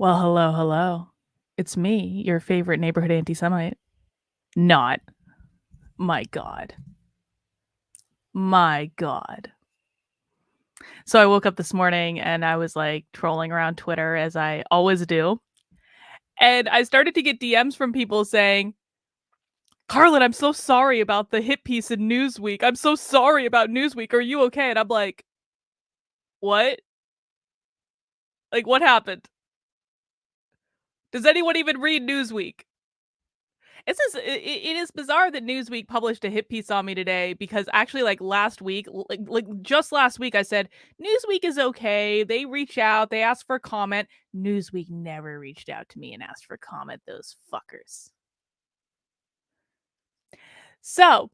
Well, hello, hello. It's me, your favorite neighborhood anti-Semite. Not. My God. My God. So I woke up this morning and I was like trolling around Twitter as I always do. And I started to get DMs from people saying, Carlin, I'm so sorry about the hit piece in Newsweek. I'm so sorry about Newsweek. Are you okay? And I'm like, what? Like, what happened? Does anyone even read Newsweek? It is bizarre that Newsweek published a hit piece on me today because actually, like last week, just last week, I said Newsweek is okay. They reach out, they ask for comment. Newsweek never reached out to me and asked for comment. Those fuckers. So,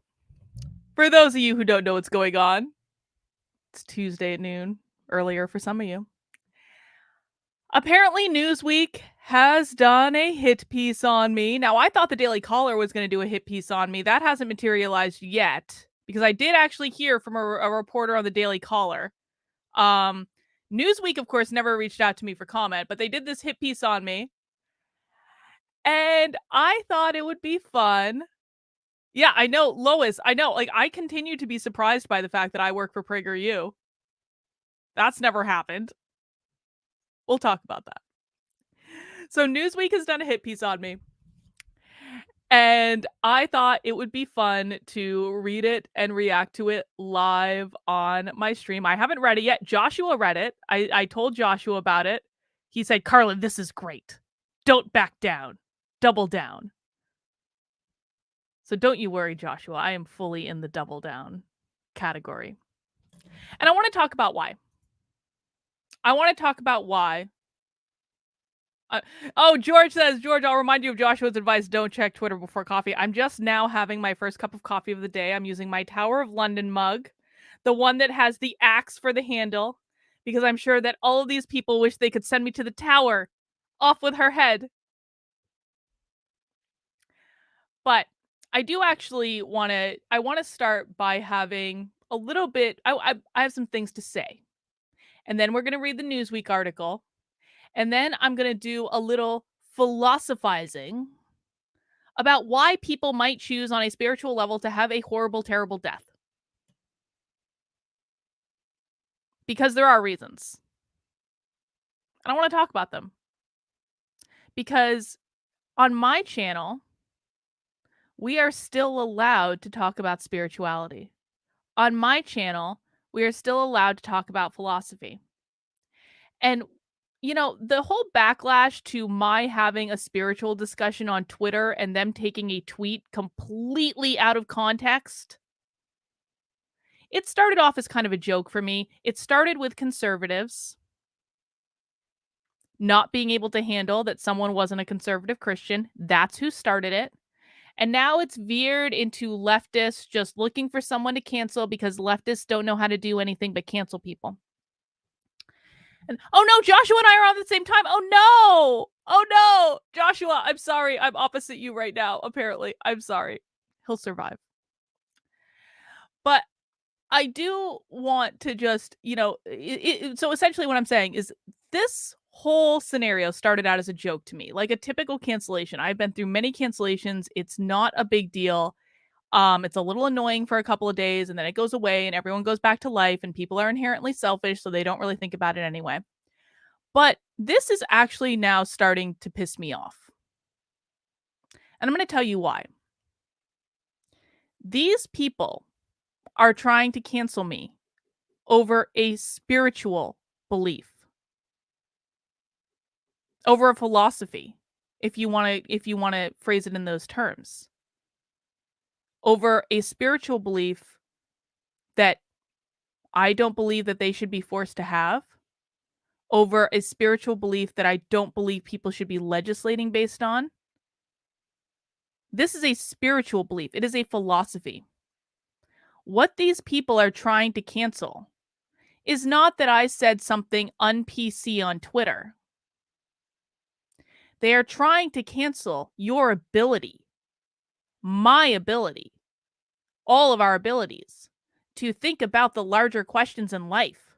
for those of you who don't know what's going on, it's Tuesday at noon, earlier for some of you. Apparently, Newsweek has done a hit piece on me. Now, I thought the Daily Caller was going to do a hit piece on me. That hasn't materialized yet because I did actually hear from a reporter on the Daily Caller. Um, Newsweek, of course, never reached out to me for comment, but they did this hit piece on me. And I thought it would be fun. Yeah, I know, Lois, I know. Like, I continue to be surprised by the fact that I work for PragerU. That's never happened. We'll talk about that. So Newsweek has done a hit piece on me. And I thought it would be fun to read it and react to it live on my stream. I haven't read it yet. Joshua read it. I told Joshua about it. He said, Carlin, this is great. Don't back down. Double down. So don't you worry, Joshua. I am fully in the double down category. And I want to talk about why. George says, George, I'll remind you of Joshua's advice. Don't check Twitter before coffee. I'm just now having my first cup of coffee of the day. I'm using my Tower of London mug, the one that has the axe for the handle, because I'm sure that all of these people wish they could send me to the tower. Off with her head. But I do actually want to start by having a little bit, I have some things to say. And then we're going to read the Newsweek article. And then I'm going to do a little philosophizing about why people might choose on a spiritual level to have a horrible, terrible death. Because there are reasons. And I want to talk about them. Because on my channel, we are still allowed to talk about spirituality. On my channel, we are still allowed to talk about philosophy. And you know, the whole backlash to my having a spiritual discussion on Twitter and them taking a tweet completely out of context, it started off as kind of a joke for me. It started with conservatives not being able to handle that someone wasn't a conservative Christian. That's who started it. And now it's veered into leftists just looking for someone to cancel because leftists don't know how to do anything but cancel people. And oh no, Joshua and I are on at the same time. Oh no. Oh no. Joshua, I'm sorry. I'm opposite you right now, apparently. I'm sorry. He'll survive. But I do want to just, so essentially what I'm saying is this whole scenario started out as a joke to me, like a typical cancellation. I've been through many cancellations. It's not a big deal. It's a little annoying for a couple of days and then it goes away and everyone goes back to life and people are inherently selfish, so they don't really think about it anyway. But this is actually now starting to piss me off. And I'm going to tell you why. These people are trying to cancel me over a spiritual belief, over a philosophy, if you want to phrase it in those terms, over a spiritual belief that I don't believe that they should be forced to have, over a spiritual belief that I don't believe people should be legislating based on. This is a spiritual belief. It is a philosophy. What these people are trying to cancel is not that I said something un-PC on Twitter. They are trying to cancel your ability, my ability, all of our abilities to think about the larger questions in life,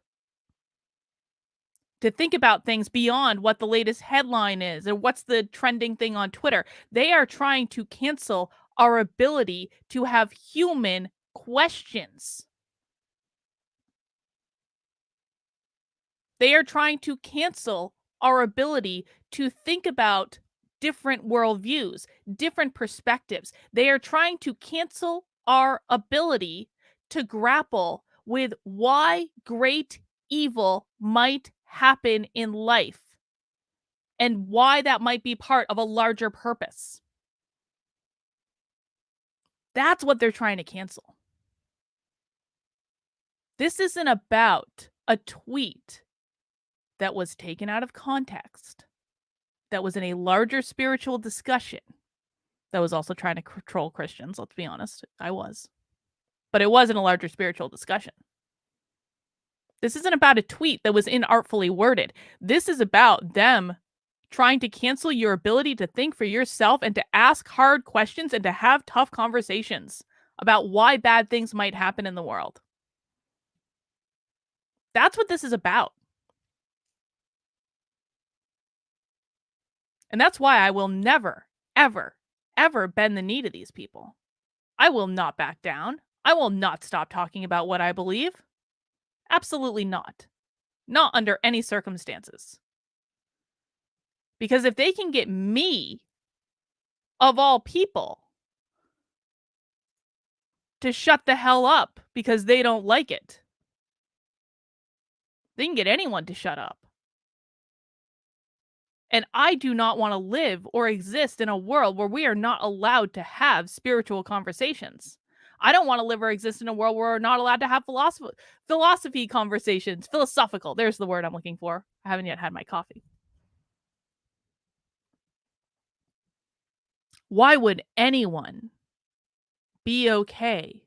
to think about things beyond what the latest headline is and what's the trending thing on Twitter. They are trying to cancel our ability to have human questions. They are trying to cancel our ability to think about different worldviews, different perspectives. They are trying to cancel our ability to grapple with why great evil might happen in life and why that might be part of a larger purpose. That's what they're trying to cancel. This isn't about a tweet that was taken out of context, that was in a larger spiritual discussion, that was also trying to control Christians, let's be honest. I was. But it was in a larger spiritual discussion. This isn't about a tweet that was inartfully worded. This is about them trying to cancel your ability to think for yourself and to ask hard questions and to have tough conversations about why bad things might happen in the world. That's what this is about. And that's why I will never, ever, ever bend the knee to these people. I will not back down. I will not stop talking about what I believe. Absolutely not. Not under any circumstances. Because if they can get me, of all people, to shut the hell up because they don't like it, they can get anyone to shut up. And I do not want to live or exist in a world where we are not allowed to have spiritual conversations. I don't want to live or exist in a world where we're not allowed to have philosophy conversations. Philosophical. There's the word I'm looking for. I haven't yet had my coffee. Why would anyone be okay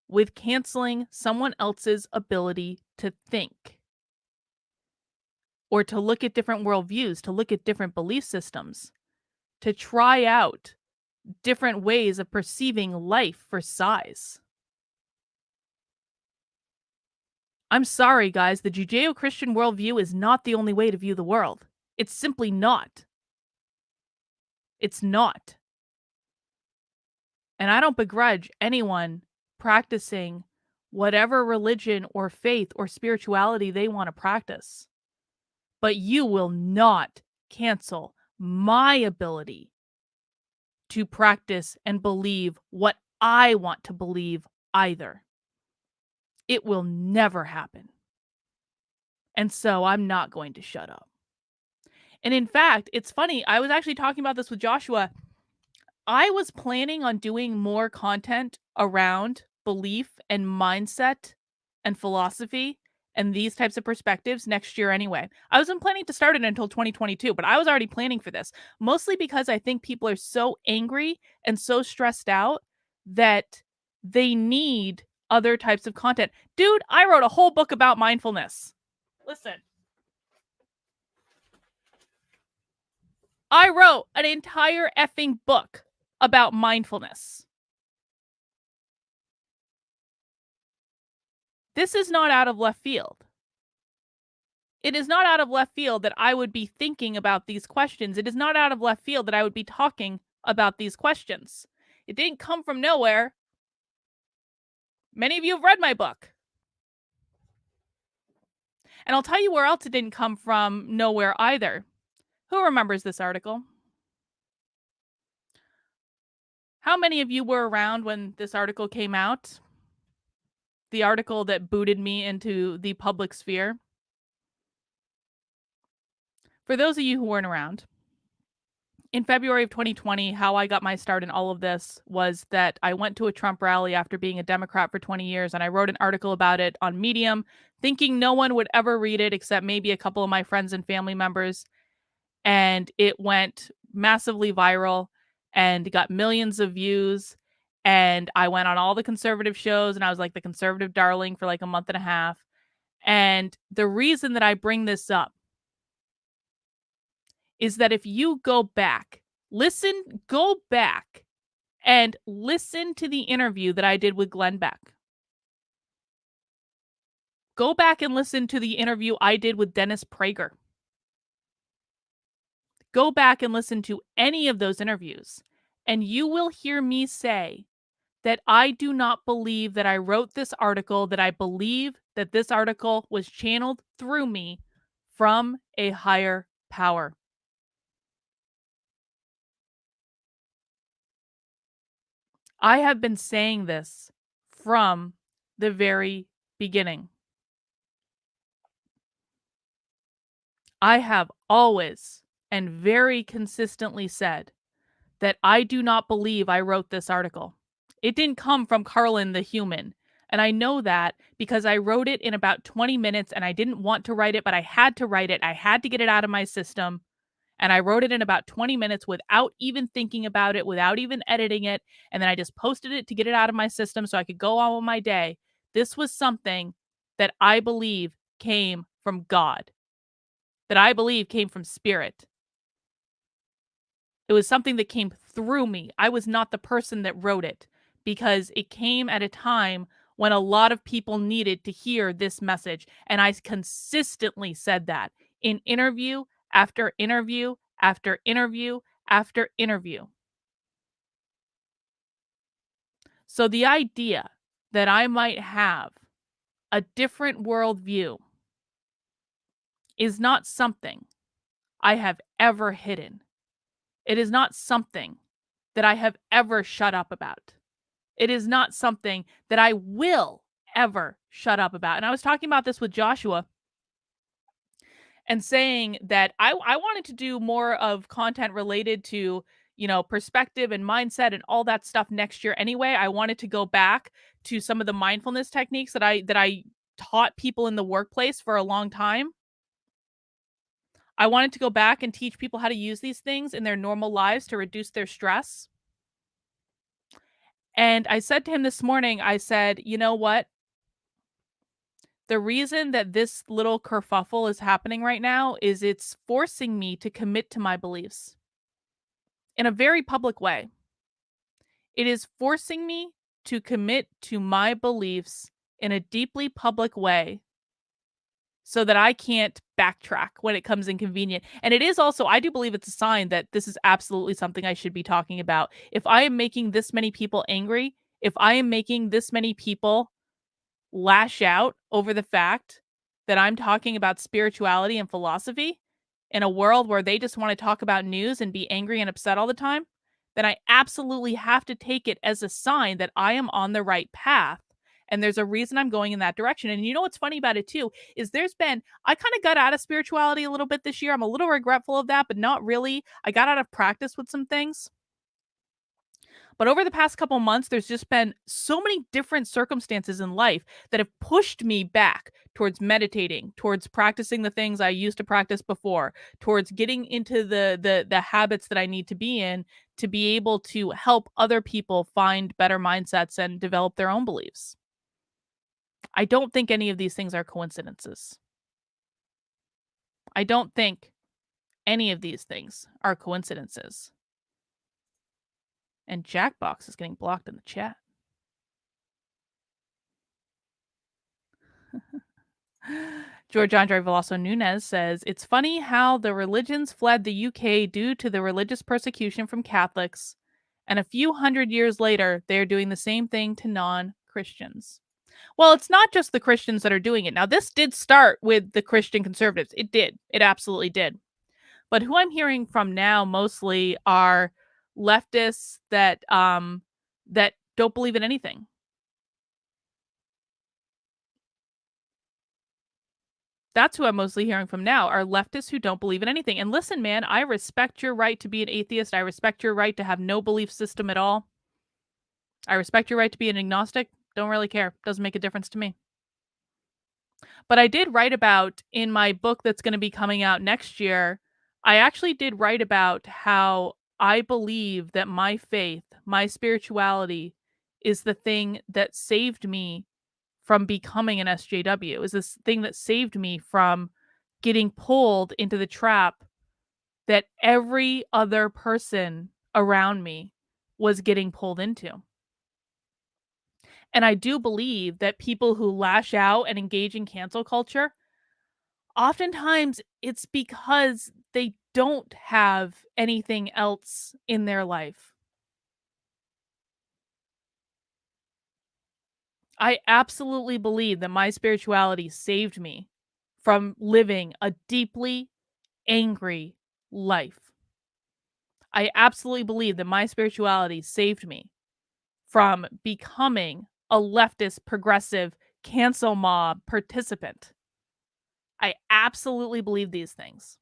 with canceling someone else's ability to think or to look at different worldviews, to look at different belief systems, to try out different ways of perceiving life for size? I'm sorry, guys, the Judeo-Christian worldview is not the only way to view the world. It's simply not. It's not. And I don't begrudge anyone practicing whatever religion or faith or spirituality they want to practice. But you will not cancel my ability to practice and believe what I want to believe either. It will never happen. And so I'm not going to shut up. And in fact, it's funny, I was actually talking about this with Joshua. I was planning on doing more content around belief and mindset and philosophy and these types of perspectives next year anyway. I wasn't planning to start it until 2022, but I was already planning for this, mostly because I think people are so angry and so stressed out that they need other types of content. Dude, I wrote a whole book about mindfulness. Listen. I wrote an entire effing book about mindfulness. This is not out of left field. It is not out of left field that I would be thinking about these questions. It is not out of left field that I would be talking about these questions. It didn't come from nowhere. Many of you have read my book. And I'll tell you where else it didn't come from nowhere either. Who remembers this article? How many of you were around when this article came out? The article that booted me into the public sphere. For those of you who weren't around, in February of 2020, how I got my start in all of this was that I went to a Trump rally after being a Democrat for 20 years, and I wrote an article about it on Medium, thinking no one would ever read it except maybe a couple of my friends and family members. And it went massively viral and got millions of views. And I went on all the conservative shows, and I was like the conservative darling for like a month and a half. And the reason that I bring this up is that if you go back and listen to the interview that I did with Glenn Beck. Go back and listen to the interview I did with Dennis Prager. Go back and listen to any of those interviews, and you will hear me say that I do not believe that I wrote this article, that I believe that this article was channeled through me from a higher power. I have been saying this from the very beginning. I have always and very consistently said that I do not believe I wrote this article. It didn't come from Carlin the human. And I know that because I wrote it in about 20 minutes and I didn't want to write it, but I had to write it. I had to get it out of my system. And I wrote it in about 20 minutes without even thinking about it, without even editing it. And then I just posted it to get it out of my system so I could go on with my day. This was something that I believe came from God, that I believe came from spirit. It was something that came through me. I was not the person that wrote it because it came at a time when a lot of people needed to hear this message. And I consistently said that in interview after interview after interview after interview. So the idea that I might have a different worldview is not something I have ever hidden. It is not something that I have ever shut up about. It is not something that I will ever shut up about. And I was talking about this with Joshua and saying that I wanted to do more of content related to, perspective and mindset and all that stuff next year anyway. I wanted to go back to some of the mindfulness techniques that I taught people in the workplace for a long time. I wanted to go back and teach people how to use these things in their normal lives to reduce their stress. And I said to him this morning, I said, "You know what? The reason that this little kerfuffle is happening right now is it's forcing me to commit to my beliefs in a very public way. It is forcing me to commit to my beliefs in a deeply public way so that I can't backtrack when it comes inconvenient." And it is also, I do believe it's a sign that this is absolutely something I should be talking about. If I am making this many people angry, if I am making this many people lash out over the fact that I'm talking about spirituality and philosophy in a world where they just want to talk about news and be angry and upset all the time, then I absolutely have to take it as a sign that I am on the right path. And there's a reason I'm going in that direction. And you know what's funny about it too is I kind of got out of spirituality a little bit this year. I'm a little regretful of that, but not really. I got out of practice with some things. But over the past couple months, there's just been so many different circumstances in life that have pushed me back towards meditating, towards practicing the things I used to practice before, towards getting into the habits that I need to be in to be able to help other people find better mindsets and develop their own beliefs. I don't think any of these things are coincidences. I don't think any of these things are coincidences. And Jackbox is getting blocked in the chat. George Andre Veloso Nunez says, "It's funny how the religions fled the UK due to the religious persecution from Catholics, and a few hundred years later, they're doing the same thing to non Christians." Well, it's not just the Christians that are doing it. Now, this did start with the Christian conservatives. It did. It absolutely did. But who I'm hearing from now mostly are leftists that don't believe in anything. That's who I'm mostly hearing from now, are leftists who don't believe in anything. And listen, man, I respect your right to be an atheist. I respect your right to have no belief system at all. I respect your right to be an agnostic. Don't really care. Doesn't make a difference to me. But I did write about in my book that's going to be coming out next year, I actually did write about how I believe that my faith, my spirituality is the thing that saved me from becoming an SJW, is this thing that saved me from getting pulled into the trap that every other person around me was getting pulled into. And I do believe that people who lash out and engage in cancel culture, oftentimes it's because they don't have anything else in their life. I absolutely believe that my spirituality saved me from living a deeply angry life. I absolutely believe that my spirituality saved me from becoming a leftist, progressive, cancel mob participant. I absolutely believe these things.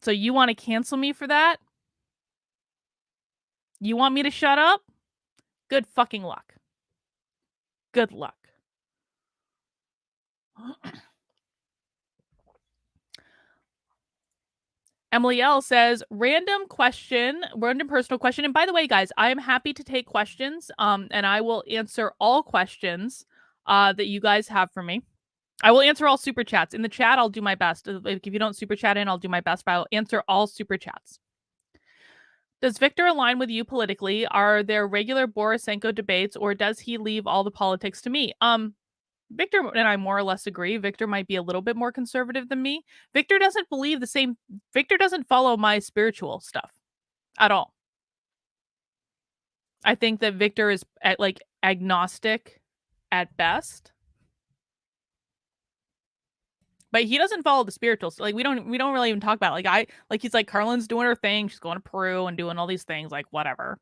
So you want to cancel me for that? You want me to shut up? Good fucking luck. Good luck. Emily L says, random question, random personal question. And by the way, guys, I am happy to take questions. And I will answer all questions that you guys have for me. I will answer all super chats. In the chat, I'll do my best. If you don't super chat in, I'll do my best, but I'll answer all super chats. Does Victor align with you politically? Are there regular Borisenko debates, or does he leave all the politics to me? Victor and I more or less agree. Victor might be a little bit more conservative than me. Victor doesn't believe the same. Victor doesn't follow my spiritual stuff at all. I think that Victor is agnostic at best. But he doesn't follow the spirituals. Like we don't really even talk about it. He's like, Carlin's doing her thing. She's going to Peru and doing all these things. Like whatever.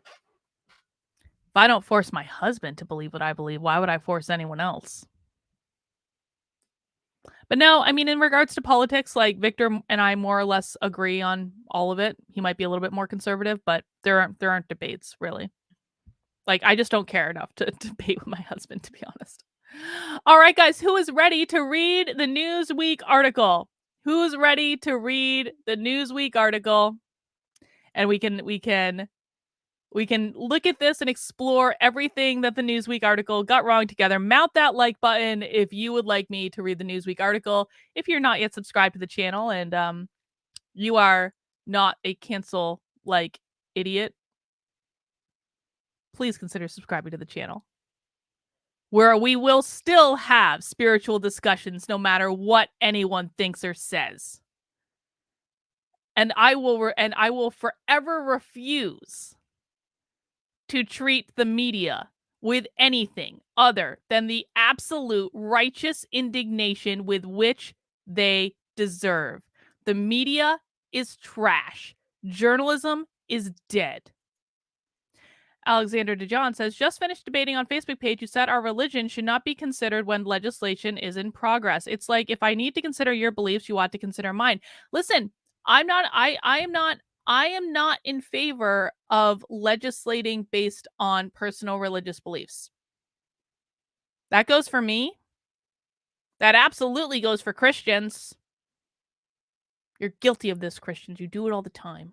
If I don't force my husband to believe what I believe, why would I force anyone else? But no, I mean, in regards to politics, like Victor and I more or less agree on all of it. He might be a little bit more conservative, but there aren't debates really. Like I just don't care enough to debate with my husband, to be honest. All right, guys, who is ready to read the Newsweek article? Who's ready to read the Newsweek article? And we can look at this and explore everything that the Newsweek article got wrong together. Mount that like button if you would like me to read the Newsweek article. If you're not yet subscribed to the channel and you are not a cancel like idiot, please consider subscribing to the channel, where we will still have spiritual discussions no matter what anyone thinks or says. And I will forever refuse to treat the media with anything other than the absolute righteous indignation with which they deserve. The media is trash. Journalism is dead. Alexander DeJohn says, just finished debating on Facebook page. You said our religion should not be considered when legislation is in progress. It's like, if I need to consider your beliefs, you ought to consider mine. Listen, I am not in favor of legislating based on personal religious beliefs. That goes for me. That absolutely goes for Christians. You're guilty of this, Christians. You do it all the time.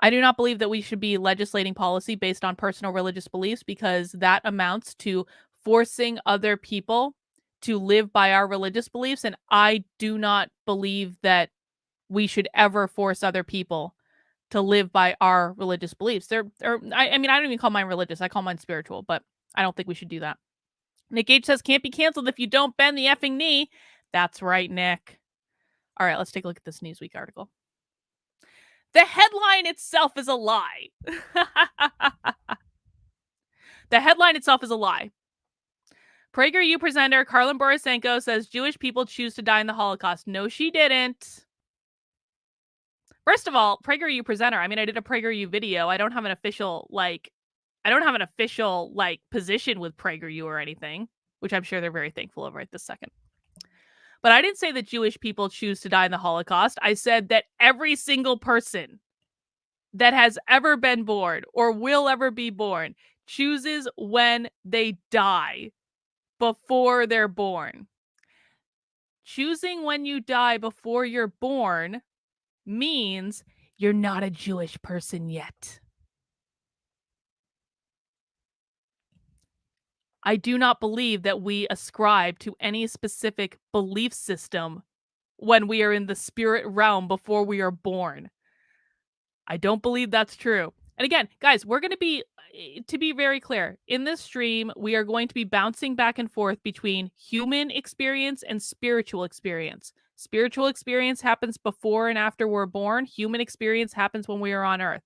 I do not believe that we should be legislating policy based on personal religious beliefs, because that amounts to forcing other people to live by our religious beliefs. And I do not believe that we should ever force other people to live by our religious beliefs. I don't even call mine religious. I call mine spiritual, but I don't think we should do that. Nick Gage says, can't be canceled if you don't bend the effing knee. That's right, Nick. All right, let's take a look at this Newsweek article. The headline itself is a lie. The headline itself is a lie. PragerU presenter Carlin Borisenko says Jewish people choose to die in the Holocaust. No, she didn't. First of all, PragerU presenter. I mean, I did a PragerU video. I don't have an official position with PragerU or anything, which I'm sure they're very thankful of right this second. But I didn't say that Jewish people choose to die in the Holocaust. I said that every single person that has ever been born or will ever be born chooses when they die before they're born. Choosing when you die before you're born means you're not a Jewish person yet. I do not believe that we ascribe to any specific belief system when we are in the spirit realm before we are born. I don't believe that's true. And again, guys, we're going to be very clear, in this stream, we are going to be bouncing back and forth between human experience and spiritual experience. Spiritual experience happens before and after we're born. Human experience happens when we are on Earth.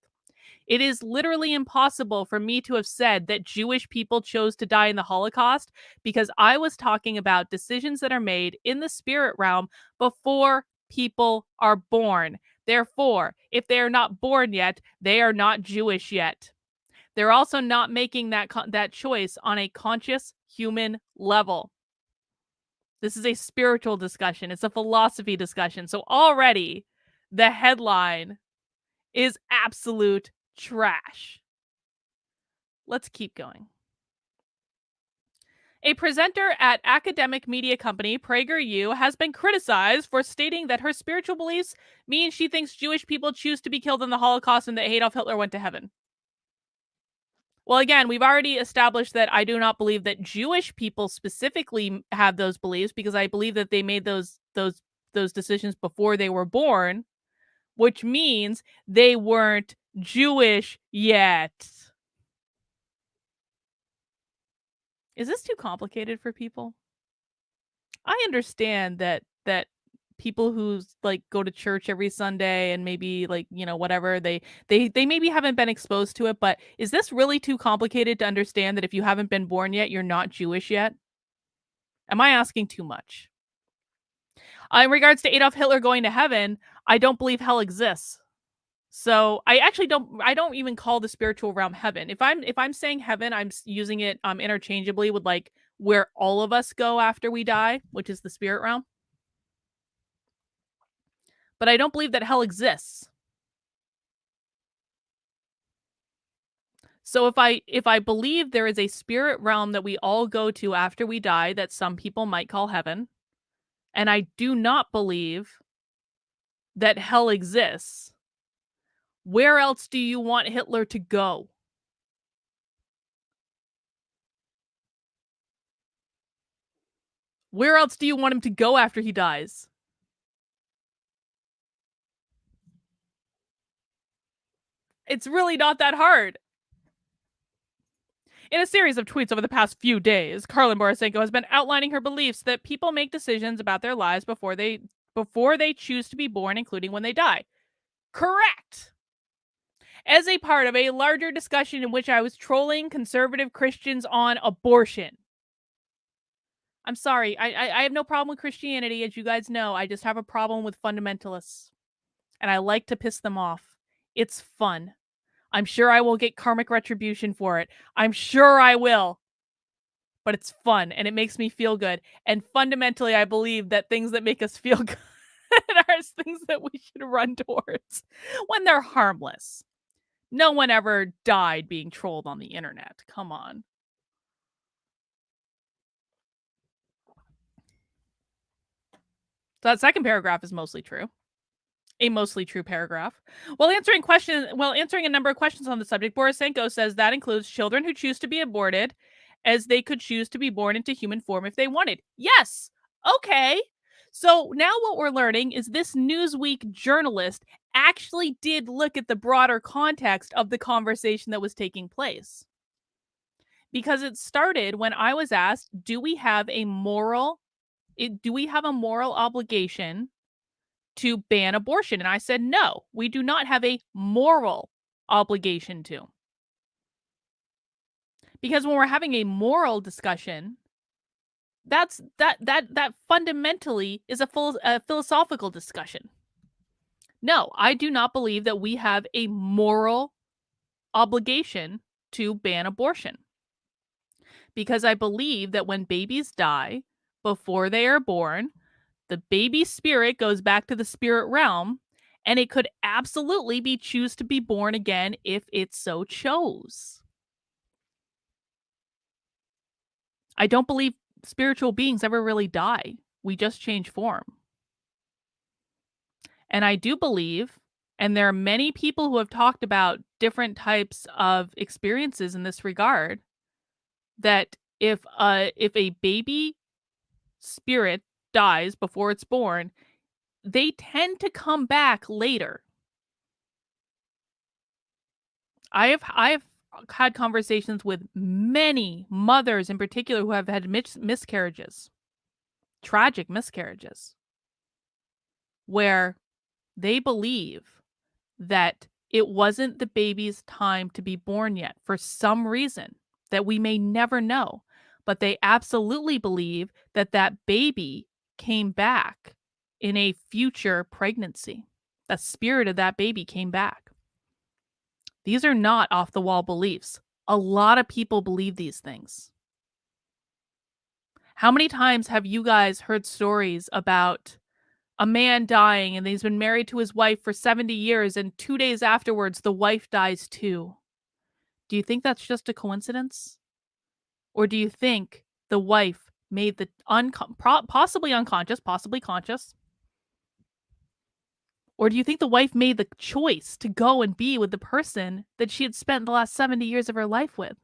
It is literally impossible for me to have said that Jewish people chose to die in the Holocaust because I was talking about decisions that are made in the spirit realm before people are born. Therefore, if they are not born yet, they are not Jewish yet. They're also not making that choice on a conscious human level. This is a spiritual discussion. It's a philosophy discussion. So already the headline is absolute trash. Let's keep going. A presenter at academic media company PragerU has been criticized for stating that her spiritual beliefs mean she thinks Jewish people choose to be killed in the Holocaust and that Adolf Hitler went to heaven. Well, again, we've already established that I do not believe that Jewish people specifically have those beliefs because I believe that they made those decisions before they were born, which means they weren't Jewish yet. Is this too complicated for people? I understand that people who like go to church every Sunday and maybe like, whatever, they maybe haven't been exposed to it, but is this really too complicated to understand that if you haven't been born yet, you're not Jewish yet? Am I asking too much? In regards to Adolf Hitler going to heaven, I don't believe hell exists. So I don't even call the spiritual realm heaven. If I'm saying heaven, I'm using it interchangeably with like where all of us go after we die, which is the spirit realm. But I don't believe that hell exists. So if I believe there is a spirit realm that we all go to after we die that some people might call heaven, and I do not believe that hell exists, where else do you want Hitler to go? Where else do you want him to go after he dies? It's really not that hard. In a series of tweets over the past few days, Karlin Borisenko has been outlining her beliefs that people make decisions about their lives before they choose to be born, including when they die. Correct. As a part of a larger discussion in which I was trolling conservative Christians on abortion. I'm sorry, I have no problem with Christianity, as you guys know. I just have a problem with fundamentalists. And I like to piss them off. It's fun. I'm sure I will get karmic retribution for it. I'm sure I will. But it's fun and it makes me feel good. And fundamentally, I believe that things that make us feel good are things that we should run towards when they're harmless. No one ever died being trolled on the internet. Come on. So that second paragraph is mostly true. A mostly true paragraph. While answering a number of questions on the subject, Borisenko says that includes children who choose to be aborted, as they could choose to be born into human form if they wanted. Yes. Okay. So now what we're learning is this Newsweek journalist actually did look at the broader context of the conversation that was taking place. Because it started when I was asked, do we have a moral obligation to ban abortion? And I said, no, we do not have a moral obligation to. Because when we're having a moral discussion, that fundamentally is a philosophical discussion. No, I do not believe that we have a moral obligation to ban abortion. Because I believe that when babies die before they are born, the baby spirit goes back to the spirit realm, and it could absolutely choose to be born again if it so chose. I don't believe spiritual beings ever really die. We just change form. And I do believe, and there are many people who have talked about different types of experiences in this regard, that if a baby spirit dies before it's born, they tend to come back later. I've had conversations with many mothers in particular who have had miscarriages, tragic miscarriages, where they believe that it wasn't the baby's time to be born yet for some reason that we may never know. But they absolutely believe that that baby came back in a future pregnancy. The spirit of that baby came back. These are not off the wall beliefs. A lot of people believe these things. How many times have you guys heard stories about a man dying and he's been married to his wife for 70 years and 2 days afterwards the wife dies too? Do you think that's just a coincidence? Or do you think the wife made the possibly unconscious, possibly conscious? Or do you think the wife made the choice to go and be with the person that she had spent the last 70 years of her life with?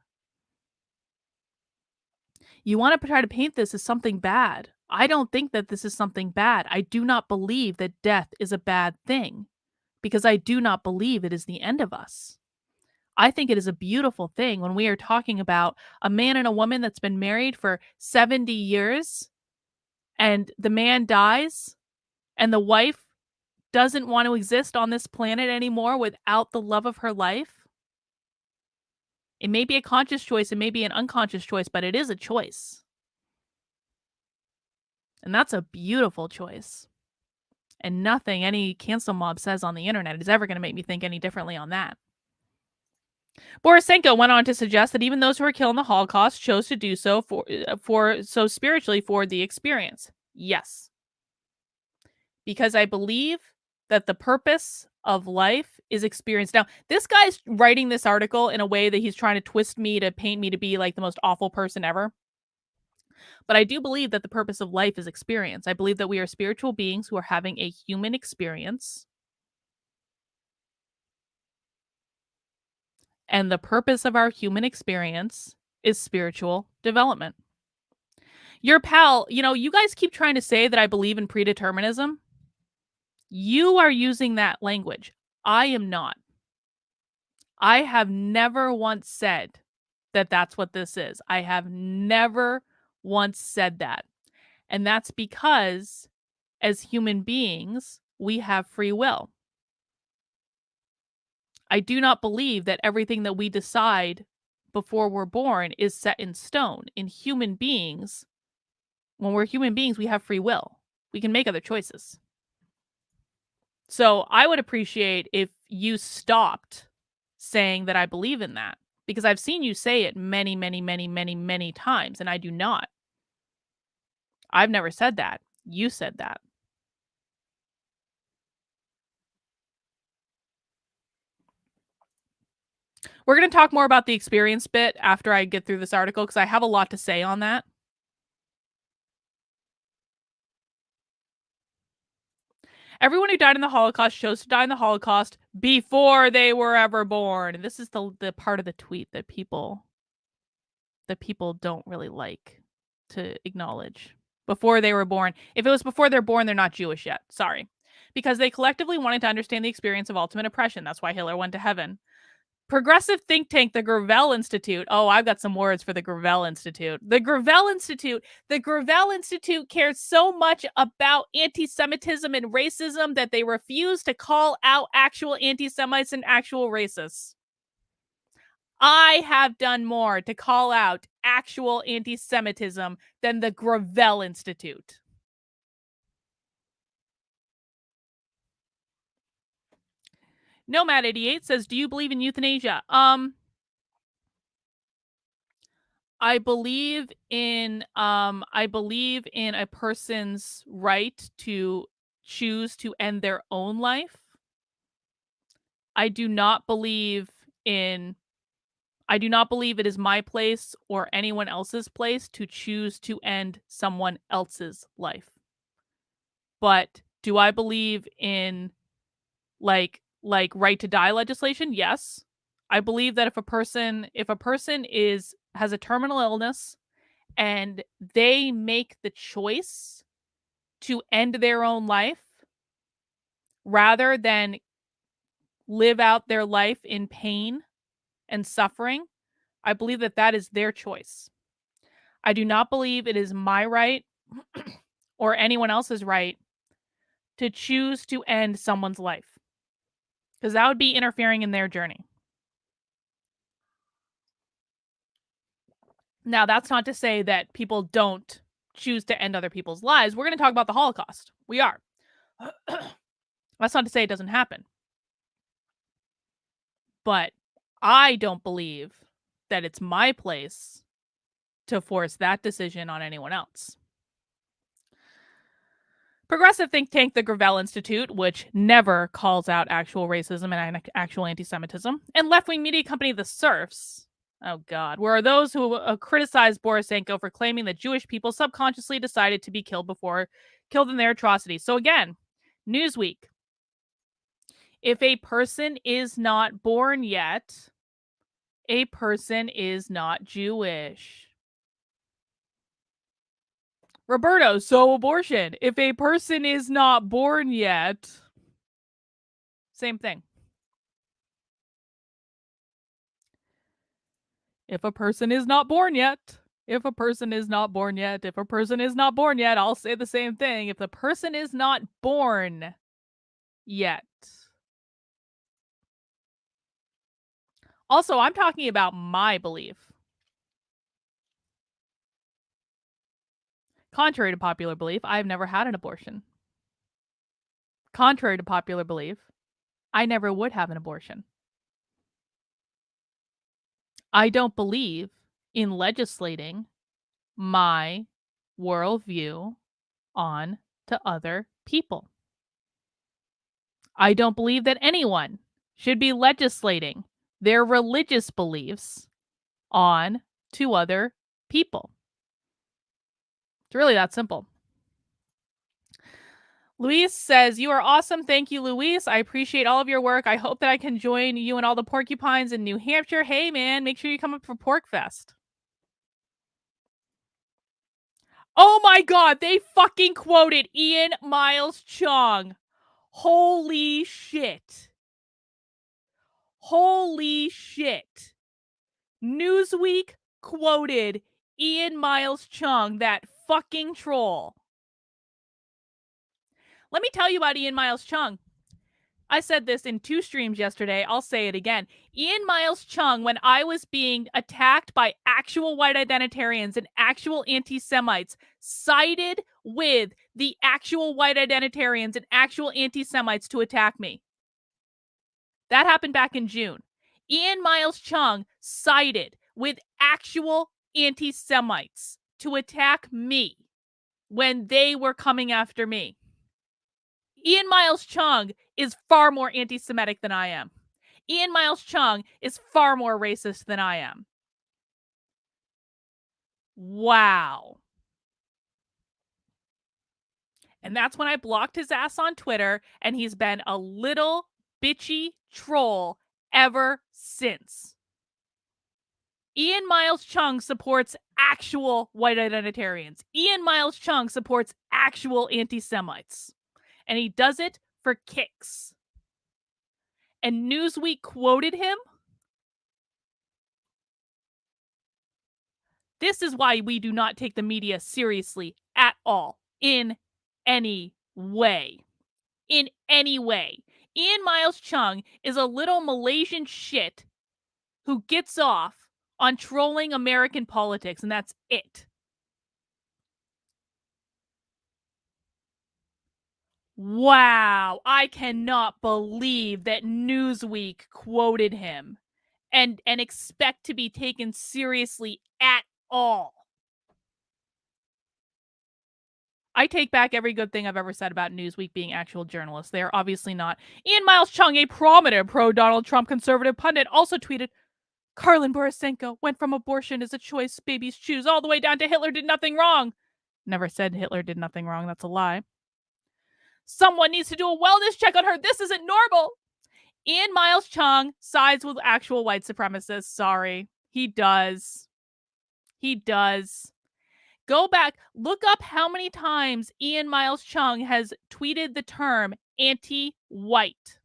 You want to try to paint this as something bad. I don't think that this is something bad. I do not believe that death is a bad thing because I do not believe it is the end of us. I think it is a beautiful thing when we are talking about a man and a woman that's been married for 70 years and the man dies and the wife doesn't want to exist on this planet anymore without the love of her life. It may be a conscious choice, it may be an unconscious choice, but it is a choice. And that's a beautiful choice. And nothing any cancel mob says on the internet is ever going to make me think any differently on that. Borisenko went on to suggest that even those who were killed in the Holocaust chose to do so for spiritually for the experience. Yes. Because I believe that the purpose of life is experience. Now, this guy's writing this article in a way that he's trying to twist me to paint me to be like the most awful person ever. But I do believe that the purpose of life is experience. I believe that we are spiritual beings who are having a human experience. And the purpose of our human experience is spiritual development. Your pal, you guys keep trying to say that I believe in predeterminism. You are using that language. I am not. I have never once said that that's what this is. I have never once said that. And that's because as human beings, we have free will. I do not believe that everything that we decide before we're born is set in stone. In human beings, when we're human beings, we have free will. We can make other choices. So I would appreciate if you stopped saying that I believe in that, because I've seen you say it many, many, many, many, many times, and I do not. I've never said that. You said that. We're going to talk more about the experience bit after I get through this article because I have a lot to say on that. Everyone who died in the Holocaust chose to die in the Holocaust before they were ever born. And this is the part of the tweet that people don't really like to acknowledge. Before they were born. If it was before they're born, they're not Jewish yet. Sorry. Because they collectively wanted to understand the experience of ultimate oppression. That's why Hitler went to heaven. Progressive think tank, the Gravel Institute. Oh, I've got some words for the Gravel Institute. The Gravel Institute cares so much about anti-Semitism and racism that they refuse to call out actual anti-Semites and actual racists. I have done more to call out actual anti-Semitism than the Gravel Institute. Nomad88 says, do you believe in euthanasia? I believe in a person's right to choose to end their own life. I do not believe it is my place or anyone else's place to choose to end someone else's life. But do I believe in like right to die legislation? Yes. I believe that if a person has a terminal illness and they make the choice to end their own life rather than live out their life in pain and suffering, I believe that that is their choice. I do not believe it is my right or anyone else's right to choose to end someone's life, because that would be interfering in their journey. Now, that's not to say that people don't choose to end other people's lives. We're going to talk about the Holocaust. We are. That's not to say it doesn't happen. But I don't believe that it's my place to force that decision on anyone else. Progressive think tank the Gravel Institute, which never calls out actual racism and actual anti-Semitism, and left-wing media company The Serfs, oh God, where are those who criticized Borisenko for claiming that Jewish people subconsciously decided to be killed in their atrocities. So again, Newsweek. If a person is not born yet, a person is not Jewish. Roberto, so abortion. If a person is not born yet, same thing. If a person is not born yet, if a person is not born yet, if a person is not born yet, I'll say the same thing. If the person is not born yet. Also, I'm talking about my belief. Contrary to popular belief, I've never had an abortion. Contrary to popular belief, I never would have an abortion. I don't believe in legislating my worldview on to other people. I don't believe that anyone should be legislating their religious beliefs on to other people. It's really that simple. Luis says, "You are awesome. Thank you, Luis. I appreciate all of your work. I hope that I can join you and all the porcupines in New Hampshire. Hey, man, make sure you come up for Pork Fest." Oh my God, they fucking quoted Ian Miles Chung. Holy shit. Holy shit. Newsweek quoted Ian Miles Chung, that fucking troll. Let me tell you about Ian Miles Chung. I said this in 2 streams yesterday. I'll say it again. Ian Miles Chung, when I was being attacked by actual white identitarians and actual anti-Semites, sided with the actual white identitarians and actual anti-Semites to attack me. That happened back in June. Ian Miles Chung sided with actual anti-Semites to attack me when they were coming after me. Ian Miles Chung is far more anti-Semitic than I am. Ian Miles Chung is far more racist than I am. Wow. And that's when I blocked his ass on Twitter, and he's been a little bitchy troll ever since. Ian Miles Chung supports actual white identitarians. Ian Miles Chung supports actual anti-Semites. And he does it for kicks. And Newsweek quoted him. This is why we do not take the media seriously at all, in any way. In any way. Ian Miles Chung is a little Malaysian shit who gets off on trolling American politics, and that's it. Wow, I cannot believe that Newsweek quoted him and expect to be taken seriously at all. I take back every good thing I've ever said about Newsweek being actual journalists. They are obviously not. Ian Miles Chung, a prominent pro-Donald Trump conservative pundit, also tweeted, "Karlin Borisenko went from abortion as a choice babies choose all the way down to Hitler did nothing wrong." Never said Hitler did nothing wrong. That's a lie. "Someone needs to do a wellness check on her. This isn't normal." Ian Miles Chung sides with actual white supremacists. Sorry. He does. He does. Go back, look up how many times Ian Miles Chung has tweeted the term anti-white.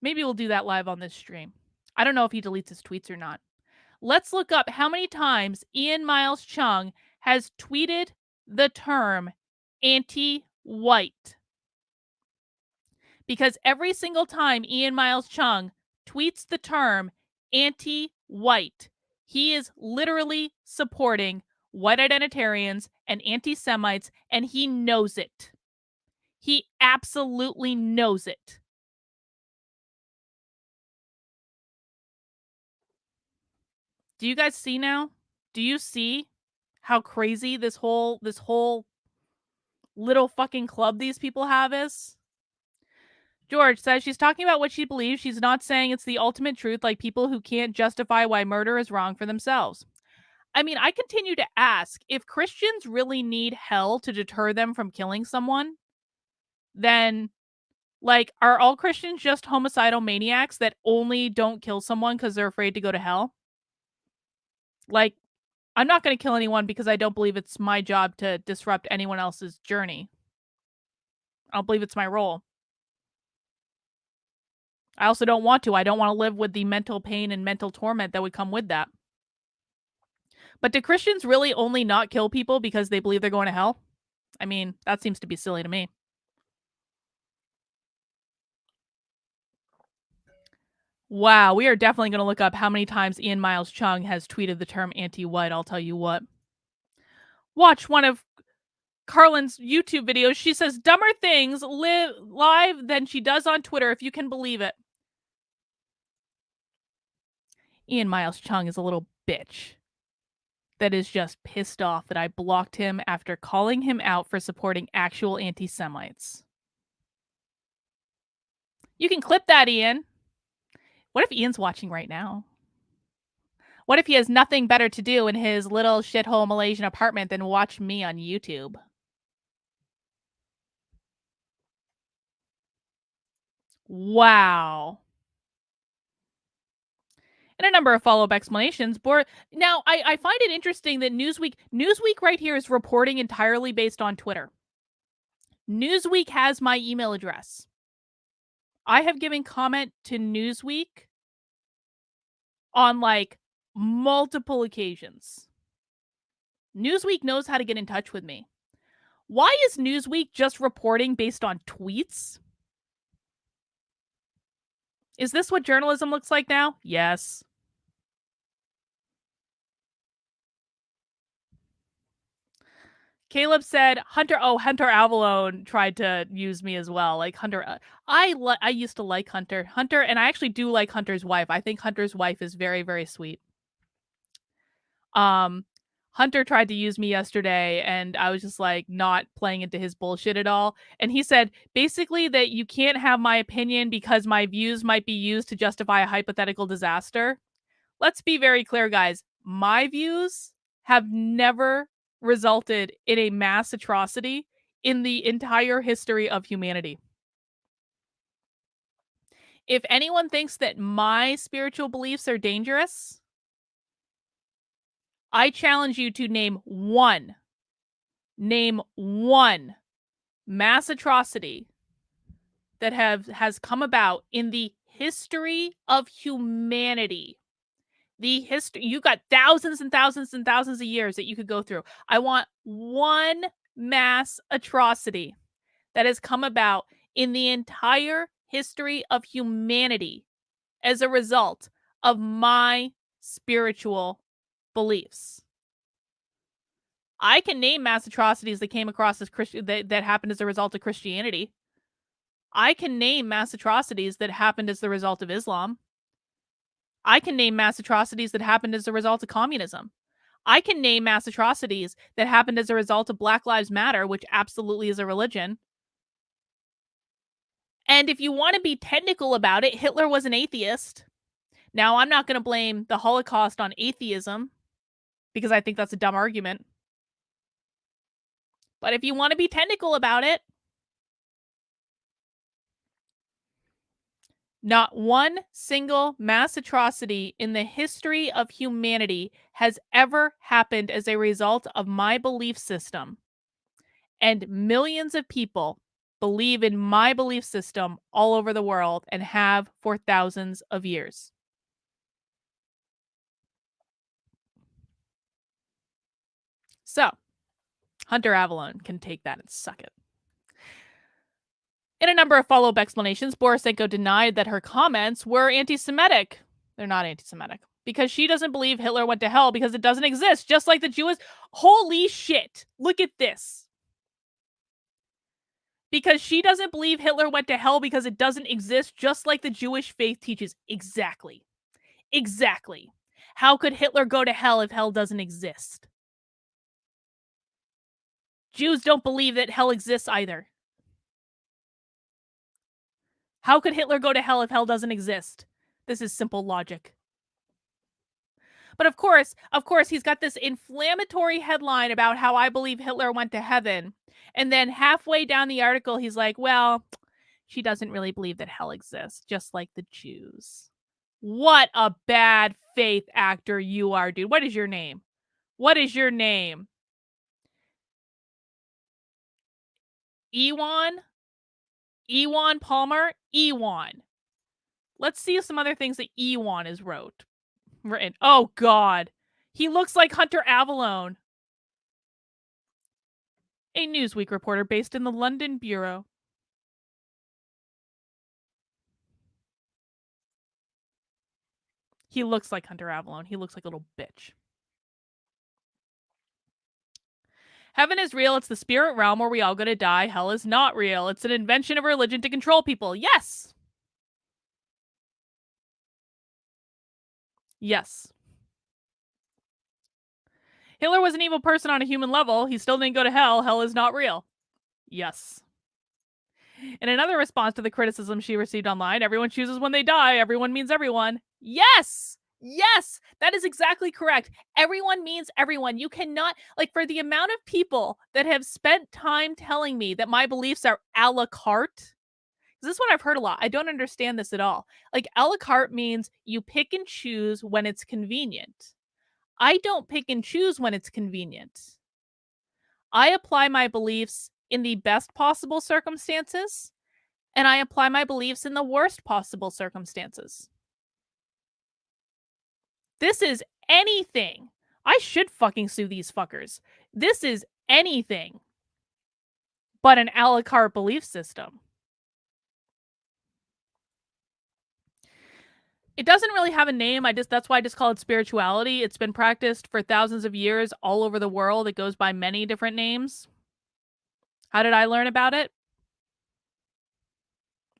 Maybe we'll do that live on this stream. I don't know if he deletes his tweets or not. Let's look up how many times Ian Miles Chung has tweeted the term anti-white. Because every single time Ian Miles Chung tweets the term anti-white, he is literally supporting white identitarians and anti-Semites, and he knows it. He absolutely knows it. Do you guys see now? Do you see how crazy this whole little fucking club these people have is? George says she's talking about what she believes. She's not saying it's the ultimate truth, like people who can't justify why murder is wrong for themselves. I mean, I continue to ask, if Christians really need hell to deter them from killing someone, then, like, are all Christians just homicidal maniacs that only don't kill someone because they're afraid to go to hell? Like, I'm not going to kill anyone because I don't believe it's my job to disrupt anyone else's journey. I don't believe it's my role. I also don't want to. I don't want to live with the mental pain and mental torment that would come with that. But do Christians really only not kill people because they believe they're going to hell? I mean, that seems to be silly to me. Wow, we are definitely going to look up how many times Ian Miles Chung has tweeted the term anti-white, I'll tell you what. Watch one of Carlin's YouTube videos. She says dumber things live than she does on Twitter, if you can believe it. Ian Miles Chung is a little bitch that is just pissed off that I blocked him after calling him out for supporting actual anti-Semites. You can clip that, Ian. What if Ian's watching right now? What if he has nothing better to do in his little shithole Malaysian apartment than watch me on YouTube? Wow. And a number of follow-up explanations. Now, I find it interesting that Newsweek right here is reporting entirely based on Twitter. Newsweek has my email address. I have given comment to Newsweek on like multiple occasions. Newsweek knows how to get in touch with me. Why is Newsweek just reporting based on tweets? Is this what journalism looks like now? Yes. Caleb said Hunter Avalone tried to use me as well. Like Hunter, I used to like Hunter, and I actually do like Hunter's wife. I think Hunter's wife is very, very sweet. Hunter tried to use me yesterday, and I was just like not playing into his bullshit at all. And he said basically that you can't have my opinion because my views might be used to justify a hypothetical disaster. Let's be very clear, guys. My views have never resulted in a mass atrocity in the entire history of humanity. If anyone thinks that my spiritual beliefs are dangerous, I challenge you to name one mass atrocity that has come about in the history of humanity. You got thousands and thousands and thousands of years that you could go through. I want one mass atrocity that has come about in the entire history of humanity as a result of my spiritual beliefs. I can name mass atrocities that came across as that happened as a result of Christianity. I can name mass atrocities that happened as the result of Islam. I can name mass atrocities that happened as a result of communism. I can name mass atrocities that happened as a result of Black Lives Matter, which absolutely is a religion. And if you want to be technical about it, Hitler was an atheist. Now, I'm not going to blame the Holocaust on atheism because I think that's a dumb argument. But if you want to be technical about it, not one single mass atrocity in the history of humanity has ever happened as a result of my belief system. And millions of people believe in my belief system all over the world and have for thousands of years. So, Hunter Avalon can take that and suck it. In a number of follow-up explanations, Borisenko denied that her comments were anti-Semitic. They're not anti-Semitic. Because she doesn't believe Hitler went to hell because it doesn't exist, just like the Jewish. Holy shit. Look at this. Because she doesn't believe Hitler went to hell because it doesn't exist, just like the Jewish faith teaches. Exactly. Exactly. How could Hitler go to hell if hell doesn't exist? Jews don't believe that hell exists either. How could Hitler go to hell if hell doesn't exist? This is simple logic. But of course, he's got this inflammatory headline about how I believe Hitler went to heaven. And then halfway down the article, he's like, well, she doesn't really believe that hell exists, just like the Jews. What a bad faith actor you are, dude. What is your name? What is your name? Ewan? Ewan Palmer? Ewan. Let's see some other things that Ewan is written. Oh, God. He looks like Hunter Avalon. A Newsweek reporter based in the London bureau. He looks like Hunter Avalon. He looks like a little bitch. Heaven is real. It's the spirit realm where we all go to die. Hell is not real. It's an invention of religion to control people. Yes. Yes. Hitler was an evil person on a human level. He still didn't go to hell. Hell is not real. Yes. In another response to the criticism she received online, everyone chooses when they die. Everyone means everyone. Yes. Yes, that is exactly correct. Everyone means everyone. You cannot, like, for the amount of people that have spent time telling me that my beliefs are a la carte, this is what I've heard a lot. I don't understand this at all. Like, a la carte means you pick and choose when it's convenient. I don't pick and choose when it's convenient. I apply my beliefs in the best possible circumstances, and I apply my beliefs in the worst possible circumstances. This is anything. I should fucking sue these fuckers. This is anything but an a la carte belief system. It doesn't really have a name. That's why I just call it spirituality. It's been practiced for thousands of years all over the world. It goes by many different names. How did I learn about it?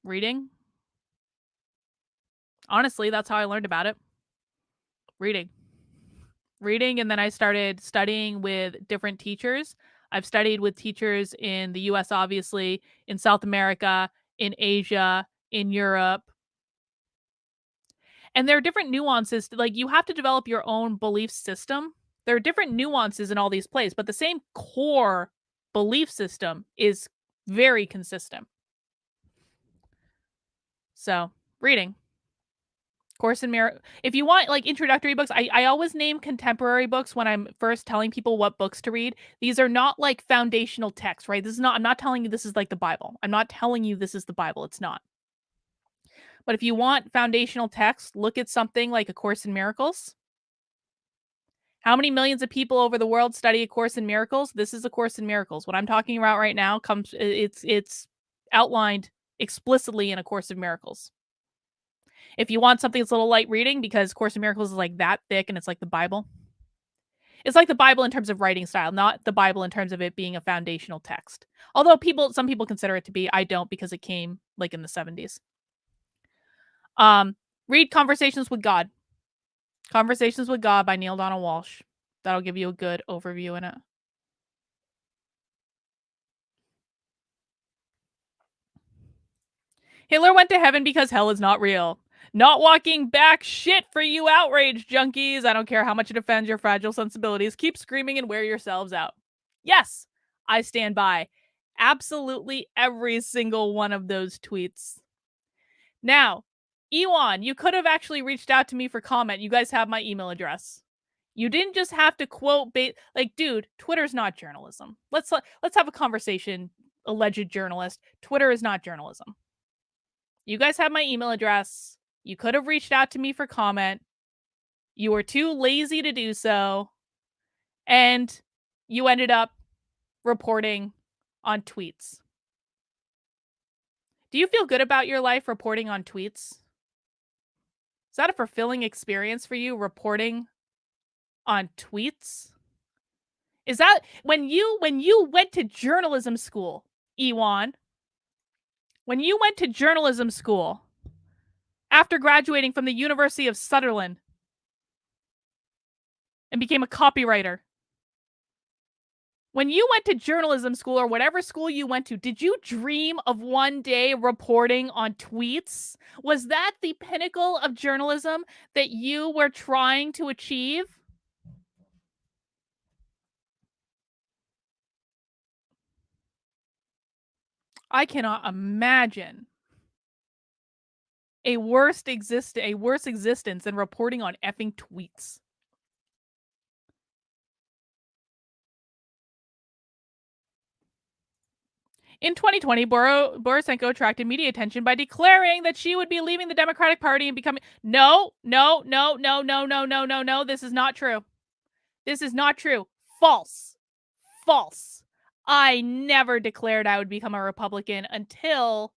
Reading. Honestly, that's how I learned about it. Reading, and then I started studying with different teachers. I've studied with teachers in the US, obviously, in South America, in Asia, in Europe. And there are different nuances. Like, you have to develop your own belief system. There are different nuances in all these places, but the same core belief system is very consistent. So, reading. Course in Miracles. If you want, like, introductory books, I always name contemporary books when I'm first telling people what books to read. These are not like foundational texts, right? I'm not telling you this is like the Bible. I'm not telling you this is the Bible. It's not. But if you want foundational text, look at something like A Course in Miracles. How many millions of people over the world study A Course in Miracles? This is A Course in Miracles. What I'm talking about right now it's outlined explicitly in A Course in Miracles. If you want something that's a little light reading, because Course in Miracles is like that thick and it's like the Bible. It's like the Bible in terms of writing style, not the Bible in terms of it being a foundational text. Although some people consider it to be. I don't, because it came like in the 70s. Read Conversations with God. Conversations with God by Neale Donald Walsch. That'll give you a good overview in it. Hitler went to heaven because hell is not real. Not walking back shit for you outrage junkies. I don't care how much it offends your fragile sensibilities. Keep screaming and wear yourselves out. Yes, I stand by absolutely every single one of those tweets. Now, Ewan, you could have actually reached out to me for comment. You guys have my email address. You didn't just have to quote like, dude, Twitter's not journalism. Let's have a conversation alleged journalist. Twitter is not journalism. You guys have my email address. You could have reached out to me for comment. You were too lazy to do so. And you ended up reporting on tweets. Do you feel good about your life reporting on tweets? Is that a fulfilling experience for you, reporting on tweets? Is that when you went to journalism school, Ewan? When you went to journalism school after graduating from the University of Sutherland and became a copywriter, when you went to journalism school or whatever school you went to, did you dream of one day reporting on tweets? Was that the pinnacle of journalism that you were trying to achieve? I cannot imagine a worse existence than reporting on effing tweets. In 2020, Borisenko attracted media attention by declaring that she would be leaving the Democratic Party and becoming... No. This is not true. This is not true. False. I never declared I would become a Republican until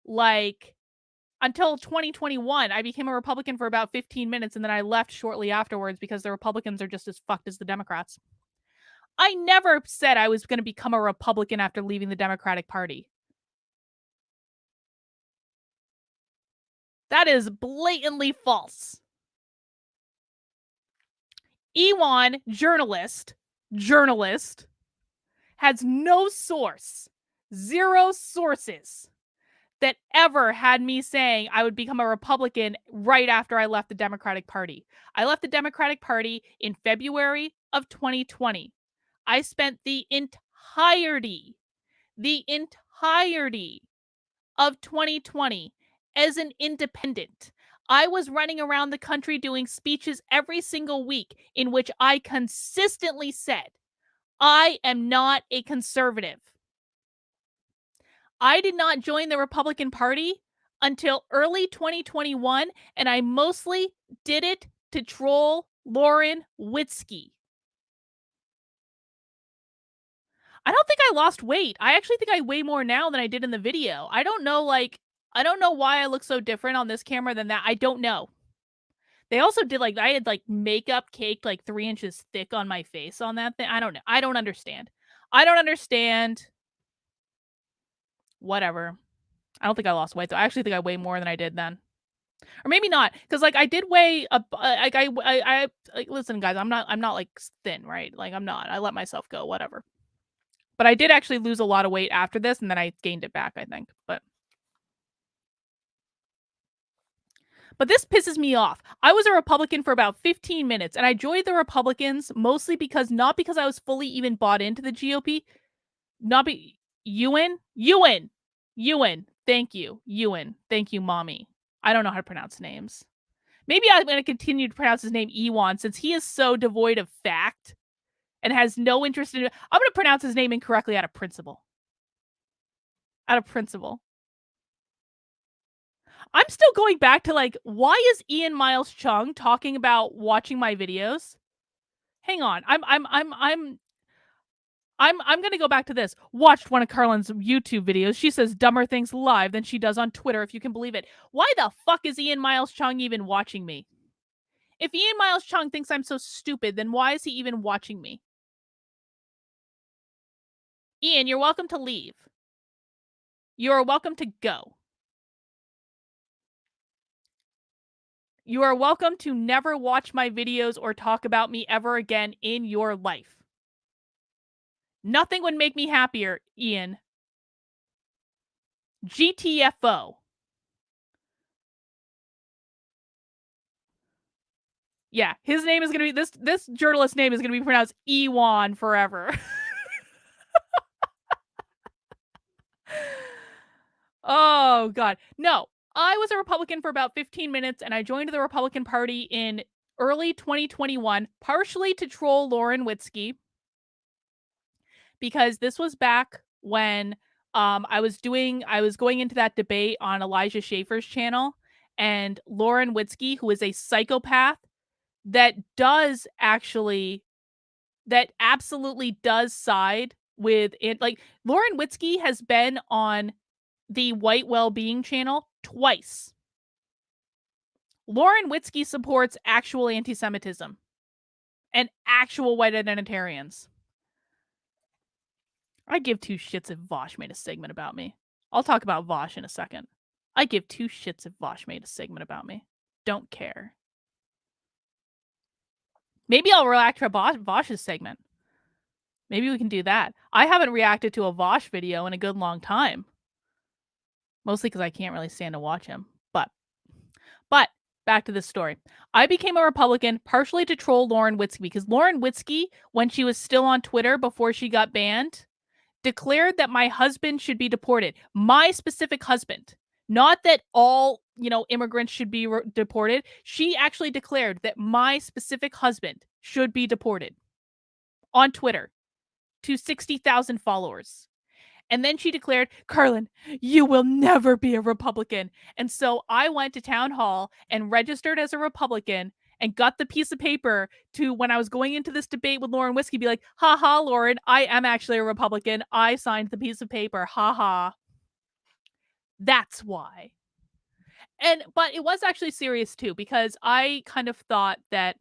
2021. I became a Republican for about 15 minutes and then I left shortly afterwards because the Republicans are just as fucked as the Democrats. I never said I was going to become a Republican after leaving the Democratic Party. That is blatantly false. Ewan, journalist, has no source, zero sources that ever had me saying I would become a Republican right after I left the Democratic Party. I left the Democratic Party in February of 2020. I spent the entirety of 2020 as an independent. I was running around the country doing speeches every single week in which I consistently said, I am not a conservative. I did not join the Republican Party until early 2021, and I mostly did it to troll Lauren Witzke. I don't think I lost weight. I actually think I weigh more now than I did in the video. I don't know why I look so different on this camera than that. I don't know. They also did I had makeup caked 3 inches thick on my face on that thing. I don't know. I don't understand. Whatever. I don't think I lost weight though. I actually think I weigh more than I did then. Or maybe not, because I did weigh listen, guys, I'm not thin, right? I'm not. I let myself go, whatever. But I did actually lose a lot of weight after this, and then I gained it back, I think. But this pisses me off. I was a Republican for about 15 minutes, and I joined the Republicans mostly not because I was fully even bought into the GOP. Ewan. Thank you. Ewan. Thank you, mommy. I don't know how to pronounce names. Maybe I'm going to continue to pronounce his name Ewan since he is so devoid of fact and has no interest in it. I'm going to pronounce his name incorrectly out of principle. I'm still going back to why is Ian Miles Chung talking about watching my videos? Hang on. I'm gonna go back to this. Watched one of Carlin's YouTube videos. She says dumber things live than she does on Twitter, if you can believe it. Why the fuck is Ian Miles Chung even watching me? If Ian Miles Chung thinks I'm so stupid, then why is he even watching me? Ian, you're welcome to leave. You are welcome to go. You are welcome to never watch my videos or talk about me ever again in your life. Nothing would make me happier, Ian. GTFO. Yeah, his name is going to be, this journalist's name is going to be pronounced Ewan forever. Oh, God. No, I was a Republican for about 15 minutes, and I joined the Republican Party in early 2021, partially to troll Lauren Witzke, because this was back when I was going into that debate on Elijah Schaffer's channel, and Lauren Witzke, who is a psychopath that does actually that absolutely does side with it. Like, Lauren Witzke has been on the White Wellbeing channel twice. Lauren Witzke supports actual anti-Semitism and actual white identitarians. I give two shits if Vosh made a segment about me. I'll talk about Vosh in a second. I give two shits if Vosh made a segment about me. Don't care. Maybe I'll react to Vosh's segment. Maybe we can do that. I haven't reacted to a Vosh video in a good long time. Mostly because I can't really stand to watch him. But back to this story. I became a Republican partially to troll Lauren Witzke, because Lauren Witzke, when she was still on Twitter before she got banned, declared that my husband should be deported. My specific husband. Not that all, immigrants should be deported. She actually declared that my specific husband should be deported on Twitter to 60,000 followers. And then she declared, Carlin, you will never be a Republican. And so I went to town hall and registered as a Republican and got the piece of paper to, when I was going into this debate with Lauren Witzke, be like, ha ha, Lauren, I am actually a Republican. I signed the piece of paper. Ha ha. That's why. But it was actually serious too, because I kind of thought that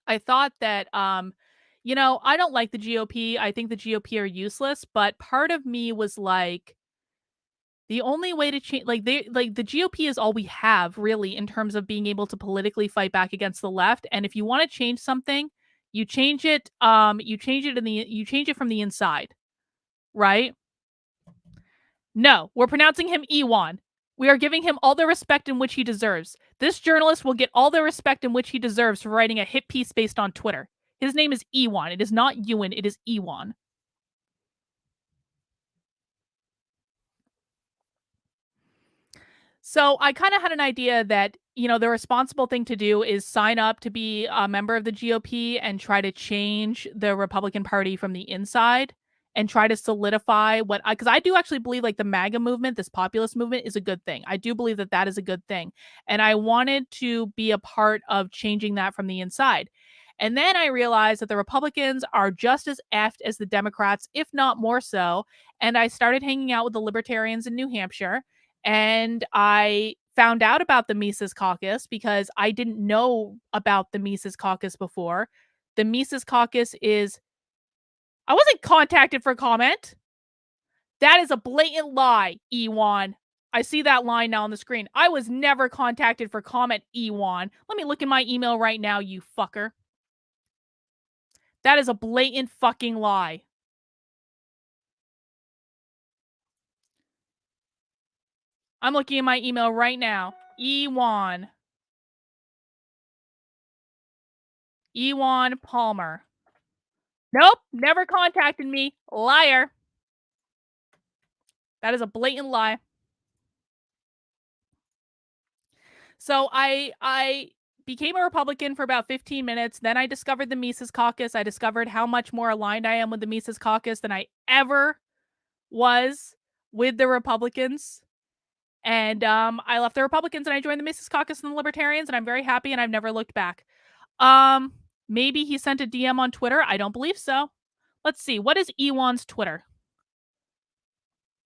I don't like the GOP. I think the GOP are useless, but part of me was like, the only way to change, the GOP is all we have really in terms of being able to politically fight back against the left. And if you want to change something, you change it from the inside, right? No, we're pronouncing him Ewan. We are giving him all the respect in which he deserves. This journalist will get all the respect in which he deserves for writing a hit piece based on Twitter. His name is Ewan. It is not Ewan. It is Ewan. So I kind of had an idea that, the responsible thing to do is sign up to be a member of the GOP and try to change the Republican Party from the inside and try to solidify because I do actually believe like the MAGA movement, this populist movement, is a good thing. I do believe that is a good thing. And I wanted to be a part of changing that from the inside. And then I realized that the Republicans are just as effed as the Democrats, if not more so. And I started hanging out with the libertarians in New Hampshire. And I found out about the Mises Caucus because I didn't know about the Mises Caucus before. The Mises Caucus is... I wasn't contacted for comment. That is a blatant lie, Ewan. I see that line now on the screen. I was never contacted for comment, Ewan. Let me look in my email right now, you fucker. That is a blatant fucking lie. I'm looking at my email right now. Ewan Palmer. Nope, never contacted me. Liar. That is a blatant lie. So I became a Republican for about 15 minutes. Then I discovered the Mises Caucus. I discovered how much more aligned I am with the Mises Caucus than I ever was with the Republicans. And I left the Republicans and I joined the Mises Caucus and the Libertarians, and I'm very happy, and I've never looked back. Maybe he sent a DM on Twitter. I don't believe so. Let's see. What is Ewan's Twitter?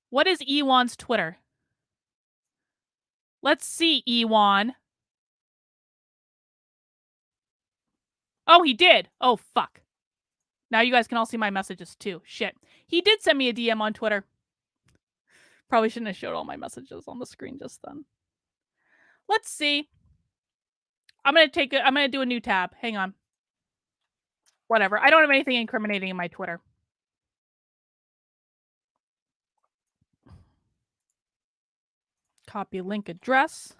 What is Ewan's Twitter? Let's see, Ewan. Oh, he did. Oh, fuck. Now you guys can all see my messages too. Shit. He did send me a DM on Twitter. Probably shouldn't have showed all my messages on the screen just then. Let's see. I'm going to do a new tab. Hang on. Whatever. I don't have anything incriminating in my Twitter. Copy link address.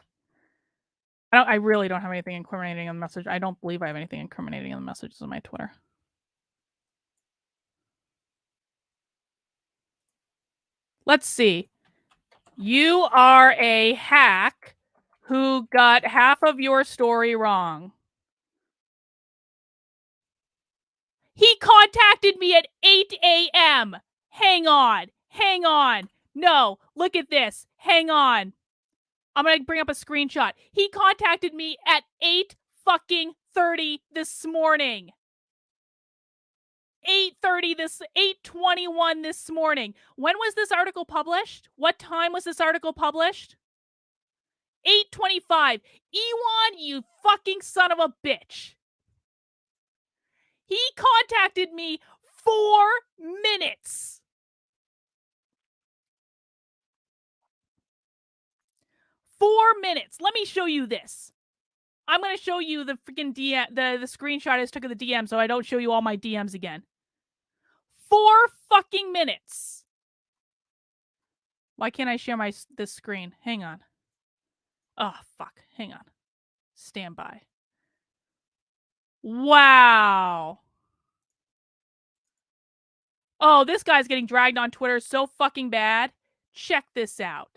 I really don't have anything incriminating in the message. I don't believe I have anything incriminating in the messages on my Twitter. Let's see. You are a hack who got half of your story wrong. He contacted me at 8 a.m. Hang on. Hang on. No, look at this. Hang on. I'm gonna bring up a screenshot. He contacted me at 8:30 this morning. 8:21 this morning. When was this article published? What time was this article published? 8:25. Ewan, you fucking son of a bitch. He contacted me 4 minutes. 4 minutes. Let me show you this. I'm going to show you the freaking DM, the screenshot I just took of the DM so I don't show you all my DMs again. 4 fucking minutes. Why can't I share this screen? Hang on. Oh, fuck. Hang on. Stand by. Wow. Oh, this guy's getting dragged on Twitter so fucking bad. Check this out.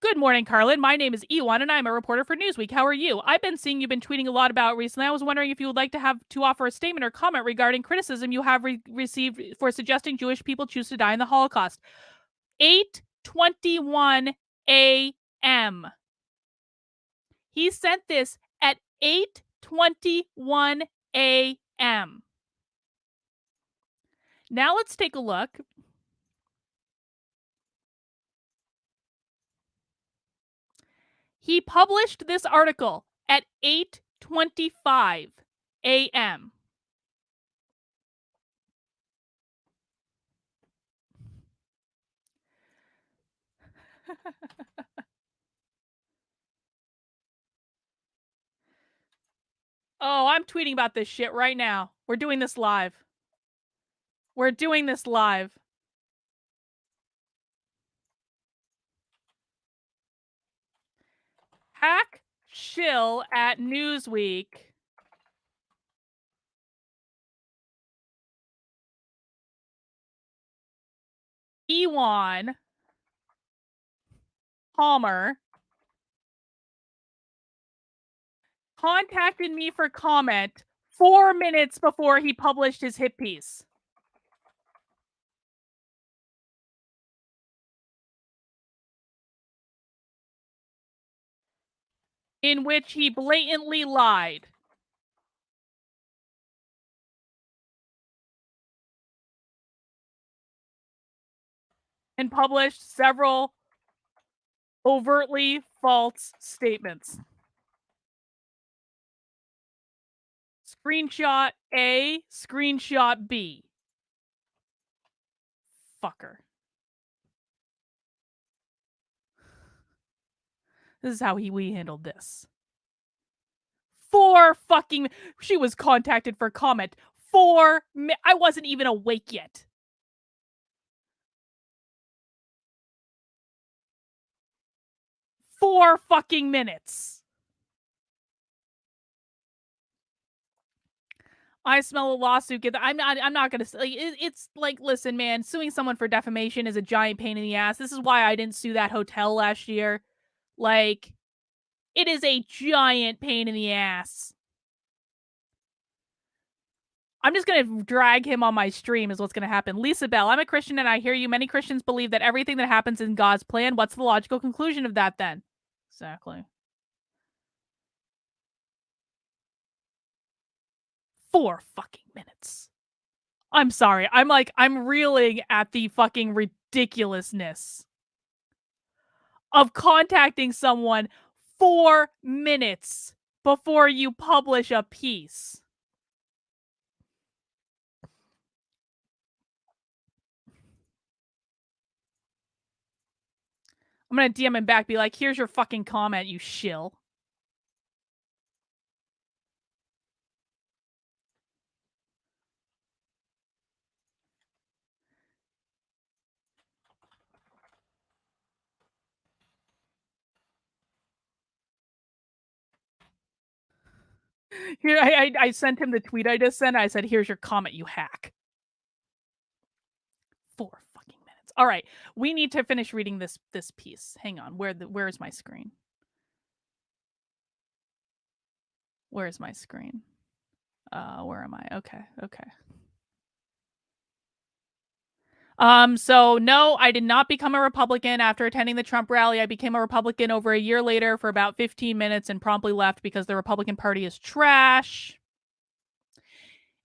Good morning, Carlin. My name is Ewan, and I'm a reporter for Newsweek. How are you? I've been seeing you've been tweeting a lot about recently. I was wondering if you would like to offer a statement or comment regarding criticism you have received for suggesting Jewish people choose to die in the Holocaust. 8:21 a.m. He sent this at 8:21 a.m. Now let's take a look. He published this article at 8:25 a.m. Oh, I'm tweeting about this shit right now. We're doing this live. We're doing this live. Hack shill at Newsweek. Ewan Palmer contacted me for comment 4 minutes before he published his hit piece. In which he blatantly lied. And published several overtly false statements. Screenshot A, screenshot B. Fucker. This is how we handled this. 4 fucking... She was contacted for comment. 4 I wasn't even awake yet. 4 fucking minutes. I smell a lawsuit. I'm not gonna say, it's like, listen, man, suing someone for defamation is a giant pain in the ass. This is why I didn't sue that hotel last year. Like, it is a giant pain in the ass. I'm just going to drag him on my stream is what's going to happen. Lisa Bell, I'm a Christian and I hear you. Many Christians believe that everything that happens in God's plan. What's the logical conclusion of that then? Exactly. 4 fucking minutes. I'm sorry. I'm reeling at the fucking ridiculousness of contacting someone 4 minutes before you publish a piece. I'm gonna DM him back, be like, here's your fucking comment, you shill. Here, I sent him the tweet I just sent. I said, here's your comment, you hack. 4 fucking minutes. All right, we need to finish reading this piece. Hang on, where is my screen? Where is my screen? Where am I? Okay. So no, I did not become a Republican after attending the Trump rally. I became a Republican over a year later for about 15 minutes and promptly left because the Republican Party is trash.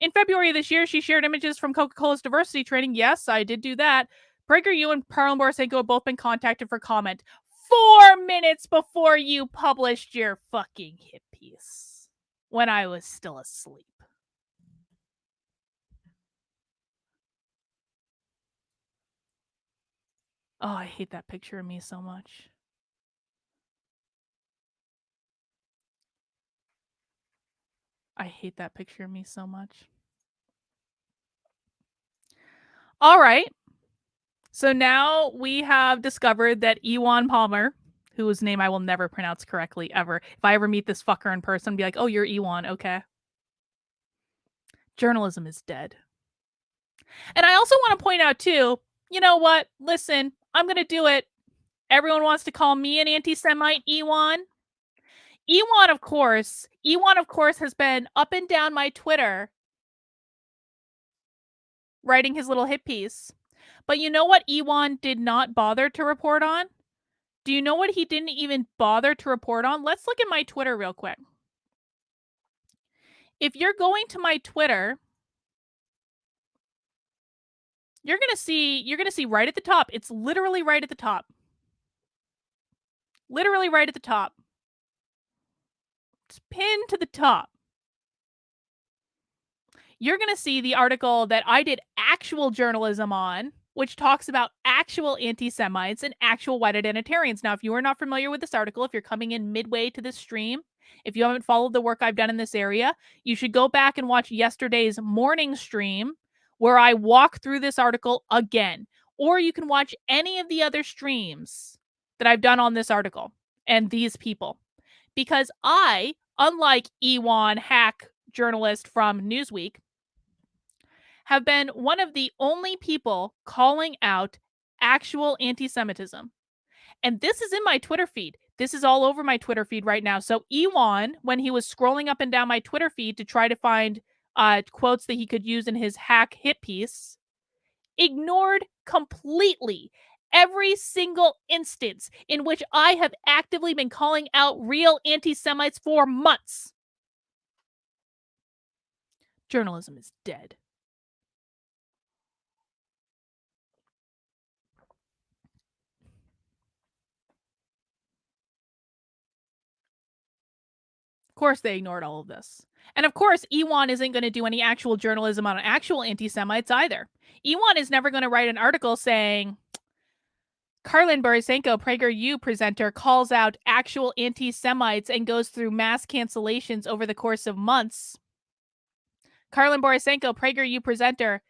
In February of this year, she shared images from Coca-Cola's diversity training. Yes, I did do that. PragerU and Karlin Borisenko have both been contacted for comment 4 minutes before you published your fucking hit piece when I was still asleep. Oh, I hate that picture of me so much. I hate that picture of me so much. All right. So now we have discovered that Ewan Palmer, whose name I will never pronounce correctly ever. If I ever meet this fucker in person, be like, oh, you're Ewan. Okay. Journalism is dead. And I also want to point out, too, you know what? Listen, I'm going to do it. Everyone wants to call me an anti-Semite, Ewan. Ewan, of course, has been up and down my Twitter writing his little hit piece. But you know what Ewan did not bother to report on? Do you know what he didn't even bother to report on? Let's look at my Twitter real quick. If you're going to my Twitter, you're going to see right at the top. It's literally right at the top. Literally right at the top. It's pinned to the top. You're going to see the article that I did actual journalism on, which talks about actual anti-Semites and actual white identitarians. Now, if you are not familiar with this article, if you're coming in midway to this stream, if you haven't followed the work I've done in this area, you should go back and watch yesterday's morning stream where I walk through this article again. Or you can watch any of the other streams that I've done on this article and these people. Because I, unlike Ewan Hack journalist from Newsweek, have been one of the only people calling out actual anti-Semitism. And this is in my Twitter feed. This is all over my Twitter feed right now. So Ewan, when he was scrolling up and down my Twitter feed to try to find quotes that he could use in his hack hit piece, ignored completely every single instance in which I have actively been calling out real anti-Semites for months. Journalism is dead. Of course, they ignored all of this. And of course, Ewan isn't going to do any actual journalism on actual anti-Semites either. Ewan is never going to write an article saying, Karlin Borisenko, PragerU presenter, calls out actual anti-Semites and goes through mass cancellations over the course of months. Karlin Borisenko, PragerU presenter,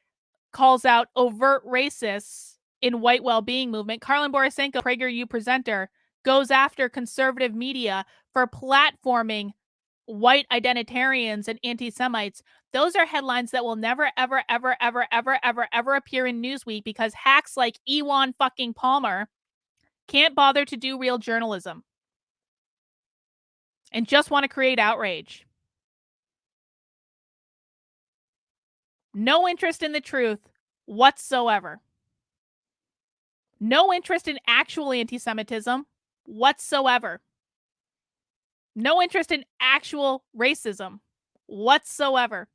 calls out overt racists in white well-being movement. Karlin Borisenko, PragerU presenter, goes after conservative media for platforming white identitarians and anti-Semites. Those are headlines that will never, ever, ever, ever, ever, ever, ever appear in Newsweek because hacks like Ewan fucking Palmer can't bother to do real journalism and just want to create outrage. No interest in the truth whatsoever. No interest in actual anti-Semitism whatsoever. No interest in actual racism whatsoever.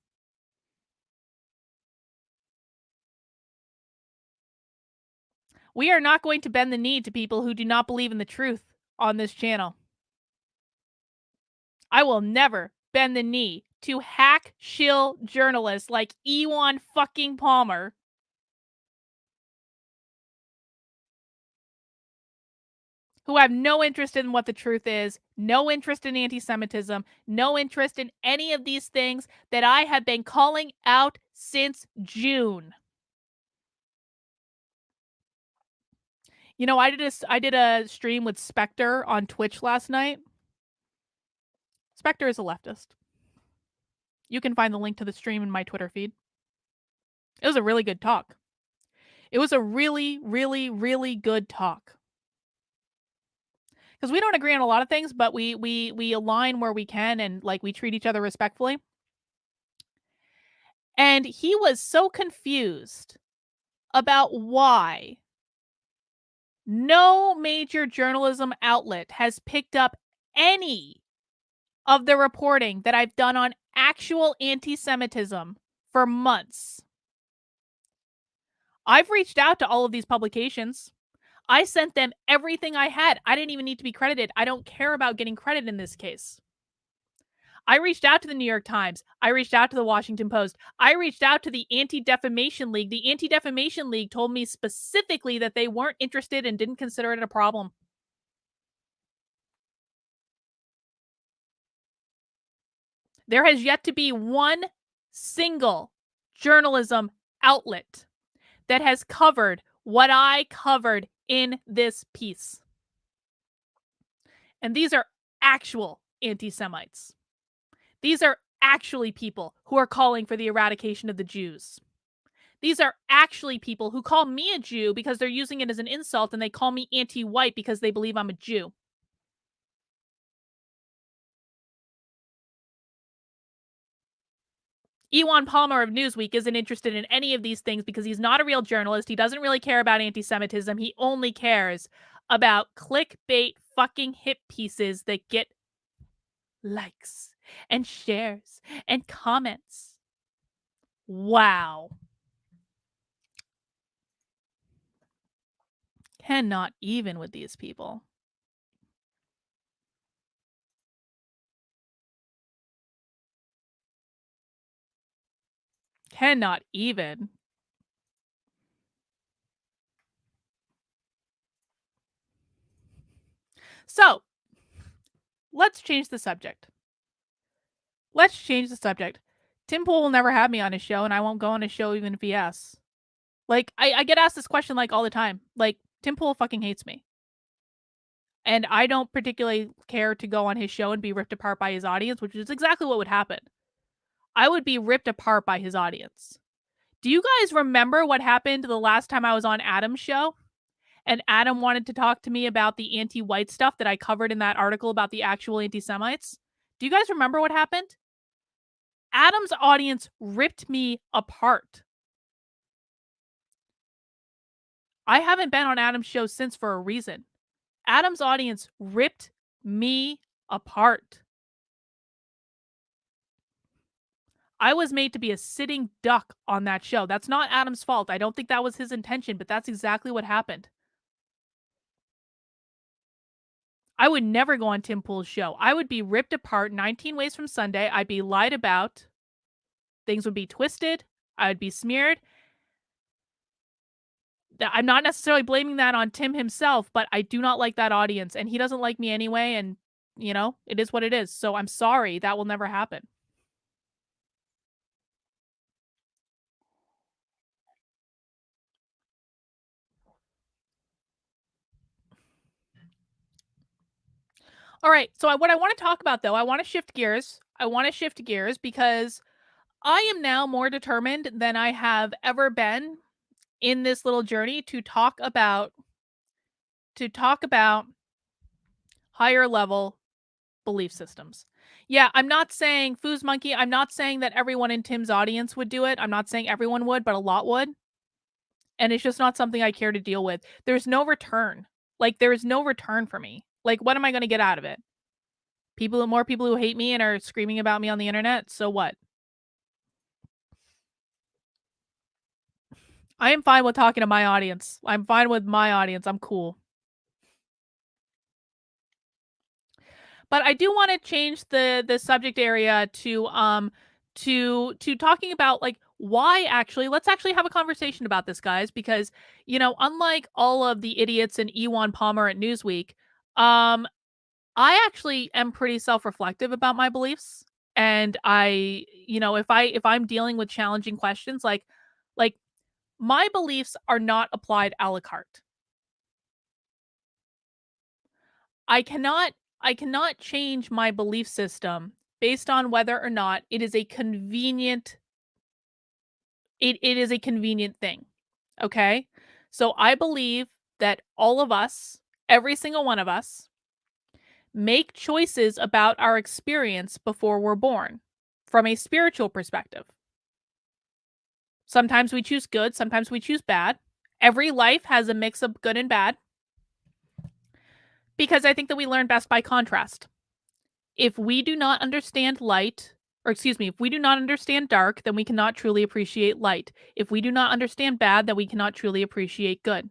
We are not going to bend the knee to people who do not believe in the truth on this channel. I will never bend the knee to hack shill journalists like Ewan fucking Palmer, who have no interest in what the truth is, no interest in anti-Semitism, no interest in any of these things that I have been calling out since June. You know, I did a stream with Spectre on Twitch last night. Spectre is a leftist. You can find the link to the stream in my Twitter feed. It was a really good talk. It was a really, really, really good talk. Because we don't agree on a lot of things, but we align where we can and like we treat each other respectfully. And he was so confused about why no major journalism outlet has picked up any of the reporting that I've done on actual anti-Semitism for months. I've reached out to all of these publications. I sent them everything I had. I didn't even need to be credited. I don't care about getting credit in this case. I reached out to the New York Times. I reached out to the Washington Post. I reached out to the Anti-Defamation League. The Anti-Defamation League told me specifically that they weren't interested and didn't consider it a problem. There has yet to be one single journalism outlet that has covered what I covered in this piece. And these are actual anti-Semites. These are actually people who are calling for the eradication of the Jews. These are actually people who call me a Jew because they're using it as an insult, and they call me anti-white because they believe I'm a Jew. Ewan Palmer of Newsweek isn't interested in any of these things because he's not a real journalist. He doesn't really care about anti-Semitism. He only cares about clickbait fucking hit pieces that get likes and shares and comments. Wow. Cannot even with these people. Cannot even. So, let's change the subject. Let's change the subject. Tim Pool will never have me on his show, and I won't go on his show even if he asks. Like, I get asked this question, like, all the time. Like, Tim Pool fucking hates me. And I don't particularly care to go on his show and be ripped apart by his audience, which is exactly what would happen. I would be ripped apart by his audience. Do you guys remember what happened the last time I was on Adam's show? And Adam wanted to talk to me about the anti-white stuff that I covered in that article about the actual anti-Semites. Do you guys remember what happened? Adam's audience ripped me apart. I haven't been on Adam's show since for a reason. Adam's audience ripped me apart. I was made to be a sitting duck on that show. That's not Adam's fault. I don't think that was his intention, but that's exactly what happened. I would never go on Tim Pool's show. I would be ripped apart 19 ways from Sunday. I'd be lied about. Things would be twisted. I would be smeared. I'm not necessarily blaming that on Tim himself, but I do not like that audience, and he doesn't like me anyway, and, you know, it is what it is. So I'm sorry. That will never happen. All right. So what I want to talk about, though, I want to shift gears. I want to shift gears because I am now more determined than I have ever been in this little journey to talk about higher level belief systems. Yeah, I'm not saying Foos Monkey. I'm not saying that everyone in Tim's audience would do it. I'm not saying everyone would, but a lot would. And it's just not something I care to deal with. There's no return. Like, there is no return for me. Like, what am I going to get out of it? More people who hate me and are screaming about me on the internet. So what? I am fine with talking to my audience. I'm fine with my audience. I'm cool. But I do want to change the subject area to talking about, like, why actually. Let's actually have a conversation about this, guys, because, you know, unlike all of the idiots in Ewan Palmer at Newsweek, um I actually am pretty self-reflective about my beliefs. And I, you know, if I'm dealing with challenging questions, like my beliefs are not applied a la carte. I cannot I cannot change my belief system based on whether or not it is a convenient it is a convenient thing. Okay? So I believe that all of us, every single one of us, make choices about our experience before we're born from a spiritual perspective. Sometimes we choose good, sometimes we choose bad. Every life has a mix of good and bad because I think that we learn best by contrast. If we do not understand light, or excuse me, if we do not understand dark, then we cannot truly appreciate light. If we do not understand bad, then we cannot truly appreciate good.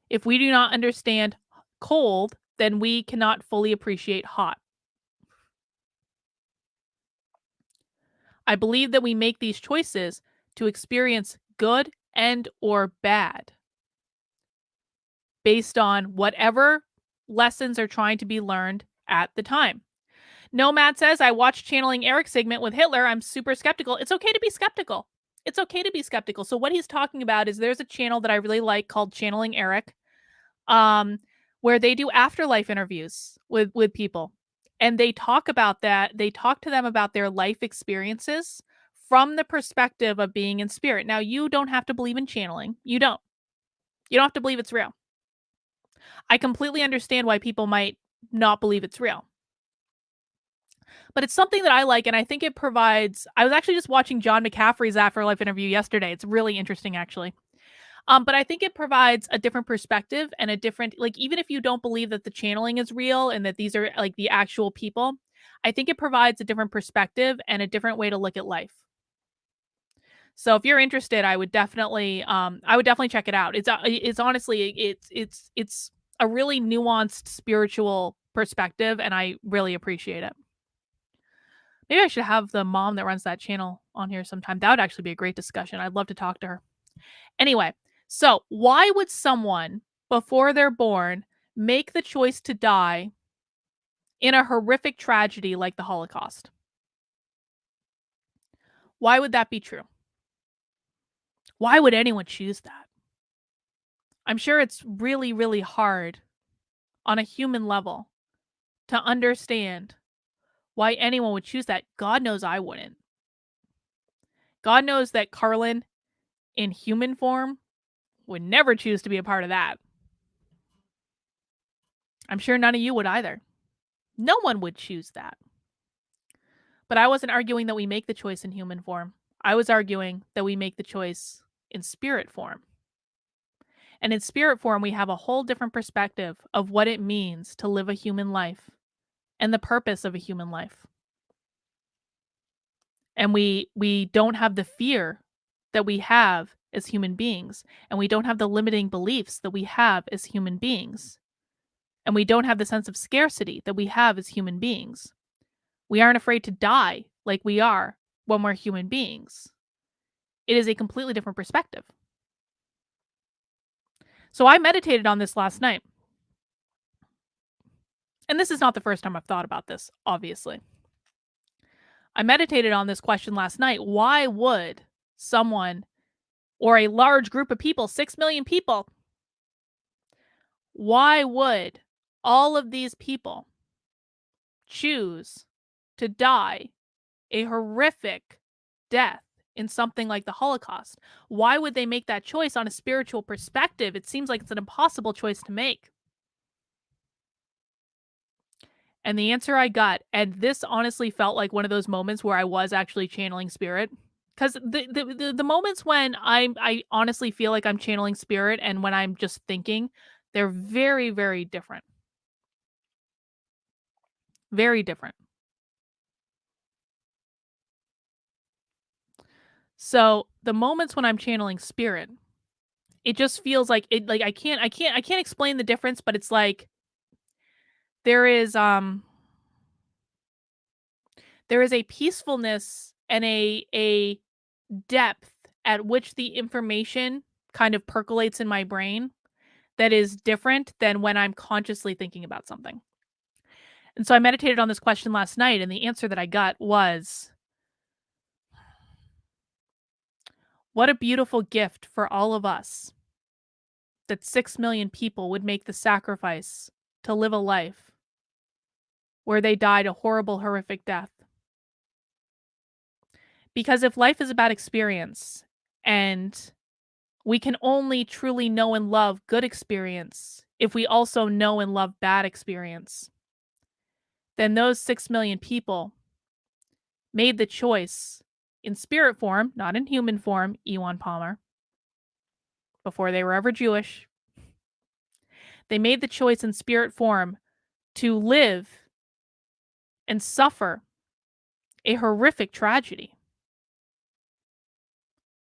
If we do not understand cold, then we cannot fully appreciate hot. I believe that we make these choices to experience good and or bad based on whatever lessons are trying to be learned at the time. Nomad says, I watched Channeling Eric segment with Hitler. I'm super skeptical. It's okay to be skeptical. It's okay to be skeptical. So what he's talking about is there's a channel that I really like called Channeling Eric, um, where they do afterlife interviews with people. And they talk about that. They talk to them about their life experiences from the perspective of being in spirit. Now, you don't have to believe in channeling. You don't. You don't have to believe it's real. I completely understand why people might not believe it's real. But it's something that I like, and I think it provides. I was actually just watching John McCaffrey's afterlife interview yesterday. It's really interesting, actually. But I think it provides a different perspective and a different, like, even if you don't believe that the channeling is real and that these are like the actual people, I think it provides a different perspective and a different way to look at life. So if you're interested, I would definitely check it out. It's honestly, it's a really nuanced spiritual perspective, and I really appreciate it. Maybe I should have the mom that runs that channel on here sometime. That would actually be a great discussion. I'd love to talk to her. Anyway, so why would someone before they're born make the choice to die in a horrific tragedy like the Holocaust? Why would that be true? Why would anyone choose that? I'm sure it's really, really hard on a human level to understand why anyone would choose that. God knows I wouldn't. God knows that Carlin in human form would never choose to be a part of that. I'm sure none of you would either. No one would choose that. But I wasn't arguing that we make the choice in human form. I was arguing that we make the choice in spirit form. And in spirit form, we have a whole different perspective of what it means to live a human life and the purpose of a human life. And we don't have the fear that we have as human beings, and we don't have the limiting beliefs that we have as human beings. And we don't have the sense of scarcity that we have as human beings. We aren't afraid to die like we are when we're human beings. It is a completely different perspective. So I meditated on this last night. And this is not the first time I've thought about this, obviously. I meditated on this question last night. Why would someone or a large group of people, 6 million people, why would all of these people choose to die a horrific death in something like the Holocaust? Why would they make that choice on a spiritual perspective? It seems like it's an impossible choice to make. And the answer I got, and this honestly felt like one of those moments where I was actually channeling spirit. Because the moments when I honestly feel like I'm channeling spirit and when I'm just thinking, they're very, very different. Very different. So the moments when I'm channeling spirit, it just feels like it, like I can't explain the difference, but it's like there is there is a peacefulness and a depth at which the information kind of percolates in my brain that is different than when I'm consciously thinking about something. And so I meditated on this question last night, and the answer that I got was, what a beautiful gift for all of us that 6 million people would make the sacrifice to live a life where they died a horrible, horrific death. Because if life is about experience and we can only truly know and love good experience if we also know and love bad experience, then those 6 million people made the choice in spirit form, not in human form, Ewan Palmer, before they were ever Jewish, they made the choice in spirit form to live and suffer a horrific tragedy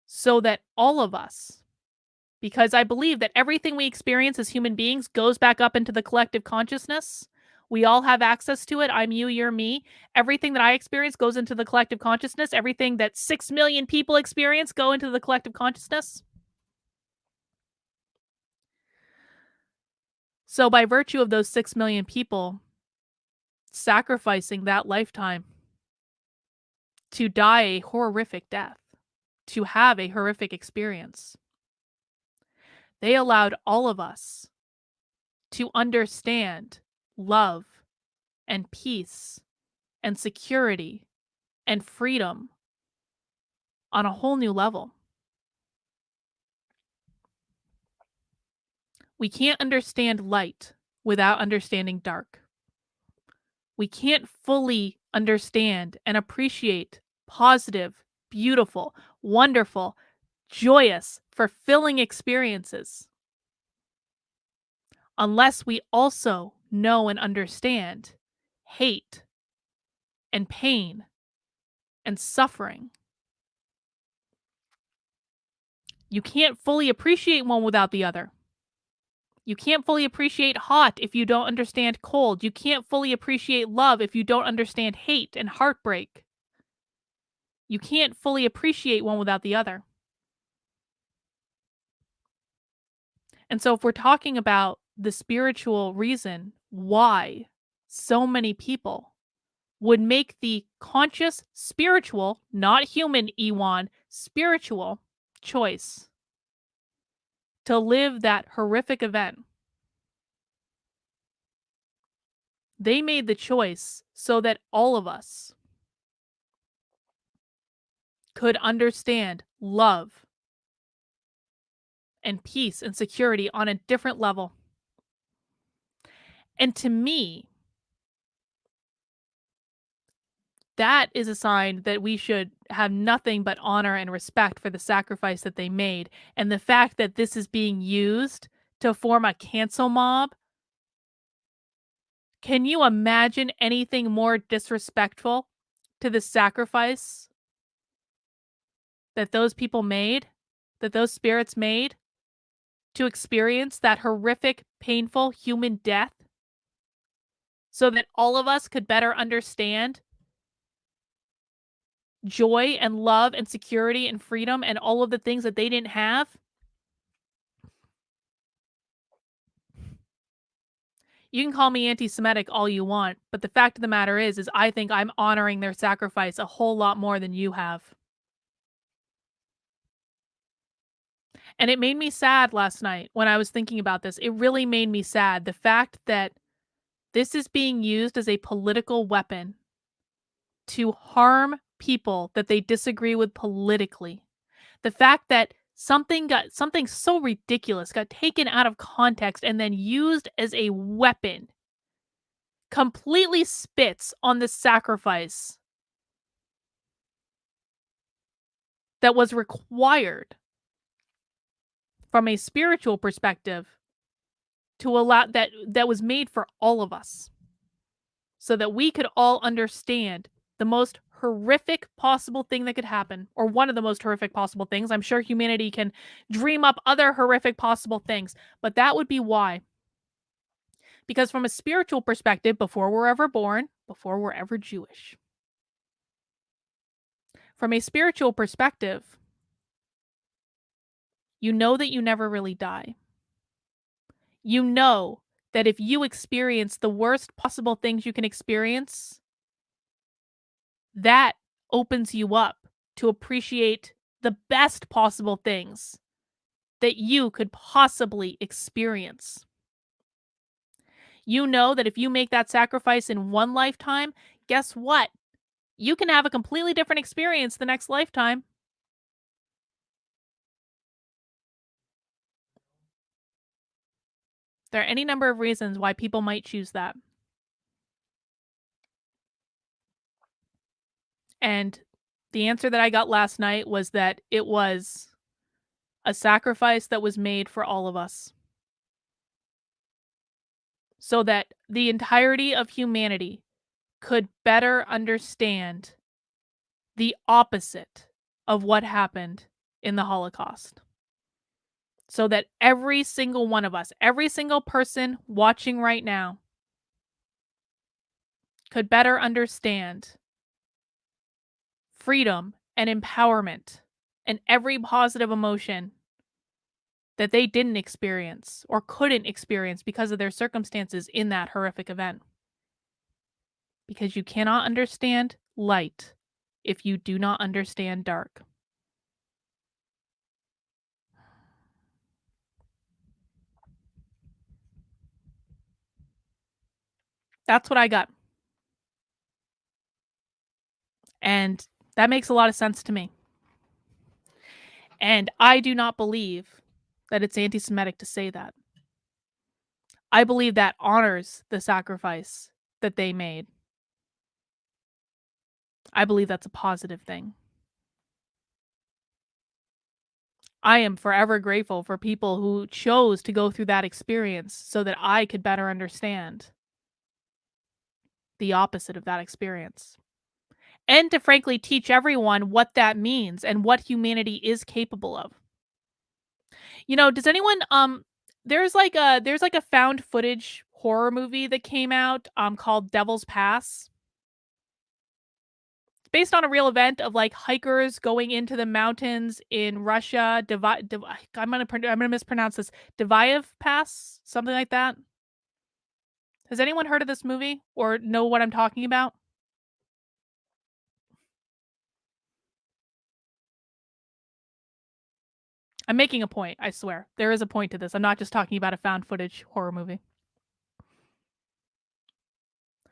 so that all of us, because I believe that everything we experience as human beings goes back up into the collective consciousness. We all have access to it. I'm you, you're me. Everything that I experience goes into the collective consciousness. Everything that 6 million people experience go into the collective consciousness. So by virtue of those 6 million people sacrificing that lifetime to die a horrific death, to have a horrific experience, they allowed all of us to understand love and peace and security and freedom on a whole new level. We can't understand light without understanding dark. We can't fully understand and appreciate positive, beautiful, wonderful, joyous, fulfilling experiences unless we also know and understand hate and pain and suffering. You can't fully appreciate one without the other. You can't fully appreciate hot if you don't understand cold. You can't fully appreciate love if you don't understand hate and heartbreak. You can't fully appreciate one without the other. And so, if we're talking about the spiritual reason why so many people would make the conscious, spiritual, not human, Ewan, spiritual choice to live that horrific event, they made the choice so that all of us could understand love and peace and security on a different level. And to me, that is a sign that we should have nothing but honor and respect for the sacrifice that they made. And the fact that this is being used to form a cancel mob. Can you imagine anything more disrespectful to the sacrifice that those people made, that those spirits made, to experience that horrific, painful human death so that all of us could better understand joy and love and security and freedom and all of the things that they didn't have? You can call me anti-Semitic all you want, but the fact of the matter is I think I'm honoring their sacrifice a whole lot more than you have. And it made me sad last night when I was thinking about this. It really made me sad. The fact that this is being used as a political weapon to harm people that they disagree with politically. The fact that something so ridiculous got taken out of context and then used as a weapon completely spits on the sacrifice that was required from a spiritual perspective to allow that was made for all of us so that we could all understand the most horrific possible thing that could happen, or one of the most horrific possible things. I'm sure humanity can dream up other horrific possible things, but that would be why. Because from a spiritual perspective, before we're ever born, before we're ever Jewish, from a spiritual perspective, you know that you never really die. You know that if you experience the worst possible things you can experience, that opens you up to appreciate the best possible things that you could possibly experience. You know that if you make that sacrifice in one lifetime, guess what? You can have a completely different experience the next lifetime. There are any number of reasons why people might choose that. And the answer that I got last night was that it was A sacrifice that was made for all of us so that the entirety of humanity could better understand the opposite of what happened in the Holocaust. So that every single one of us, every single person watching right now could better understand freedom and empowerment and every positive emotion that they didn't experience or couldn't experience because of their circumstances in that horrific event. Because you cannot understand light if you do not understand dark. That's what I got. And that makes a lot of sense to me. And I do not believe that it's anti Semitic to say that. I believe that honors the sacrifice that they made. I believe that's a positive thing. I am forever grateful for people who chose to go through that experience so that I could better understand the opposite of that experience. And to frankly teach everyone what that means and what humanity is capable of. Does anyone there's like a found footage horror movie that came out called Devil's Pass. It's based on a real event of like hikers going into the mountains in Russia. I'm gonna mispronounce this. Divayev Pass, something like that. Has anyone heard of this movie or know what I'm talking about? I'm making a point, I swear. There is a point to this. I'm not just talking about a found footage horror movie.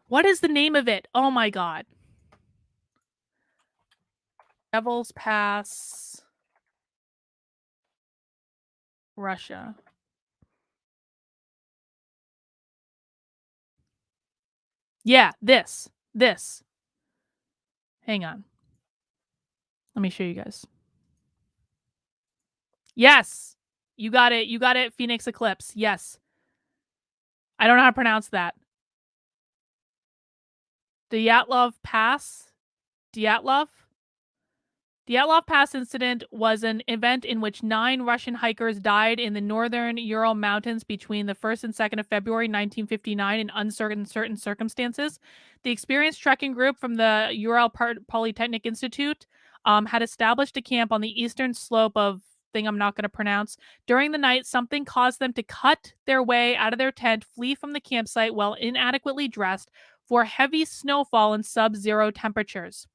What is the name of it? Oh my god. Devil's Pass, Russia. Yeah, this. This. Hang on. Let me show you guys. Yes. You got it. You got it. Phoenix Eclipse. Yes. I don't know how to pronounce that. Dyatlov Pass. Dyatlov? The Dyatlov Pass incident was an event in which 9 Russian hikers died in the northern Ural Mountains between the 1st and 2nd of February 1959 in uncertain circumstances. The experienced trekking group from the Ural Polytechnic Institute had established a camp on the eastern slope of thing I'm not going to pronounce. During the night, something caused them to cut their way out of their tent, flee from the campsite while inadequately dressed for heavy snowfall and sub-zero temperatures.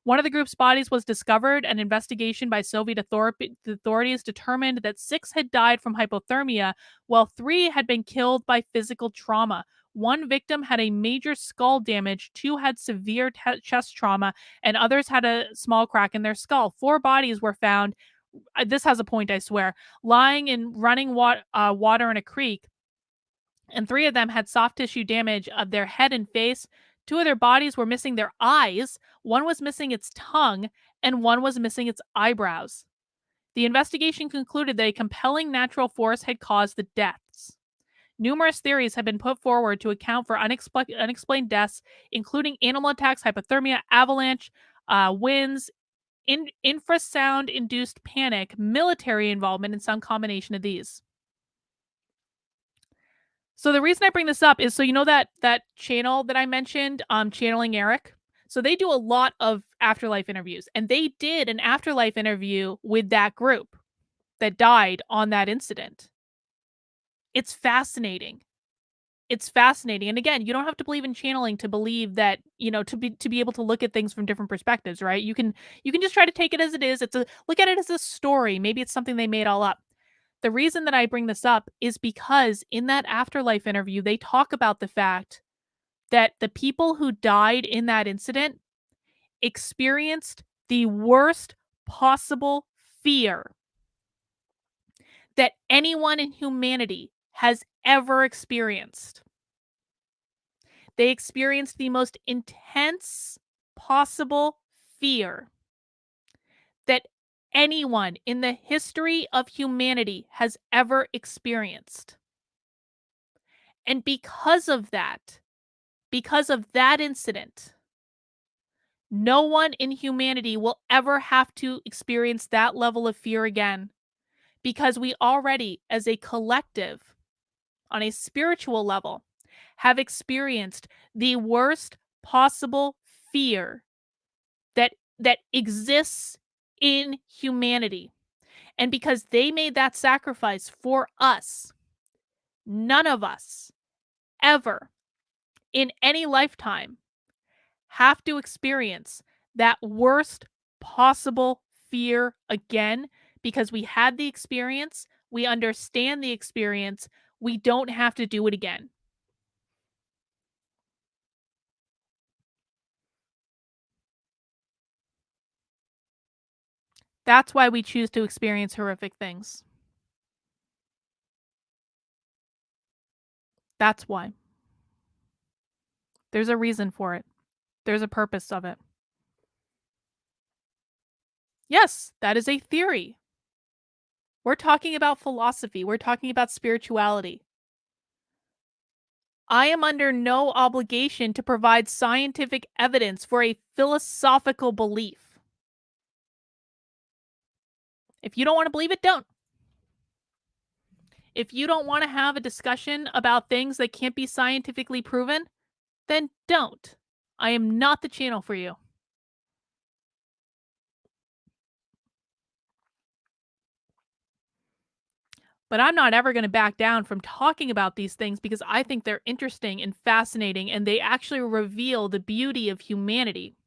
One of the group's bodies was discovered. An investigation by Soviet authorities determined that 6 had died from hypothermia, while 3 had been killed by physical trauma. One victim had a major skull damage, 2 had severe chest trauma, and others had a small crack in their skull. 4 bodies were found. This has a point, I swear. Lying in running water in a creek, and 3 of them had soft tissue damage of their head and face. 2 of their bodies were missing their eyes, 1 was missing its tongue, and 1 was missing its eyebrows. The investigation concluded that a compelling natural force had caused the deaths. Numerous theories have been put forward to account for unexplained deaths, including animal attacks, hypothermia, avalanche, winds, infrasound-induced panic, military involvement, and some combination of these. So the reason I bring this up is so you know that channel that I mentioned, Channeling Eric? So they do a lot of afterlife interviews, and they did an afterlife interview with that group that died on that incident. It's fascinating. It's fascinating. And again, you don't have to believe in channeling to believe that, to be able to look at things from different perspectives, right? You can just try to take it as it is. Look at it as a story. Maybe it's something they made all up. The reason that I bring this up is because in that afterlife interview, they talk about the fact that the people who died in that incident experienced the worst possible fear that anyone in humanity has ever experienced. They experienced the most intense possible fear that anyone in the history of humanity has ever experienced. And because of that incident, no one in humanity will ever have to experience that level of fear again, because we already, as a collective, on a spiritual level, have experienced the worst possible fear that exists in humanity. And because they made that sacrifice for us, none of us ever in any lifetime have to experience that worst possible fear again, because we had the experience, we understand the experience, we don't have to do it again. That's why we choose to experience horrific things. That's why. There's a reason for it. There's a purpose of it. Yes, that is a theory. We're talking about philosophy. We're talking about spirituality. I am under no obligation to provide scientific evidence for a philosophical belief. If you don't want to believe it, don't. If you don't want to have a discussion about things that can't be scientifically proven, then don't. I am not the channel for you. But I'm not ever going to back down from talking about these things, because I think they're interesting and fascinating, and they actually reveal the beauty of humanity.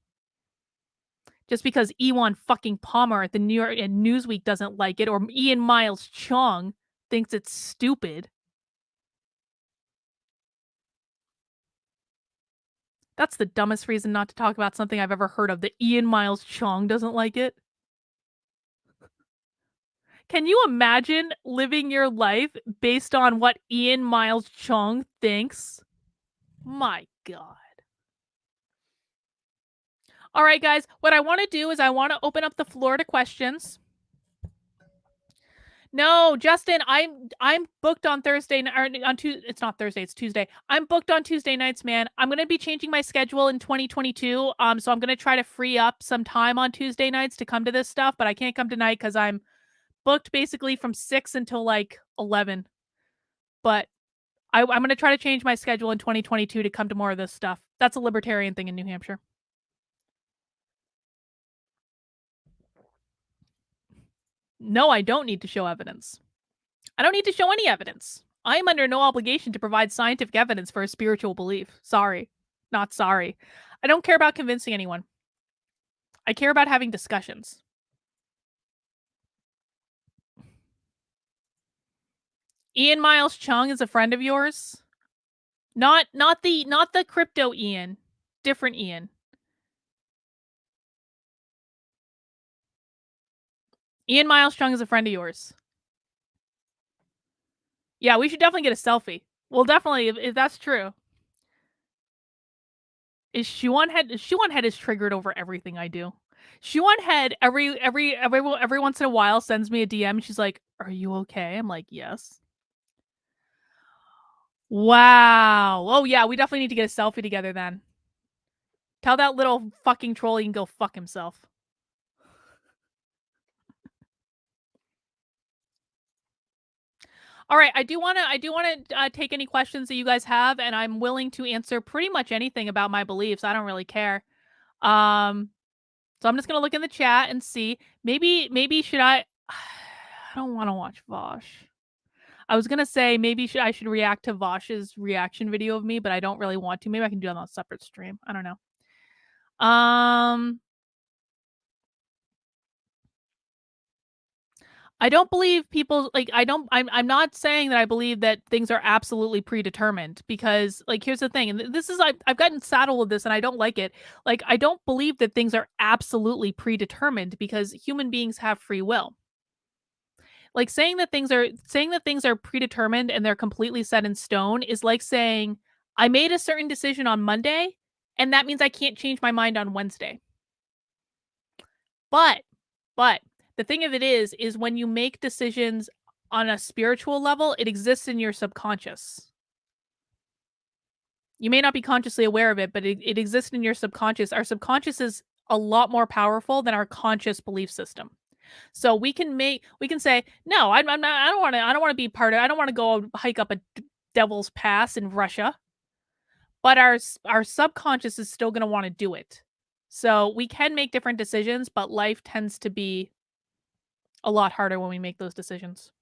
Just because Ewan fucking Palmer at the New York and Newsweek doesn't like it, or Ian Miles Chong thinks it's stupid. That's the dumbest reason not to talk about something I've ever heard of, that Ian Miles Chong doesn't like it. Can you imagine living your life based on what Ian Miles Chong thinks? My God. All right, guys, what I want to do is I want to open up the floor to questions. No, Justin, I'm booked on Thursday or on Tuesday. It's not Thursday, it's Tuesday. I'm booked on Tuesday nights, man. I'm going to be changing my schedule in 2022. So I'm going to try to free up some time on Tuesday nights to come to this stuff, but I can't come tonight cuz I'm booked basically from 6 until like 11. But I'm going to try to change my schedule in 2022 to come to more of this stuff. That's a libertarian thing in New Hampshire. No, I don't need to show evidence. I don't need to show any evidence. I am under no obligation to provide scientific evidence for a spiritual belief. Sorry. Not sorry. I don't care about convincing anyone. I care about having discussions. Ian Miles Chung is a friend of yours? Not the crypto Ian. Different Ian. Ian Miles Chung is a friend of yours. Yeah, we should definitely get a selfie. Well, definitely, if that's true. Is Shuan Head is triggered over everything I do. Shuan Head every once in a while sends me a DM. She's like, "Are you okay?" I'm like, "Yes." Wow. Oh yeah, we definitely need to get a selfie together then. Tell that little fucking troll he can go fuck himself. All right, I do want to take any questions that you guys have, and I'm willing to answer pretty much anything about my beliefs. I don't really care. Um, so I'm just gonna look in the chat and see. Maybe should I? I don't want to watch Vosh. I was gonna say maybe I should react to Vosh's reaction video of me, but I don't really want to. Maybe I can do it on a separate stream. I don't know. I don't believe people like I don't I'm not saying that I believe that things are absolutely predetermined, because like here's the thing, and this is I've gotten saddled with this and I don't like it. Like I don't believe that things are absolutely predetermined, because human beings have free will. Like saying that things are predetermined and they're completely set in stone is like saying I made a certain decision on Monday and that means I can't change my mind on Wednesday. But but The thing of it is when you make decisions on a spiritual level, it exists in your subconscious. You may not be consciously aware of it, but it exists in your subconscious. Our subconscious is a lot more powerful than our conscious belief system. So we can say, "No, I'm not I don't wanna be part of I don't wanna go hike up a devil's pass in Russia." But our subconscious is still gonna wanna do it. So, we can make different decisions, but life tends to be a lot harder when we make those decisions.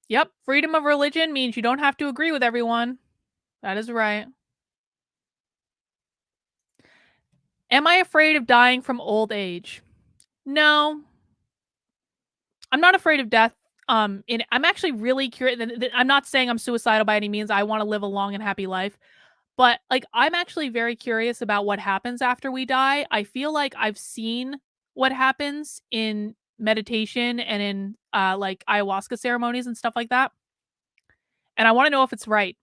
Yep, freedom of religion means you don't have to agree with everyone. That is right. Am I afraid of dying from old age? No, I'm not afraid of death. I'm actually really curious. I'm not saying I'm suicidal by any means. I want to live a long and happy life, but like I'm actually very curious about what happens after we die. I feel like I've seen what happens in meditation and in like ayahuasca ceremonies and stuff like that, and I want to know if it's right.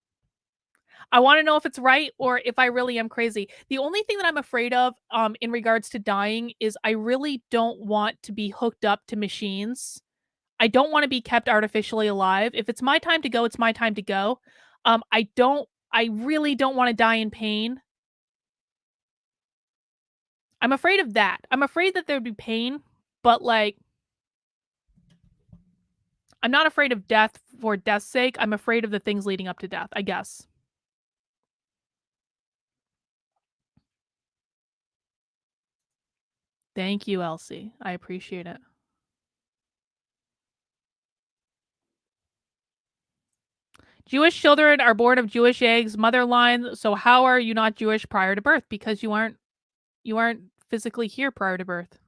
I want to know if it's right or if I really am crazy. The only thing that I'm afraid of in regards to dying is I really don't want to be hooked up to machines. I don't wanna be kept artificially alive. If it's my time to go, it's my time to go. I really don't wanna die in pain. I'm afraid of that. I'm afraid that there'd be pain, but, like, I'm not afraid of death for death's sake. I'm afraid of the things leading up to death, I guess. Thank you, Elsie. I appreciate it. Jewish children are born of Jewish eggs, mother line, so how are you not Jewish prior to birth? Because you aren't physically here prior to birth.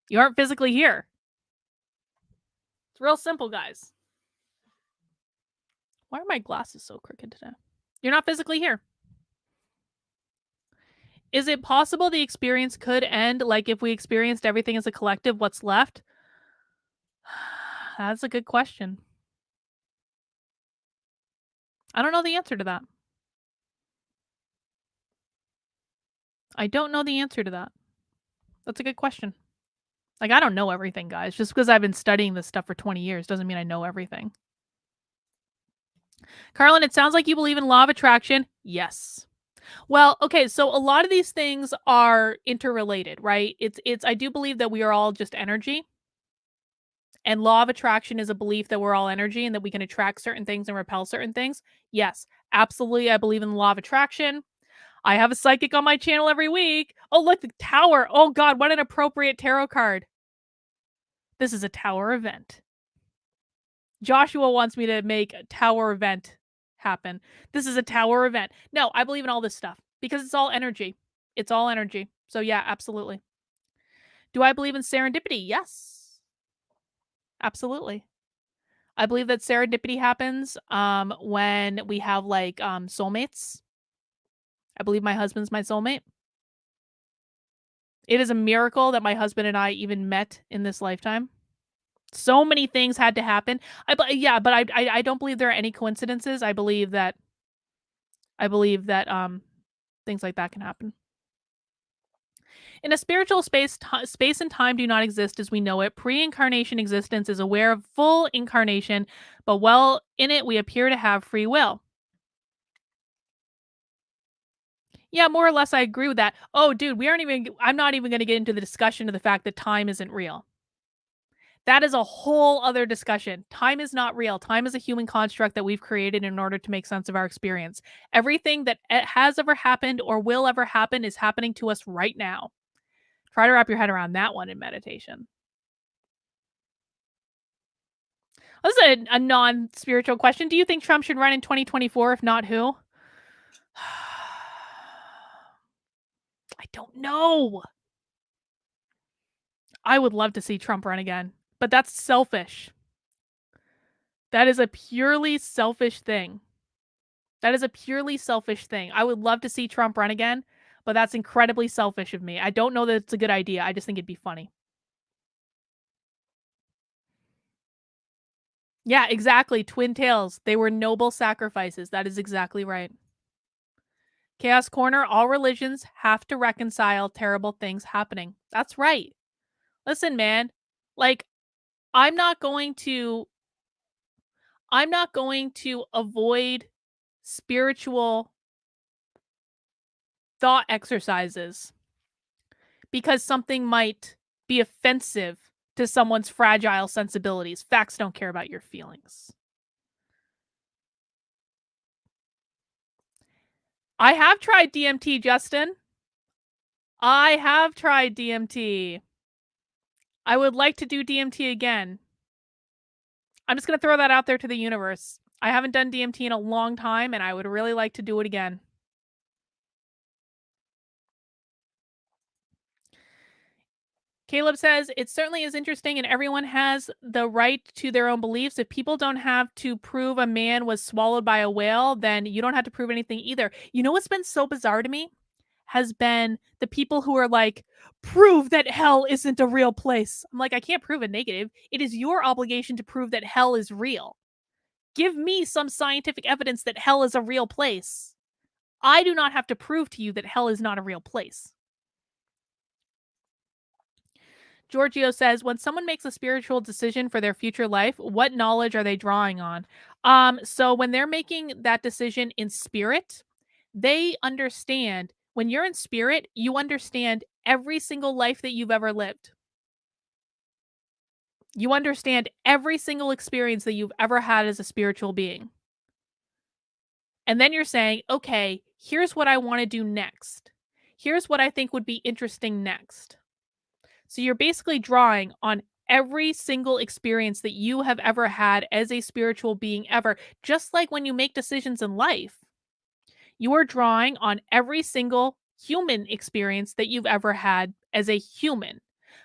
You aren't physically here. It's real simple, guys. Why are my glasses so crooked today? You're not physically here. Is it possible the experience could end, like, if we experienced everything as a collective, what's left? That's a good question. I don't know the answer to that. I don't know the answer to that. That's a good question. Like, I don't know everything, guys. Just because I've been studying this stuff for 20 years doesn't mean I know everything. Carlin, it sounds like you believe in law of attraction. Yes. Well, okay, so a lot of these things are interrelated, right? It's I do believe that we are all just energy. And law of attraction is a belief that we're all energy and that we can attract certain things and repel certain things. Yes, absolutely. I believe in the law of attraction. I have a psychic on my channel every week. Oh, look, the tower. Oh, God, what an appropriate tarot card. This is a tower event. Joshua wants me to make a tower event happen. This is a tower event. No, I believe in all this stuff because it's all energy. It's all energy. So, yeah, absolutely. Do I believe in serendipity? Yes, absolutely. I believe that serendipity happens, when we have, like, soulmates. I believe my husband's my soulmate. It is a miracle that my husband and I even met in this lifetime. So many things had to happen. Yeah, but I don't believe there are any coincidences. I believe that, things like that can happen. In a spiritual space and time do not exist as we know it. Pre-incarnation existence is aware of full incarnation, but while in it, we appear to have free will. Yeah, more or less, I agree with that. Oh, dude, I'm not even gonna get into the discussion of the fact that time isn't real. That is a whole other discussion. Time is not real. Time is a human construct that we've created in order to make sense of our experience. Everything that has ever happened or will ever happen is happening to us right now. Try to wrap your head around that one in meditation. This is a non-spiritual question. Do you think Trump should run in 2024? If not, who? I don't know. I would love to see Trump run again, but that's selfish. That is a purely selfish thing. That is a purely selfish thing. I would love to see Trump run again, but that's incredibly selfish of me. I don't know that it's a good idea. I just think it'd be funny. Yeah, exactly. Twin tails. They were noble sacrifices. That is exactly right. Chaos Corner, all religions have to reconcile terrible things happening. That's right. Listen, man, like, I'm not going to I'm not going to avoid spiritual thought exercises because something might be offensive to someone's fragile sensibilities. Facts don't care about your feelings. I have tried DMT, Justin. I have tried DMT. I would like to do DMT again. I'm just going to throw that out there to the universe. I haven't done DMT in a long time, and I would really like to do it again. Caleb says, it certainly is interesting, and everyone has the right to their own beliefs. If people don't have to prove a man was swallowed by a whale, then you don't have to prove anything either. You know what's been so bizarre to me? Has been the people who are like, prove that hell isn't a real place. I'm like, I can't prove a negative. It is your obligation to prove that hell is real. Give me some scientific evidence that hell is a real place. I do not have to prove to you that hell is not a real place. Giorgio says, when someone makes a spiritual decision for their future life, what knowledge are they drawing on? So when they're making that decision in spirit, they understand. When you're in spirit, you understand every single life that you've ever lived. You understand every single experience that you've ever had as a spiritual being. And then you're saying, okay, here's what I want to do next. Here's what I think would be interesting next. So you're basically drawing on every single experience that you have ever had as a spiritual being ever. Just like when you make decisions in life, you are drawing on every single human experience that you've ever had as a human.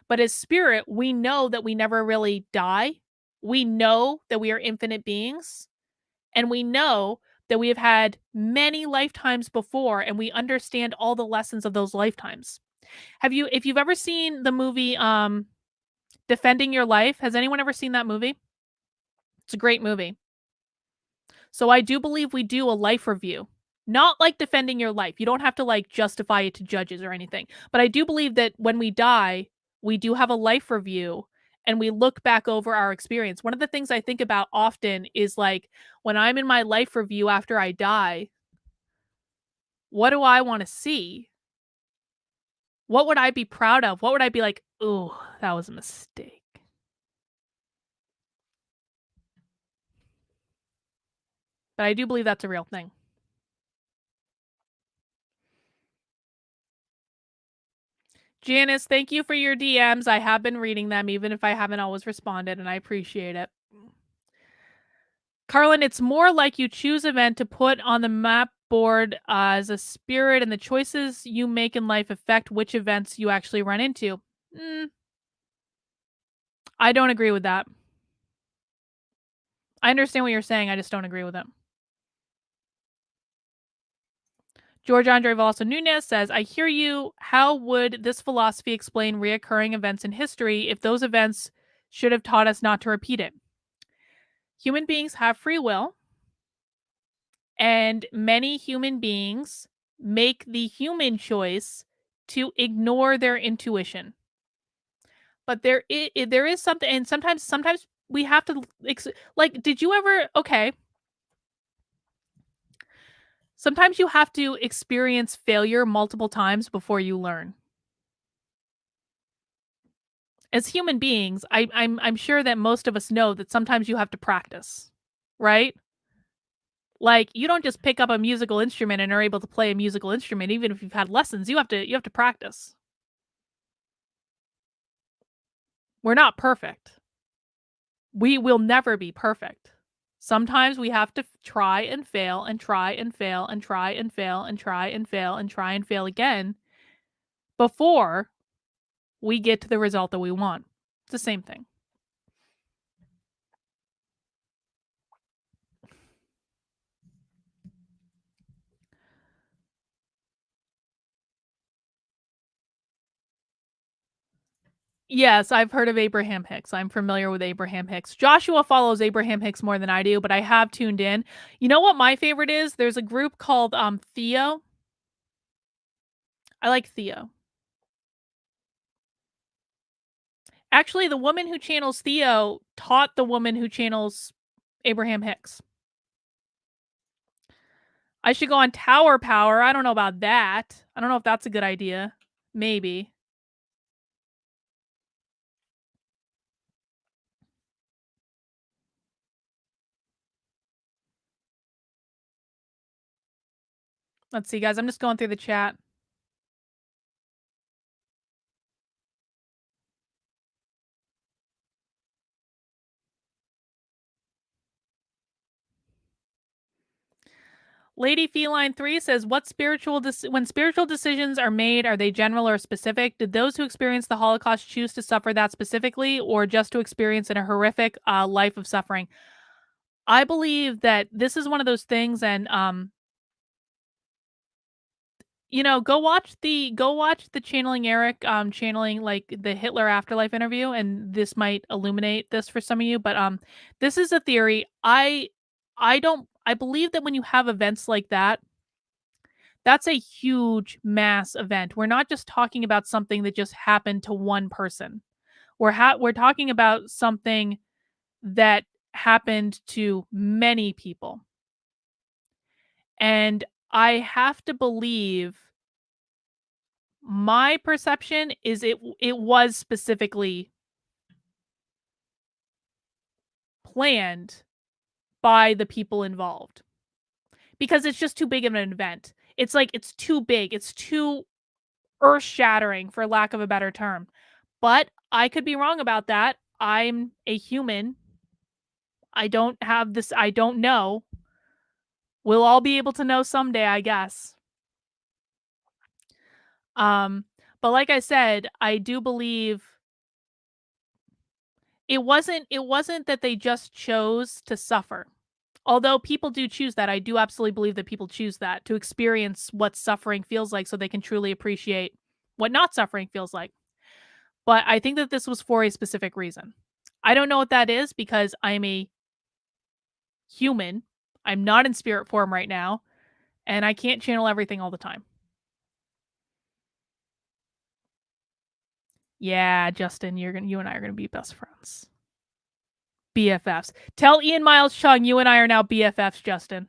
But as spirit, we know that we never really die. We know that we are infinite beings. And we know that we have had many lifetimes before, and we understand all the lessons of those lifetimes. If you've ever seen the movie Defending Your Life, has anyone ever seen that movie? It's a great movie. So I do believe we do a life review. Not like defending your life. You don't have to like justify it to judges or anything. But I do believe that when we die, we do have a life review and we look back over our experience. One of the things I think about often is like when I'm in my life review after I die, what do I want to see? What would I be proud of? What would I be like, "Ooh, that was a mistake." But I do believe that's a real thing. Janice, thank you for your DMs. I have been reading them, even if I haven't always responded, and I appreciate it. Carlin, it's more like you choose event to put on the map board as a spirit, and the choices you make in life affect which events you actually run into. I don't agree with that. I understand what you're saying. I just don't agree with it. George Andre Veloso Nunez says, I hear you. How would this philosophy explain reoccurring events in history if those events should have taught us not to repeat it? Human beings have free will, and many human beings make the human choice to ignore their intuition. But there is something, and sometimes we have to, like, did you ever, okay, sometimes you have to experience failure multiple times before you learn. As human beings, I'm sure that most of us know that sometimes you have to practice, right? Like, you don't just pick up a musical instrument and are able to play a musical instrument even if you've had lessons. You have to practice. We're not perfect. We will never be perfect. Sometimes we have to try and fail and try and fail and try and fail and try and fail and try and fail again before we get to the result that we want. It's the same thing. Yes, I've heard of Abraham Hicks. I'm familiar with Abraham Hicks. Joshua follows Abraham Hicks more than I do, but I have tuned in. You know what my favorite is? There's a group called Theo. I like Theo. Actually, the woman who channels Theo taught the woman who channels Abraham Hicks. I should go on Tower Power. I don't know about that. I don't know if that's a good idea. Maybe. Let's see, guys. I'm just going through the chat. Lady Feline 3 says, "What when spiritual decisions are made, are they general or specific? Did those who experience the Holocaust choose to suffer that specifically, or just to experience in a horrific life of suffering?" I believe that this is one of those things, and go watch the Channeling Eric, channeling like the Hitler Afterlife interview, and this might illuminate this for some of you. But this is a theory. I believe that when you have events like that, that's a huge mass event. We're not just talking about something that just happened to one person. We're talking about something that happened to many people. And I have to believe my perception is it was specifically planned by the people involved because it's just too big of an event. It's like it's too big. It's too earth-shattering for lack of a better term. But I could be wrong about that. I'm a human. I don't know. We'll all be able to know someday, I guess. Um, but like I said, I do believe it wasn't that they just chose to suffer. Although people do choose that, I do absolutely believe that people choose that to experience what suffering feels like so they can truly appreciate what not suffering feels like. But I think that this was for a specific reason. I don't know what that is because I'm a human. I'm not in spirit form right now, and I can't channel everything all the time. Yeah, Justin, you and I are gonna be best friends. BFFs. Tell Ian Miles Chung you and I are now BFFs, Justin.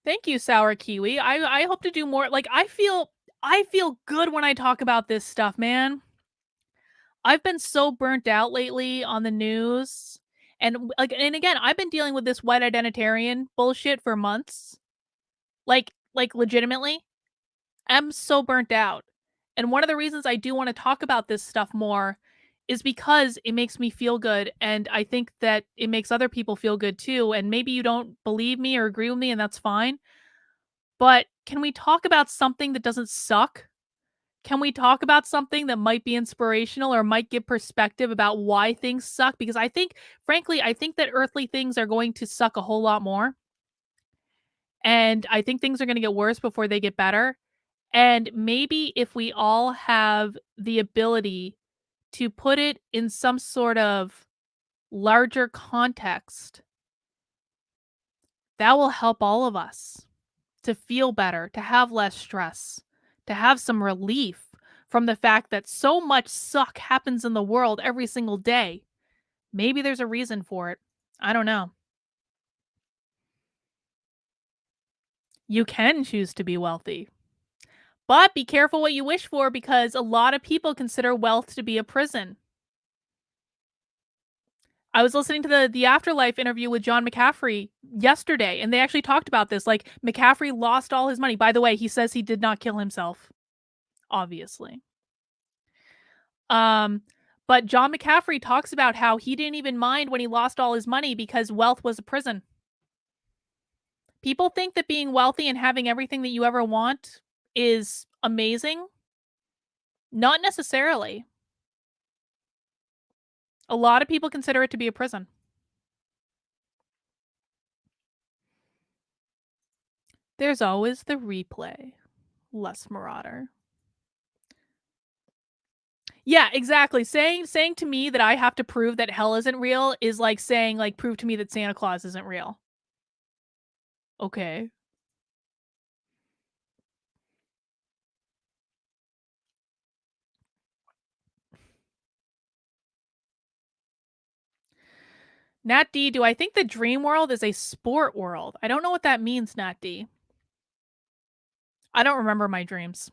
Thank you, Sour Kiwi. I hope to do more. Like I feel good when I talk about this stuff, man. I've been so burnt out lately on the news. And and again, I've been dealing with this white identitarian bullshit for months. Like legitimately. I'm so burnt out. And one of the reasons I do want to talk about this stuff more is because it makes me feel good. And I think that it makes other people feel good too. And maybe you don't believe me or agree with me, and that's fine. But can we talk about something that doesn't suck? Can we talk about something that might be inspirational or might give perspective about why things suck? Because frankly, I think that earthly things are going to suck a whole lot more. And I think things are going to get worse before they get better. And maybe if we all have the ability to put it in some sort of larger context, that will help all of us to feel better, to have less stress, to have some relief from the fact that so much suck happens in the world every single day. Maybe there's a reason for it. I don't know. You can choose to be wealthy, but be careful what you wish for because a lot of people consider wealth to be a prison. I was listening to the Afterlife interview with John McCaffrey yesterday, and they actually talked about this. Like McCaffrey lost all his money. By the way, he says he did not kill himself, obviously. Um, but John McCaffrey talks about how he didn't even mind when he lost all his money because wealth was a prison. People think that being wealthy and having everything that you ever want is amazing. Not necessarily. A lot of people consider it to be a prison. There's always the replay. Less Marauder. Yeah, exactly. Saying to me that I have to prove that hell isn't real is like saying, like, "Prove to me that Santa Claus isn't real." Okay. Nat D, do I think the dream world is a sport world? I don't know what that means, Nat D. I don't remember my dreams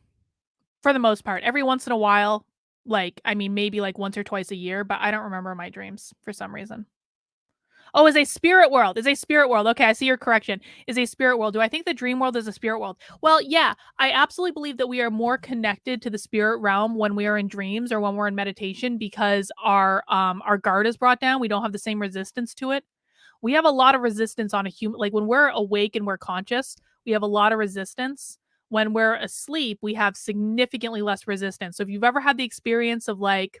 for the most part. Every once in a while, like, I mean, maybe like once or twice a year, but I don't remember my dreams for some reason. Oh, is a spirit world. Is a spirit world. Okay, I see your correction. Is a spirit world. Do I think the dream world is a spirit world? Well, yeah, I absolutely believe that we are more connected to the spirit realm when we are in dreams or when we're in meditation because our guard is brought down. We don't have the same resistance to it. We have a lot of resistance on a human, like when we're awake and we're conscious, we have a lot of resistance. When we're asleep, we have significantly less resistance. So if you've ever had the experience of like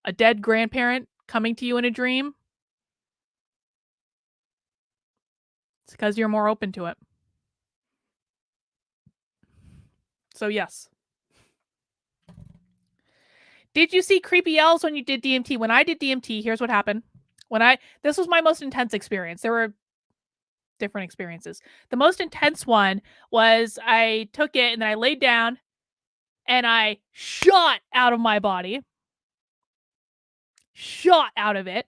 a dead grandparent coming to you in a dream, it's because you're more open to it. So yes. Did you see creepy elves when you did DMT? When I did DMT, here's what happened. This was my most intense experience. There were different experiences. The most intense one was I took it and then I laid down and I shot out of my body. Shot out of it.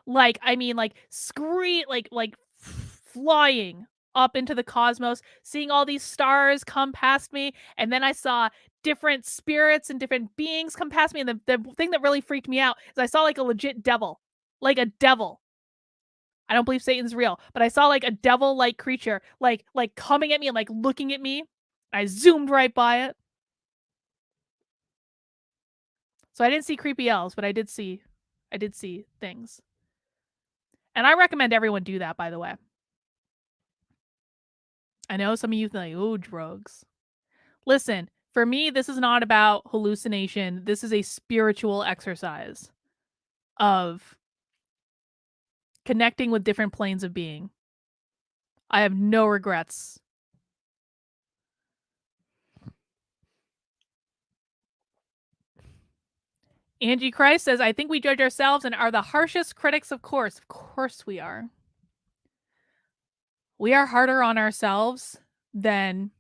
Like, I mean, like, scream, like flying up into the cosmos, seeing all these stars come past me, and then I saw different spirits and different beings come past me, and the thing that really freaked me out is I saw, like, a legit devil. Like a devil. I don't believe Satan's real, but I saw, like, a devil-like creature, like, coming at me and, like, looking at me. I zoomed right by it. So I didn't see creepy elves, but I did see things. And I recommend everyone do that, by the way. I know some of you think, "Oh, drugs." Listen, for me, this is not about hallucination. This is a spiritual exercise of connecting with different planes of being. I have no regrets. Angie Christ says, I think we judge ourselves and are the harshest critics, of course. Of course we are. We are harder on ourselves than.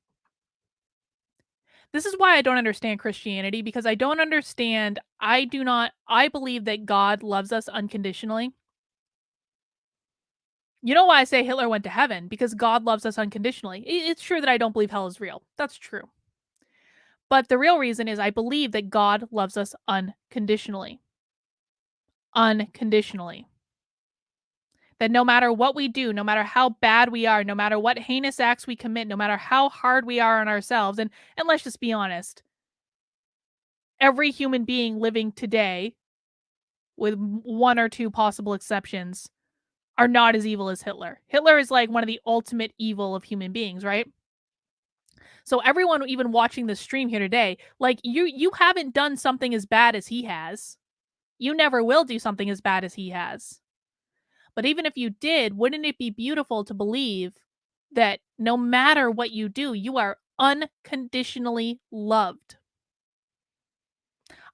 This is why I don't understand Christianity because I don't understand. I believe that God loves us unconditionally. You know why I say Hitler went to heaven? Because God loves us unconditionally. It's true that I don't believe hell is real. That's true. But the real reason is I believe that God loves us unconditionally. Unconditionally. That no matter what we do, no matter how bad we are, no matter what heinous acts we commit, no matter how hard we are on ourselves, and let's just be honest, every human being living today, with one or two possible exceptions, are not as evil as Hitler. Hitler is like one of the ultimate evil of human beings, right? So everyone even watching this stream here today, like you haven't done something as bad as he has. You never will do something as bad as he has. But even if you did, wouldn't it be beautiful to believe that no matter what you do, you are unconditionally loved?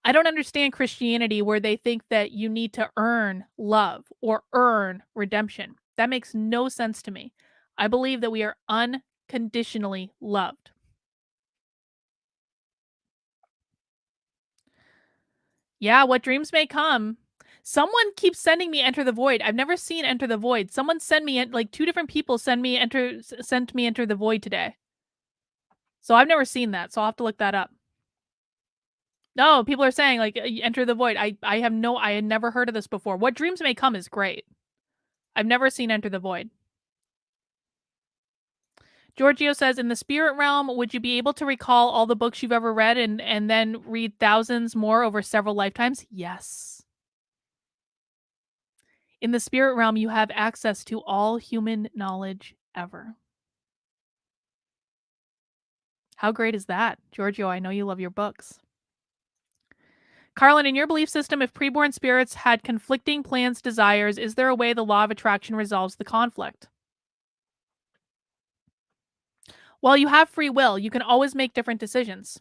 I don't understand Christianity where they think that you need to earn love or earn redemption. That makes no sense to me. I believe that we are unconditionally loved. Yeah, what dreams may come. Someone keeps sending me Enter the Void. I've never seen Enter the Void. Someone send me like two different people sent me Enter the Void today. So I've never seen that. So I'll have to look that up. No, people are saying like Enter the Void. I had never heard of this before. What dreams may come is great. I've never seen Enter the Void. Giorgio says, in the spirit realm, would you be able to recall all the books you've ever read and then read thousands more over several lifetimes? Yes. In the spirit realm, you have access to all human knowledge ever. How great is that? Giorgio, I know you love your books. Carlin, in your belief system, if preborn spirits had conflicting plans, desires, is there a way the law of attraction resolves the conflict? Well, you have free will. You can always make different decisions.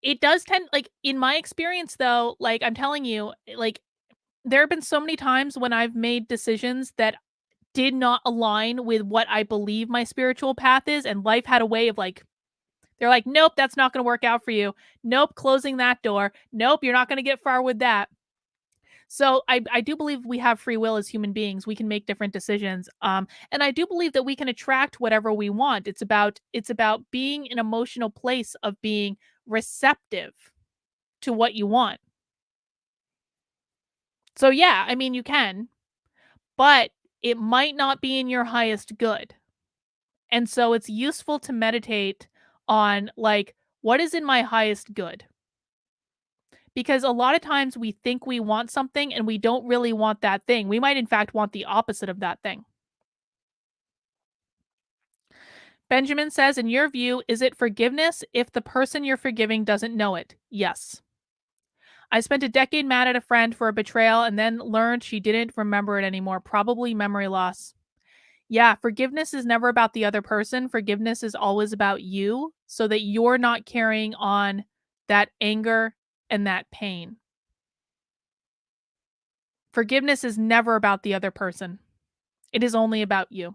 It does tend like, in my experience, though, like, I'm telling you, like, there have been so many times when I've made decisions that did not align with what I believe my spiritual path is, and life had a way of, like they're like, "Nope, that's not gonna work out for you. Nope, closing that door. Nope, you're not gonna get far with that." So I do believe we have free will as human beings. We can make different decisions. And I do believe that we can attract whatever we want. It's about being an emotional place of being receptive to what you want. So yeah, I mean you can, but it might not be in your highest good. And so it's useful to meditate on like what is in my highest good? Because a lot of times we think we want something and we don't really want that thing. We might in fact want the opposite of that thing. Benjamin says, in your view, is it forgiveness if the person you're forgiving doesn't know it? Yes. I spent a decade mad at a friend for a betrayal and then learned she didn't remember it anymore. Probably memory loss. Yeah, forgiveness is never about the other person. Forgiveness is always about you so that you're not carrying on that anger and that pain. Forgiveness is never about the other person. It is only about you.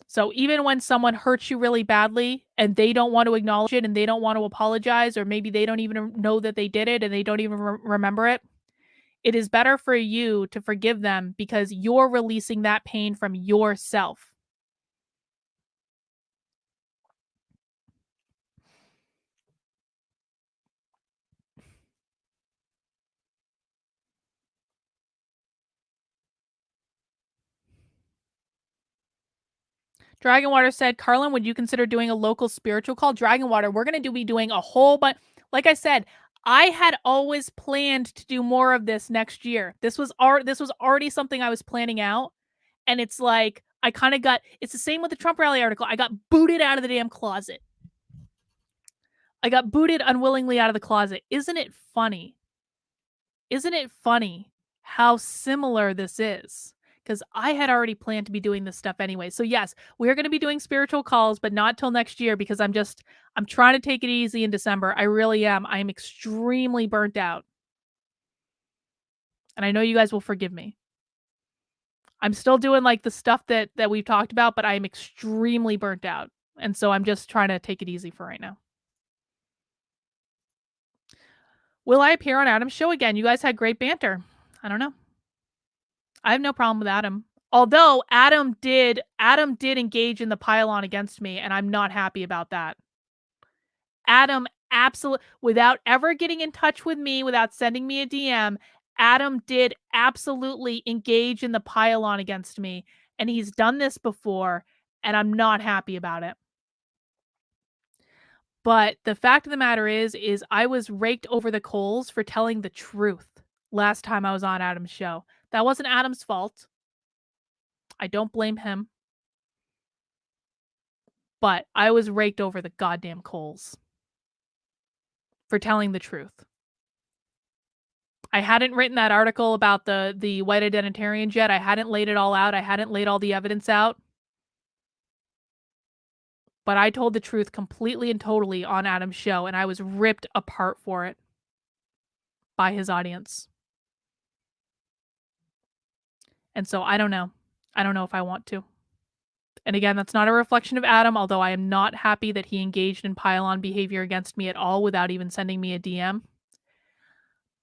So even when someone hurts you really badly and they don't want to acknowledge it and they don't want to apologize, or maybe they don't even know that they did it and they don't even remember it, it is better for you to forgive them because you're releasing that pain from yourself. Dragonwater said, Carlin, would you consider doing a local spiritual call? Dragonwater, we're going to be doing a whole bunch. Like I said, I had always planned to do more of this next year. This was already something I was planning out. And it's like, I kind of got, it's the same with the Trump rally article. I got booted out of the damn closet. I got booted unwillingly out of the closet. Isn't it funny? Isn't it funny how similar this is? Because I had already planned to be doing this stuff anyway. So yes, we're going to be doing spiritual calls, but not till next year because I'm trying to take it easy in December. I really am. I'm extremely burnt out. And I know you guys will forgive me. I'm still doing like the stuff that we've talked about, but I am extremely burnt out. And so I'm just trying to take it easy for right now. Will I appear on Adam's show again? You guys had great banter. I don't know. I have no problem with Adam. Although Adam did engage in the pylon against me, and I'm not happy about that. Adam absolutely, without ever getting in touch with me, without sending me a DM, Adam did absolutely engage in the pylon against me, and he's done this before, and I'm not happy about it. But the fact of the matter is I was raked over the coals for telling the truth last time I was on Adam's show. That wasn't Adam's fault. I don't blame him. But I was raked over the goddamn coals for telling the truth. I hadn't written that article about the white identitarians yet. I hadn't laid it all out. I hadn't laid all the evidence out. But I told the truth completely and totally on Adam's show, and I was ripped apart for it by his audience. And so I don't know. I don't know if I want to. And again, that's not a reflection of Adam, although I am not happy that he engaged in pylon behavior against me at all without even sending me a DM.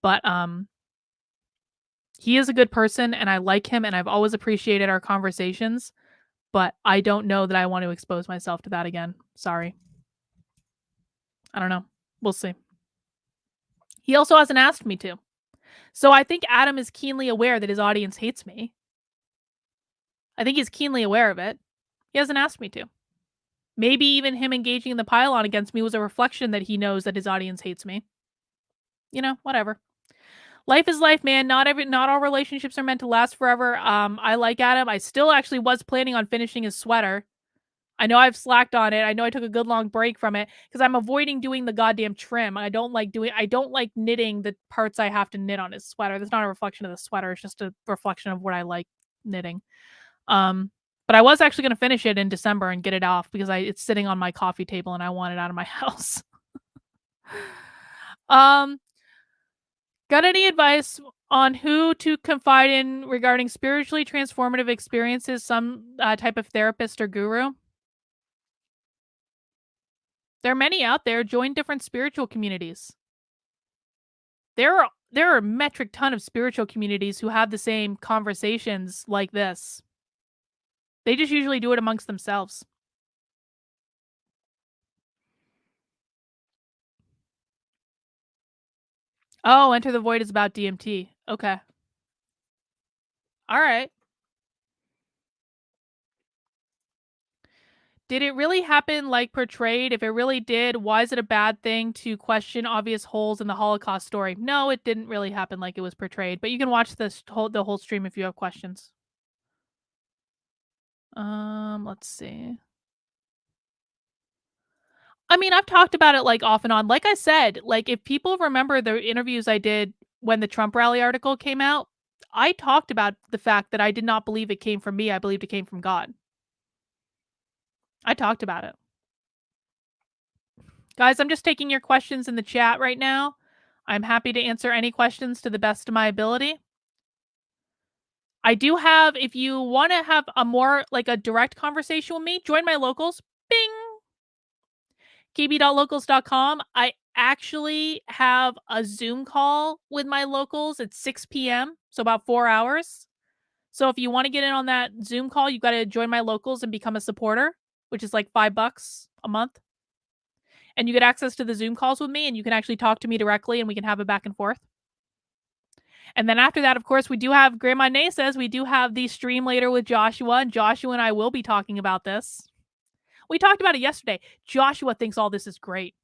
But he is a good person and I like him and I've always appreciated our conversations, but I don't know that I want to expose myself to that again. Sorry. I don't know. We'll see. He also hasn't asked me to. So I think Adam is keenly aware that his audience hates me. I think he's keenly aware of it. He hasn't asked me to. Maybe even him engaging in the pylon against me was a reflection that he knows that his audience hates me. You know, whatever. Life is life, man. Not all relationships are meant to last forever. I like Adam. I still actually was planning on finishing his sweater. I know I've slacked on it. I know I took a good long break from it because I'm avoiding doing the goddamn trim. I don't like knitting the parts I have to knit on his sweater. That's not a reflection of the sweater. It's just a reflection of what I like knitting. But I was actually gonna finish it in December and get it off because I it's sitting on my coffee table and I want it out of my house. Um, got any advice on who to confide in regarding spiritually transformative experiences, some, type of therapist or guru? There are many out there, join different spiritual communities. There are a metric ton of spiritual communities who have the same conversations like this. They just usually do it amongst themselves. Oh, Enter the Void is about DMT. Okay. Alright. Did it really happen like portrayed? If it really did, why is it a bad thing to question obvious holes in the Holocaust story? No, it didn't really happen like it was portrayed, but you can watch the whole stream if you have questions. Let's see. I mean, I've talked about it, like, off and on. Like I said, like, if people remember the interviews I did when the Trump rally article came out, I talked about the fact that I did not believe it came from me, I believed it came from God. I talked about it. Guys, I'm just taking your questions in the chat right now. I'm happy to answer any questions to the best of my ability. I do have if you wanna have a more like, a direct conversation with me, join my locals. Bing! kb.locals.com. I actually have a Zoom call with my locals at 6 PM, so about 4 hours. So if you wanna get in on that Zoom call, you gotta join my locals and become a supporter, which is like $5 a month, and you get access to the Zoom calls with me, and you can actually talk to me directly, and we can have a back and forth. And then after that, of course, we do have Grandma Nay says we do have the stream later with Joshua, and Joshua and I will be talking about this. We talked about it yesterday. Joshua thinks all this is great.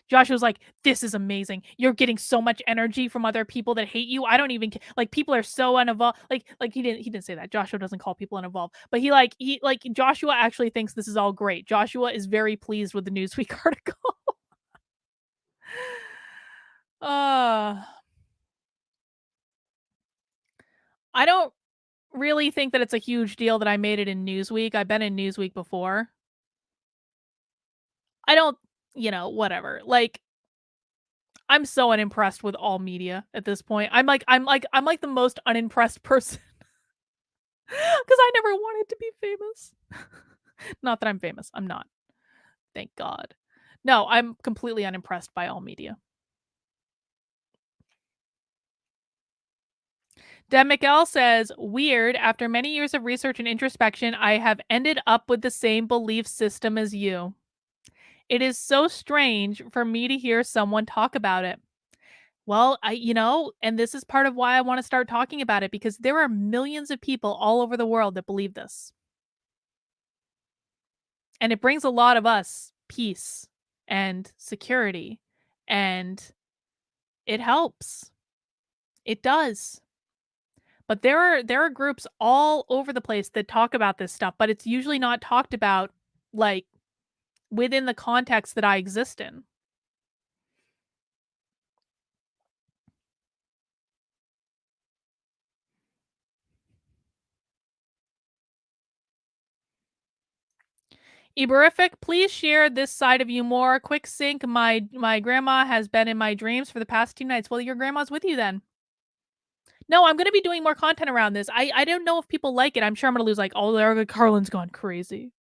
Joshua's like, "This is amazing. You're getting so much energy from other people that hate you. I don't even like people are so uninvolved." Like he didn't say that. Joshua doesn't call people uninvolved, but he Joshua actually thinks this is all great. Joshua is very pleased with the Newsweek article. uh I don't really think that it's a huge deal that I made it in Newsweek. I've been in Newsweek before. I don't, whatever. Like I'm so unimpressed with all media at this point. I'm like the most unimpressed person because I never wanted to be famous. Not that I'm famous. I'm not. Thank God. No, I'm completely unimpressed by all media. Deb McL says, weird. After many years of research and introspection, I have ended up with the same belief system as you. It is so strange for me to hear someone talk about it. Well, and this is part of why I want to start talking about it because there are millions of people all over the world that believe this. And it brings a lot of us peace and security, and it helps. It does. But there are groups all over the place that talk about this stuff, but it's usually not talked about like within the context that I exist in. Eberific, please share this side of you more. Quick sync. My grandma has been in my dreams for the past 2 nights. Well, your grandma's with you then. No, I'm gonna be doing more content around this. I don't know if people like it. I'm sure I'm gonna lose like, oh, Erica Carlin's gone crazy.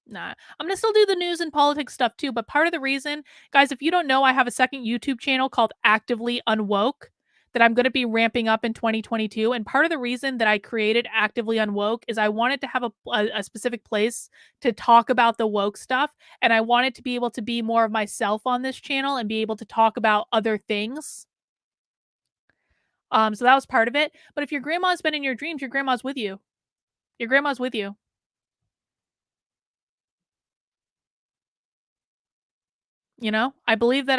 Nah, I'm gonna still do the news and politics stuff too. But part of the reason, guys, if you don't know, I have a second YouTube channel called Actively Unwoke that I'm gonna be ramping up in 2022. And part of the reason that I created Actively Unwoke is I wanted to have a specific place to talk about the woke stuff, and I wanted to be able to be more of myself on this channel and be able to talk about other things. So that was part of it. But if your grandma's been in your dreams, your grandma's with you. Your grandma's with you. I believe that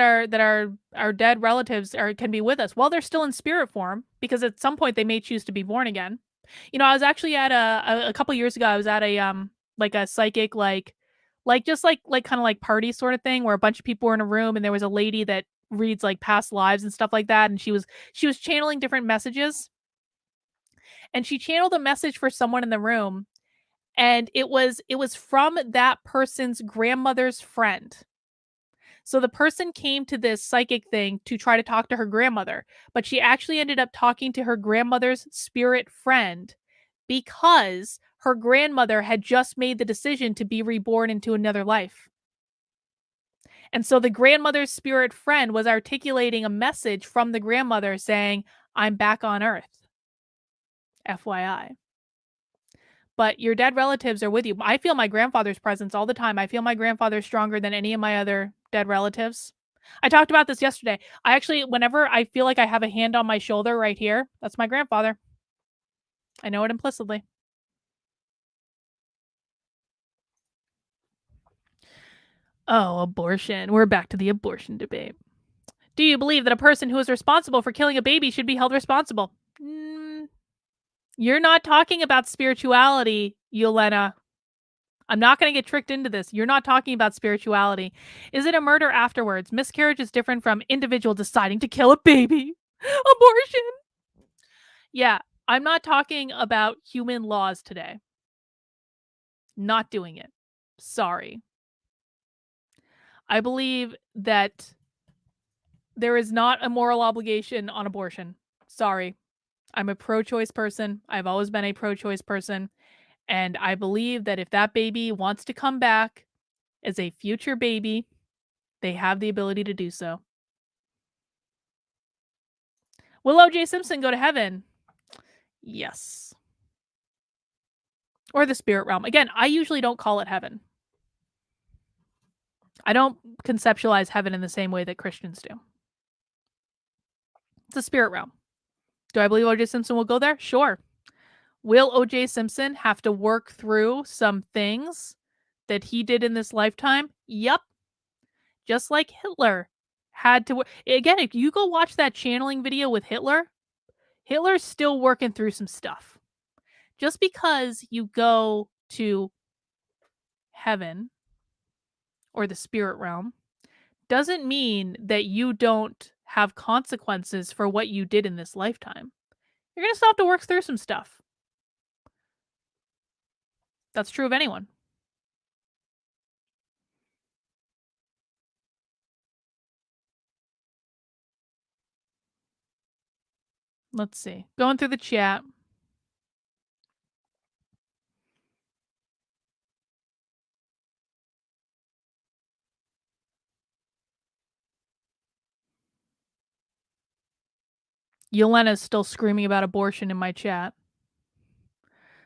our dead relatives can be with us while they're still in spirit form, because at some point they may choose to be born again. I was actually at a couple years ago. I was at like a psychic just like kind of like party sort of thing where a bunch of people were in a room and there was a lady that reads like past lives and stuff like that, and she was channeling different messages. and she channeled a message for someone in the room, and it was from that person's grandmother's friend. So the person came to this psychic thing to try to talk to her grandmother, but she actually ended up talking to her grandmother's spirit friend because her grandmother had just made the decision to be reborn into another life. And so the grandmother's spirit friend was articulating a message from the grandmother saying, "I'm back on Earth, FYI." But your dead relatives are with you. I feel my grandfather's presence all the time. I feel my grandfather stronger than any of my other dead relatives. I talked about this yesterday. I actually, whenever I feel like I have a hand on my shoulder right here, that's my grandfather. I know it implicitly. Oh, abortion. We're back to the abortion debate. Do you believe that a person who is responsible for killing a baby should be held responsible? You're not talking about spirituality, Yelena. I'm not going to get tricked into this. You're not talking about spirituality. Is it a murder afterwards? Miscarriage is different from individual deciding to kill a baby. Abortion. Yeah, I'm not talking about human laws today. Not doing it. Sorry. I believe that there is not a moral obligation on abortion. Sorry. I'm a pro choice person. I've always been a pro choice person. And I believe that if that baby wants to come back as a future baby, they have the ability to do so. Will O.J. Simpson go to heaven? Yes. Or the spirit realm. Again, I usually don't call it heaven. I don't conceptualize heaven in the same way that Christians do. It's a spirit realm. Do I believe O.J. Simpson will go there? Sure. Will O.J. Simpson have to work through some things that he did in this lifetime? Yep. Just like Hitler had to. Again, if you go watch that channeling video with Hitler, Hitler's still working through some stuff. Just because you go to heaven or the spirit realm doesn't mean that you don't have consequences for what you did in this lifetime. You're going to still have to work through some stuff. That's true of anyone. Let's see. Going through the chat. Yelena's still screaming about abortion in my chat.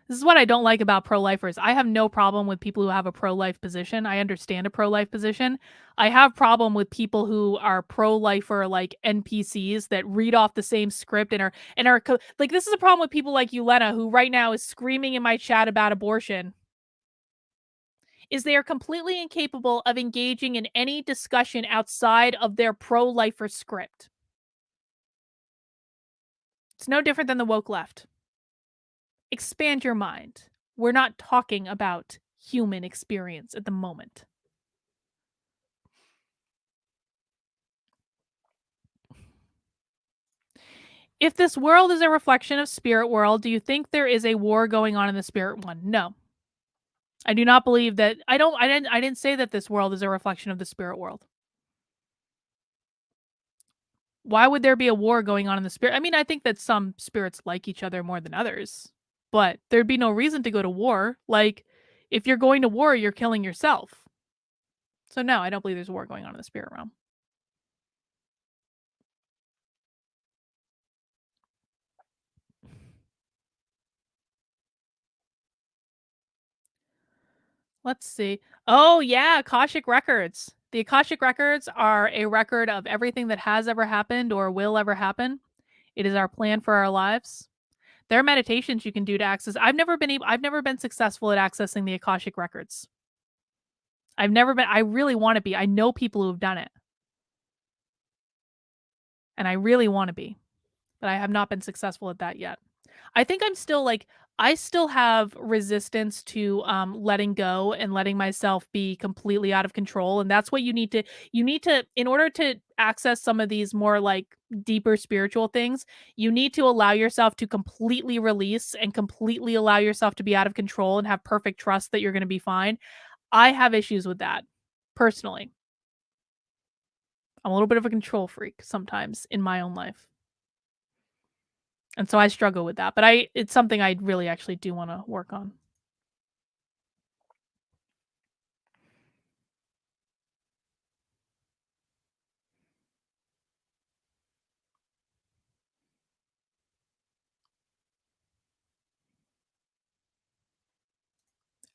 This is what I don't like about pro-lifers. I have no problem with people who have a pro-life position. I understand a pro-life position. I have problem with people who are pro-lifer like NPCs that read off the same script and are like, this is a problem with people like Yelena, who right now is screaming in my chat about abortion. Is they are completely incapable of engaging in any discussion outside of their pro-lifer script. It's no different than the woke left. Expand your mind. We're not talking about human experience at the moment. If this world is a reflection of spirit world, do you think there is a war going on in the spirit one? No. I do not believe that. I didn't say that this world is a reflection of the spirit world. Why would there be a war going on in the spirit? I mean, I think that some spirits like each other more than others, but there'd be no reason to go to war. Like, if you're going to war, you're killing yourself. So no, I don't believe there's a war going on in the spirit realm. Let's see. Oh yeah, Akashic Records. The Akashic Records are a record of everything that has ever happened or will ever happen. It is our plan for our lives. There are meditations you can do to access. I've never been successful at accessing the Akashic Records. I've never been. I really want to be. I know people who have done it. And I really want to be, but I have not been successful at that yet. I think I'm still like I still have resistance to, letting go and letting myself be completely out of control, and that's what you need to in order to access some of these more, like, deeper spiritual things, you need to allow yourself to completely release and completely allow yourself to be out of control and have perfect trust that you're gonna be fine. I have issues with that, personally. I'm a little bit of a control freak sometimes in my own life, and so I struggle with that, but I it's something I really actually do wanna work on.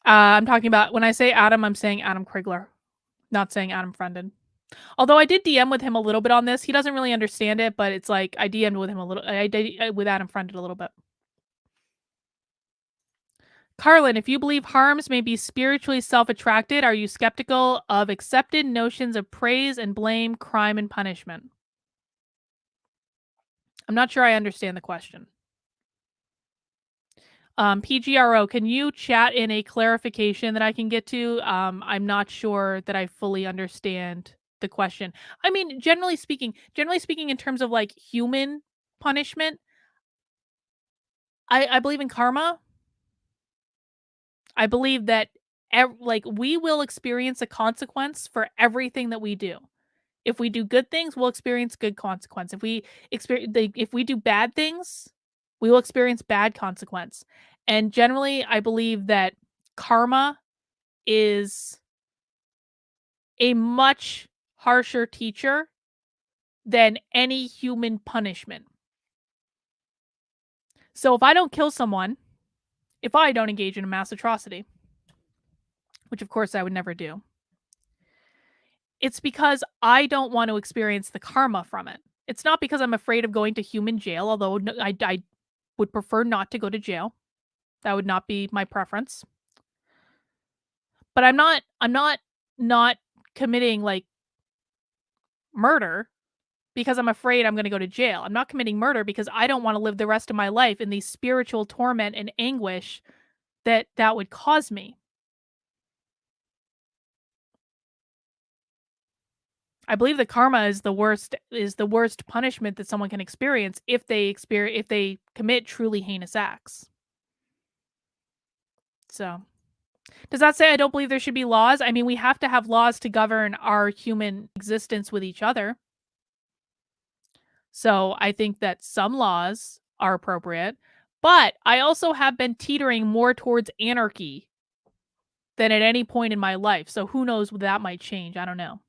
I'm talking about when I say Adam, I'm saying Adam Krigler, not saying Adam Friended. Although I did DM with him a little bit on this, he doesn't really understand it, but it's like I DM'd with him a little I did with Adam Friended a little bit. Carlin, if you believe harms may be spiritually self-attracted, are you skeptical of accepted notions of praise and blame, crime and punishment? I'm not sure I understand the question. PGRO, can you chat in a clarification that I can get to? I'm not sure that I fully understand the question. I mean, generally speaking, in terms of like human punishment, I believe in karma. I believe that like we will experience a consequence for everything that we do. If we do good things, we'll experience good consequence. If we do bad things, we will experience bad consequence. And generally, I believe that karma is a much harsher teacher than any human punishment. So if I don't kill someone, if I don't engage in a mass atrocity, which of course I would never do, it's because I don't want to experience the karma from it. It's not because I'm afraid of going to human jail, although I would prefer not to go to jail. That would not be my preference. But I'm not committing like murder because I'm afraid I'm going to go to jail. I'm not committing murder because I don't want to live the rest of my life in the spiritual torment and anguish that would cause me. I believe that karma is the worst punishment that someone can experience if they commit truly heinous acts. So, does that say I don't believe there should be laws? I mean, we have to have laws to govern our human existence with each other. So, I think that some laws are appropriate, but I also have been teetering more towards anarchy than at any point in my life. So, who knows what that might change? I don't know.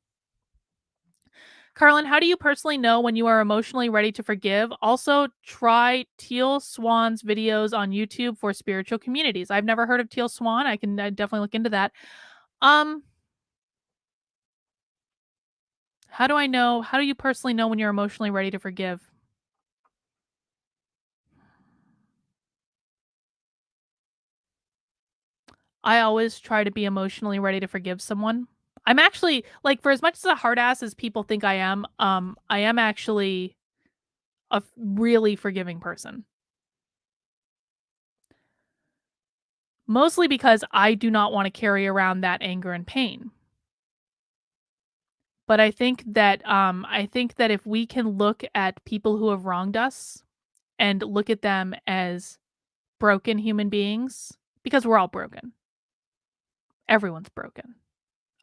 Carlin, how do you personally know when you are emotionally ready to forgive? Also, try Teal Swan's videos on YouTube for spiritual communities. I've never heard of Teal Swan. I can definitely look into that. Um, how do I know? How do you personally know when you're emotionally ready to forgive? I always try to be emotionally ready to forgive someone. I'm actually like for as much as a hard ass as people think I am actually a really forgiving person. Mostly because I do not want to carry around that anger and pain. But I think that if we can look at people who have wronged us and look at them as broken human beings, because we're all broken. Everyone's broken.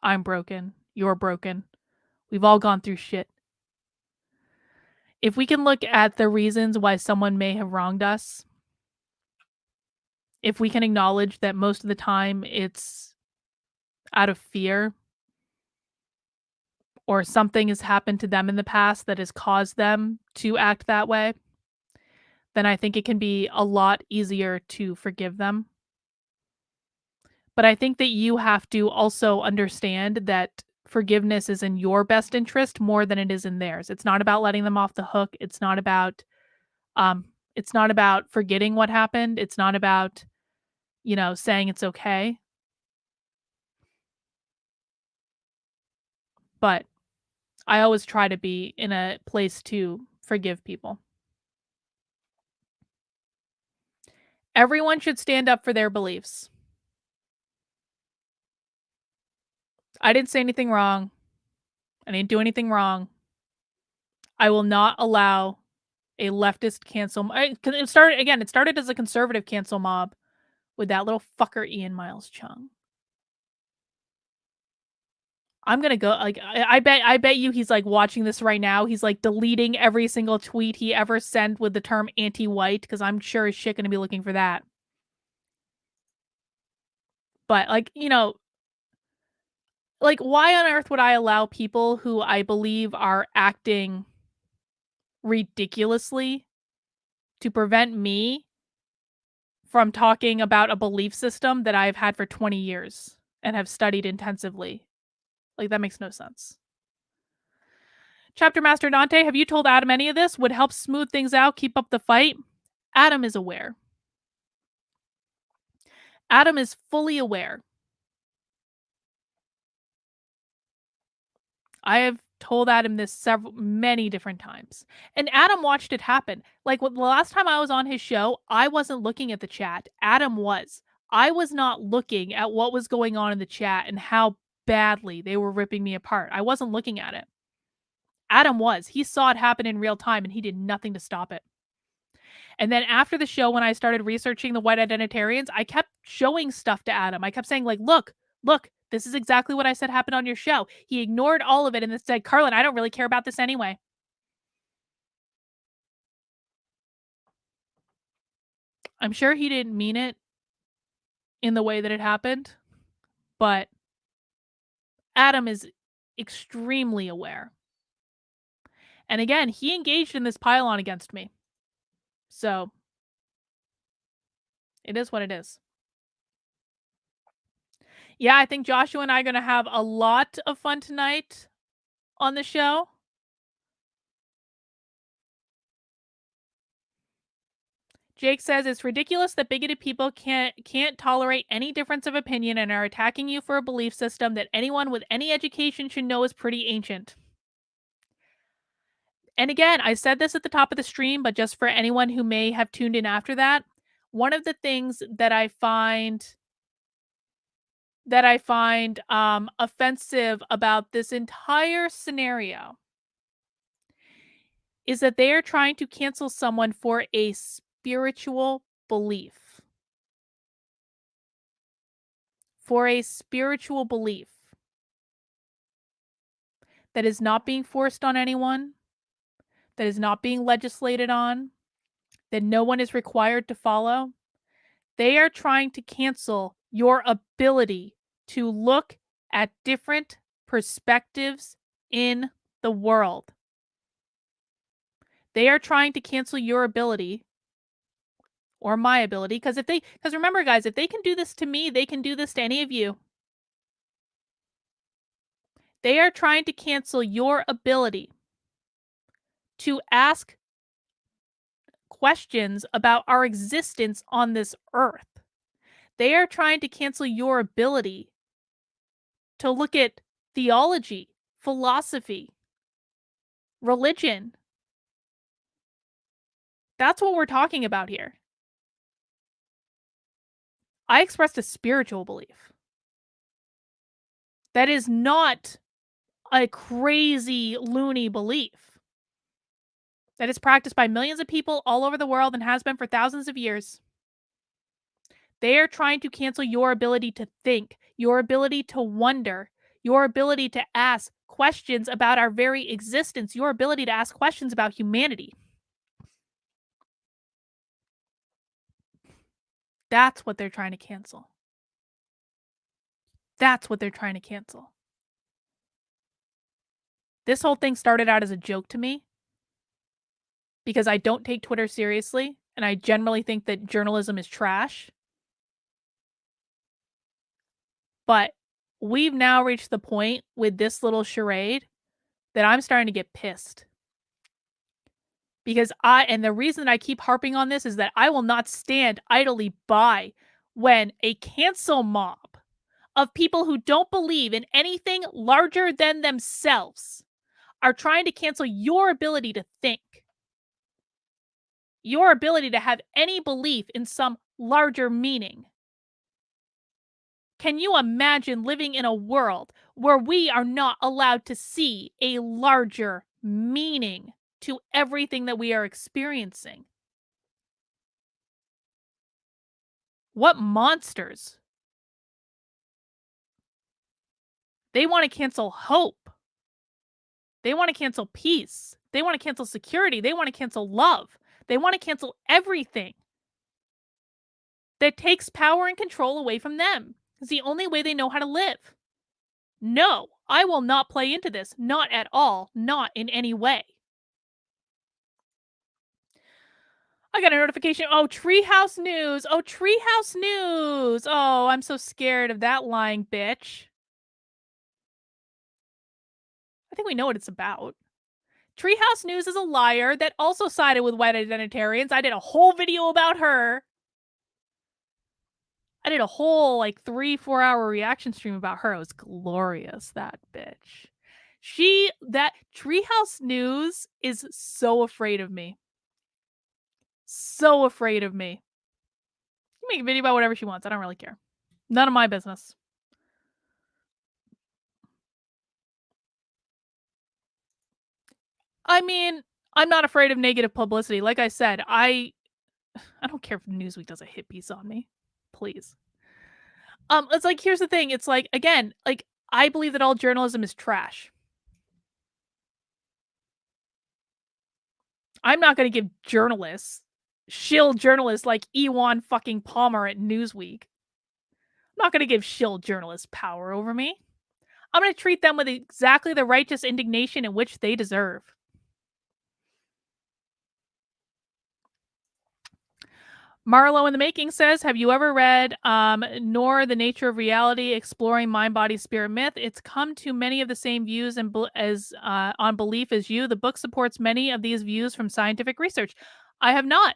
I'm broken. You're broken. We've all gone through shit. If we can look at the reasons why someone may have wronged us, if we can acknowledge that most of the time it's out of fear or something has happened to them in the past that has caused them to act that way, then I think it can be a lot easier to forgive them. But I think that you have to also understand that forgiveness is in your best interest more than it is in theirs. It's not about letting them off the hook. Um it's not about forgetting what happened. It's not about, saying it's okay. But I always try to be in a place to forgive people. Everyone should stand up for their beliefs. I didn't say anything wrong. I didn't do anything wrong. I will not allow a leftist cancel 'cause it started as a conservative cancel mob with that little fucker Ian Miles Chung. I'm gonna go like, I bet you he's, like, watching this right now, he's, like, deleting every single tweet he ever sent with the term anti-white because 'cause I'm sure as shit gonna be looking for that. But, like, like, why on earth would I allow people who I believe are acting ridiculously to prevent me from talking about a belief system that I've had for 20 years and have studied intensively? Like, that makes no sense. Chapter Master Dante, have you told Adam any of this? Would help smooth things out, keep up the fight? Adam is aware. Adam is fully aware. I have told Adam this many different times. And Adam watched it happen. Like the last time I was on his show, I wasn't looking at the chat. Adam was. I was not looking at what was going on in the chat and how badly they were ripping me apart. I wasn't looking at it. Adam was. He saw it happen in real time and he did nothing to stop it. And then after the show, when I started researching the white identitarians, I kept showing stuff to Adam. I kept saying, like, look, this is exactly what I said happened on your show. He ignored all of it and then said, Carlin, I don't really care about this anyway. I'm sure he didn't mean it in the way that it happened, but Adam is extremely aware. And again, he engaged in this pile-on against me. So it is what it is. Yeah, I think Joshua and I are going to have a lot of fun tonight on the show. Jake says it's ridiculous that bigoted people can't tolerate any difference of opinion and are attacking you for a belief system that anyone with any education should know is pretty ancient. And again, I said this at the top of the stream, but just for anyone who may have tuned in after that, one of the things that I find offensive about this entire scenario is that they are trying to cancel someone for a spiritual belief. For a spiritual belief that is not being forced on anyone, that is not being legislated on, that no one is required to follow. They are trying to cancel your ability to look at different perspectives in the world. They are trying to cancel your ability or my ability because remember guys, if they can do this to me, they can do this to any of you. They are trying to cancel your ability to ask questions about our existence on this earth. They are trying to cancel your ability to look at theology, philosophy, religion. That's what we're talking about here. I expressed a spiritual belief. That is not a crazy, loony belief. That is practiced by millions of people all over the world and has been for thousands of years. They are trying to cancel your ability to think, your ability to wonder, your ability to ask questions about our very existence, your ability to ask questions about humanity. That's what they're trying to cancel. That's what they're trying to cancel. This whole thing started out as a joke to me because I don't take Twitter seriously and I generally think that journalism is trash. But we've now reached the point with this little charade that I'm starting to get pissed. Because the reason I keep harping on this is that I will not stand idly by when a cancel mob of people who don't believe in anything larger than themselves are trying to cancel your ability to think, your ability to have any belief in some larger meaning. Can you imagine living in a world where we are not allowed to see a larger meaning to everything that we are experiencing? What monsters? They want to cancel hope. They want to cancel peace. They want to cancel security. They want to cancel love. They want to cancel everything that takes power and control away from them. It's the only way they know how to live. No, I will not play into this. Not at all. Not in any way. I got a notification. Oh, Treehouse News. Oh, Treehouse News. Oh, I'm so scared of that lying bitch. I think we know what it's about. Treehouse News is a liar that also sided with white identitarians. I did a whole video about her. I did a whole, like, 3-4 hour reaction stream about her. It was glorious, that bitch. That Treehouse News is so afraid of me. So afraid of me. You make a video about whatever she wants. I don't really care. None of my business. I mean, I'm not afraid of negative publicity. Like I said, I don't care if Newsweek does a hit piece on me. Please. It's like, here's the thing. It's like, again, like, I believe that all journalism is trash. I'm not gonna give shill journalists like Ewan fucking Palmer at Newsweek. I'm not gonna give shill journalists power over me. I'm gonna treat them with exactly the righteous indignation in which they deserve. Marlowe in the Making says, have you ever read Nor the Nature of Reality, Exploring Mind, Body, Spirit, Myth? It's come to many of the same views and as on belief as you. The book supports many of these views from scientific research. I have not.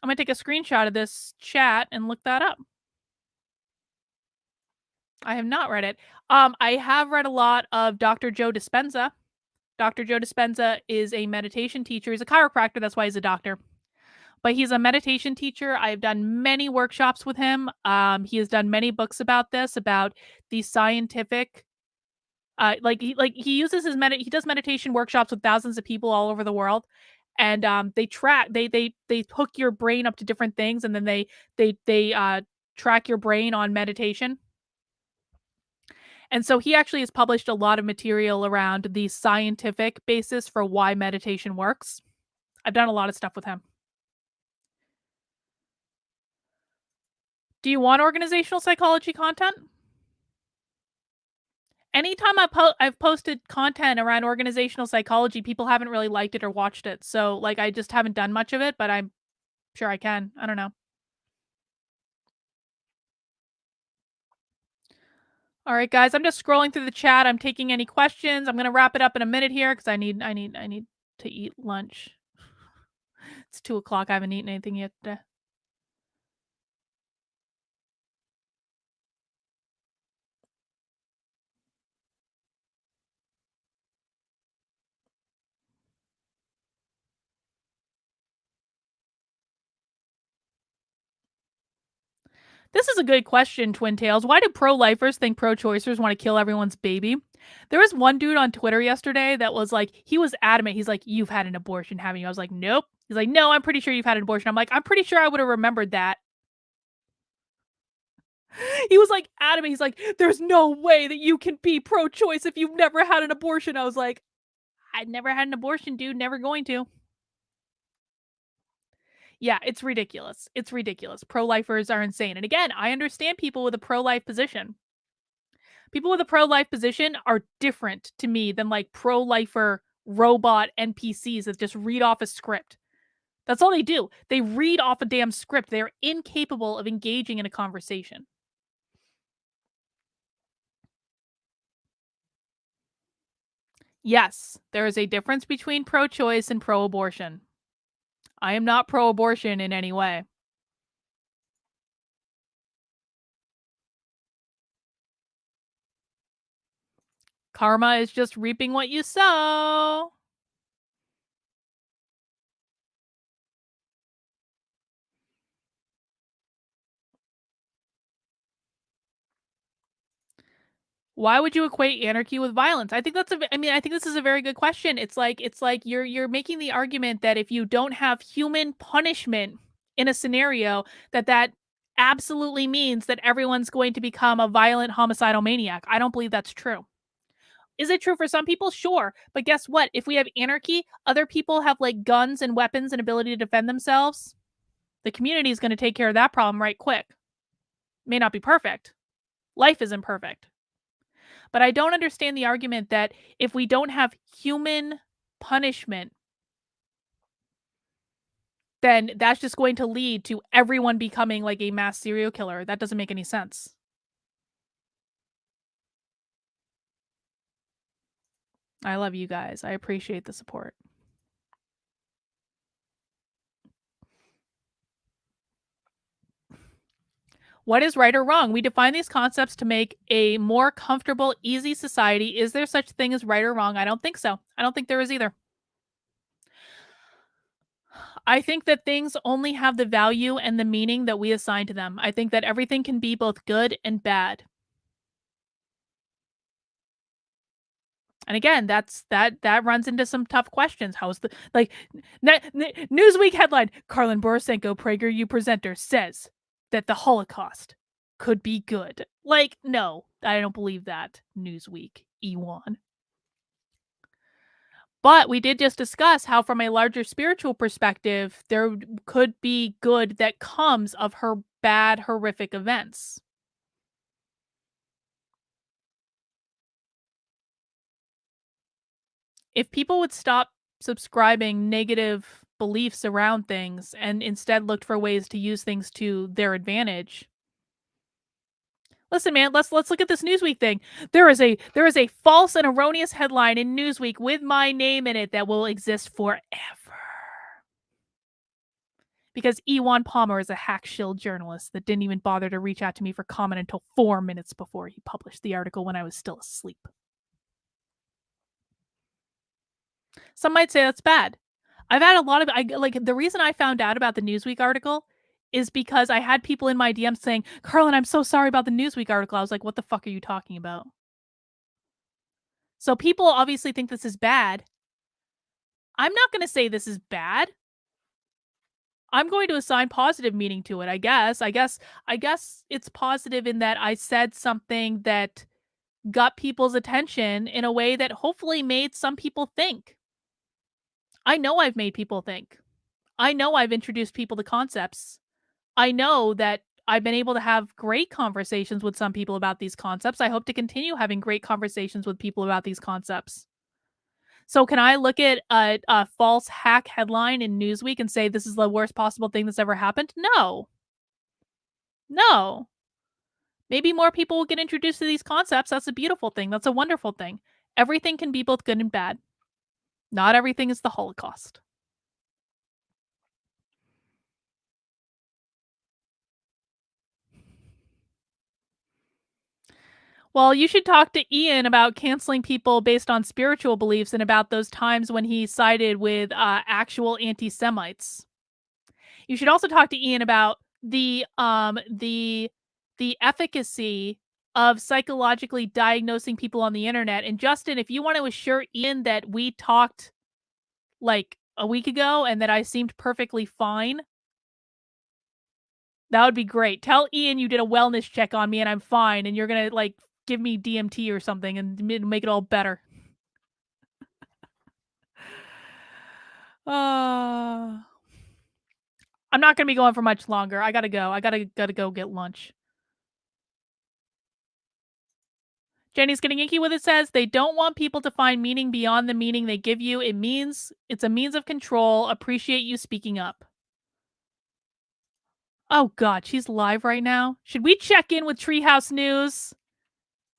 I'm going to take a screenshot of this chat and look that up. I have not read it. I have read a lot of Dr. Joe Dispenza. Dr. Joe Dispenza is a meditation teacher. He's a chiropractor. That's why he's a doctor. But he's a meditation teacher. I've done many workshops with him. He has done many books about this, about the scientific. He uses he does meditation workshops with thousands of people all over the world, and they hook your brain up to different things, and then they track your brain on meditation. And so he actually has published a lot of material around the scientific basis for why meditation works. I've done a lot of stuff with him. Do you want organizational psychology content? Anytime I've posted content around organizational psychology, people haven't really liked it or watched it. So, like, I just haven't done much of it, but I'm sure I can. I don't know. All right, guys, I'm just scrolling through the chat. I'm taking any questions. I'm gonna wrap it up in a minute here because I need to eat lunch. It's 2 o'clock. I haven't eaten anything yet today. This is a good question, Twin Tails. Why do pro-lifers think pro-choicers want to kill everyone's baby? There was one dude on Twitter yesterday that was like, he was adamant. He's like, "You've had an abortion, haven't you?" I was like, "Nope." He's like, "No, I'm pretty sure you've had an abortion." I'm like, "I'm pretty sure I would have remembered that." He was like adamant. He's like, "There's no way that you can be pro-choice if you've never had an abortion." I was like, "I never had an abortion, dude. Never going to." Yeah, it's ridiculous. It's ridiculous. Pro-lifers are insane. And again, I understand people with a pro-life position. People with a pro-life position are different to me than like pro-lifer robot NPCs that just read off a script. That's all they do. They read off a damn script. They're incapable of engaging in a conversation. Yes, there is a difference between pro-choice and pro-abortion. I am not pro-abortion in any way. Karma is just reaping what you sow. Why would you equate anarchy with violence? I think that's I mean, I think this is a very good question. It's like you're making the argument that if you don't have human punishment in a scenario, that absolutely means that everyone's going to become a violent homicidal maniac. I don't believe that's true. Is it true for some people? Sure. But guess what? If we have anarchy, other people have like guns and weapons and ability to defend themselves. The community is going to take care of that problem right quick. May not be perfect. Life isn't perfect. But I don't understand the argument that if we don't have human punishment, then that's just going to lead to everyone becoming like a mass serial killer. That doesn't make any sense. I love you guys. I appreciate the support. What is right or wrong? We define these concepts to make a more comfortable, easy society. Is there such thing as right or wrong? I don't think so. I don't think there is either. I think that things only have the value and the meaning that we assign to them. I think that everything can be both good and bad. And again, that runs into some tough questions. How's the like Newsweek headline: Karlin Borisenko, PragerU presenter, says that the Holocaust could be good. Like, no, I don't believe that. Newsweek, Ewan. But we did just discuss how, from a larger spiritual perspective, there could be good that comes of her bad, horrific events. If people would stop subscribing negative beliefs around things and instead looked for ways to use things to their advantage. Listen, man, let's look at this Newsweek thing. There is a false and erroneous headline in Newsweek with my name in it that will exist forever. Because Ewan Palmer is a hack shill journalist that didn't even bother to reach out to me for comment until 4 minutes before he published the article when I was still asleep. Some might say that's bad. I've had a lot of like, the reason I found out about the Newsweek article is because I had people in my DMs saying, "Carlin, I'm so sorry about the Newsweek article." I was like, "What the fuck are you talking about?" So people obviously think this is bad. I'm not gonna say this is bad. I'm going to assign positive meaning to it, I guess. I guess it's positive in that I said something that got people's attention in a way that hopefully made some people think. I know I've made people think. I know I've introduced people to concepts. I know that I've been able to have great conversations with some people about these concepts. I hope to continue having great conversations with people about these concepts. So, can I look at a false hack headline in Newsweek and say this is the worst possible thing that's ever happened? No. No. Maybe more people will get introduced to these concepts. That's a beautiful thing. That's a wonderful thing. Everything can be both good and bad. Not everything is the Holocaust. Well, you should talk to Ian about canceling people based on spiritual beliefs and about those times when he sided with actual anti-Semites. You should also talk to Ian about the efficacy of psychologically diagnosing people on the internet. And Justin, if you want to assure Ian that we talked like a week ago and that I seemed perfectly fine, that would be great. Tell Ian you did a wellness check on me and I'm fine and you're going to like give me DMT or something and make it all better. Uh, I'm not gonna be going for much longer. I gotta go. I gotta go get lunch. Jenny's getting inky with it says they don't want people to find meaning beyond the meaning they give you. It's a means of control. Appreciate you speaking up. Oh god, she's live right now. Should we check in with Treehouse News?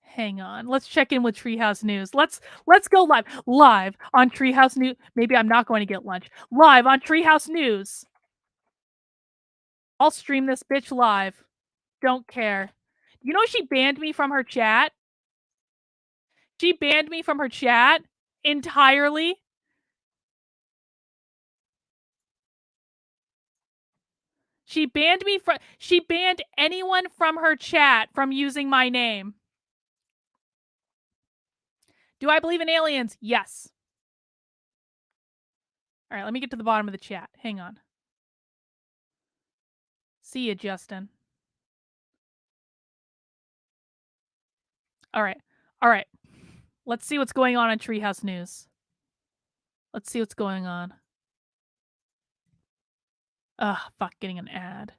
Hang on. Let's check in with Treehouse News. Let's go live on Treehouse News. Maybe I'm not going to get lunch. Live on Treehouse News. I'll stream this bitch live. Don't care. You know she banned me from her chat? She banned me from her chat entirely. She banned anyone from her chat from using my name. Do I believe in aliens? Yes. All right, let me get to the bottom of the chat. Hang on. See you, Justin. All right. All right. Let's see what's going on Treehouse News. Let's see what's going on. Ugh, fuck, getting an ad.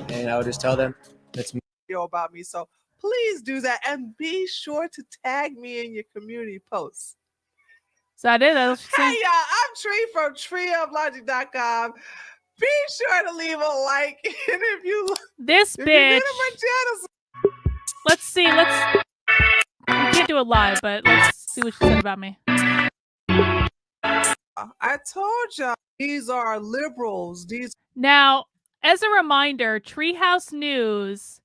And I would just tell them it's about me. So please do that. And be sure to tag me in your community posts. Is that it? That's hey, y'all. I'm Tree from treeoflogic.com. Be sure to leave a like. And if you this if bitch. You're new to my channel, let's see. We can't do it live, but let's see what she said about me. I told y'all these are liberals. Now, as a reminder, Treehouse News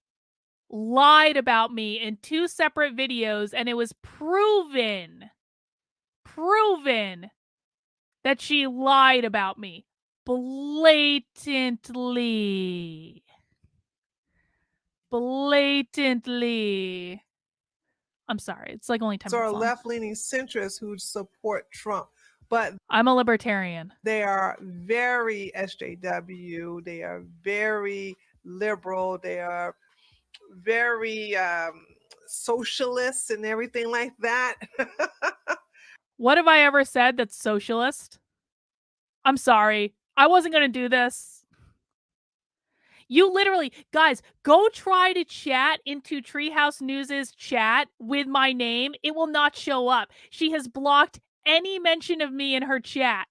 lied about me in 2 separate videos, and it was proven that she lied about me blatantly. I'm sorry, it's like only 10 minutes long. Left-leaning centrists who support Trump, but I'm a libertarian. They are very SJW. They are very liberal. They are very socialist and everything like that. What have I ever said that's socialist? I'm sorry. I wasn't going to do this. You literally, guys, go try to chat into Treehouse News's chat with my name. It will not show up. She has blocked any mention of me in her chat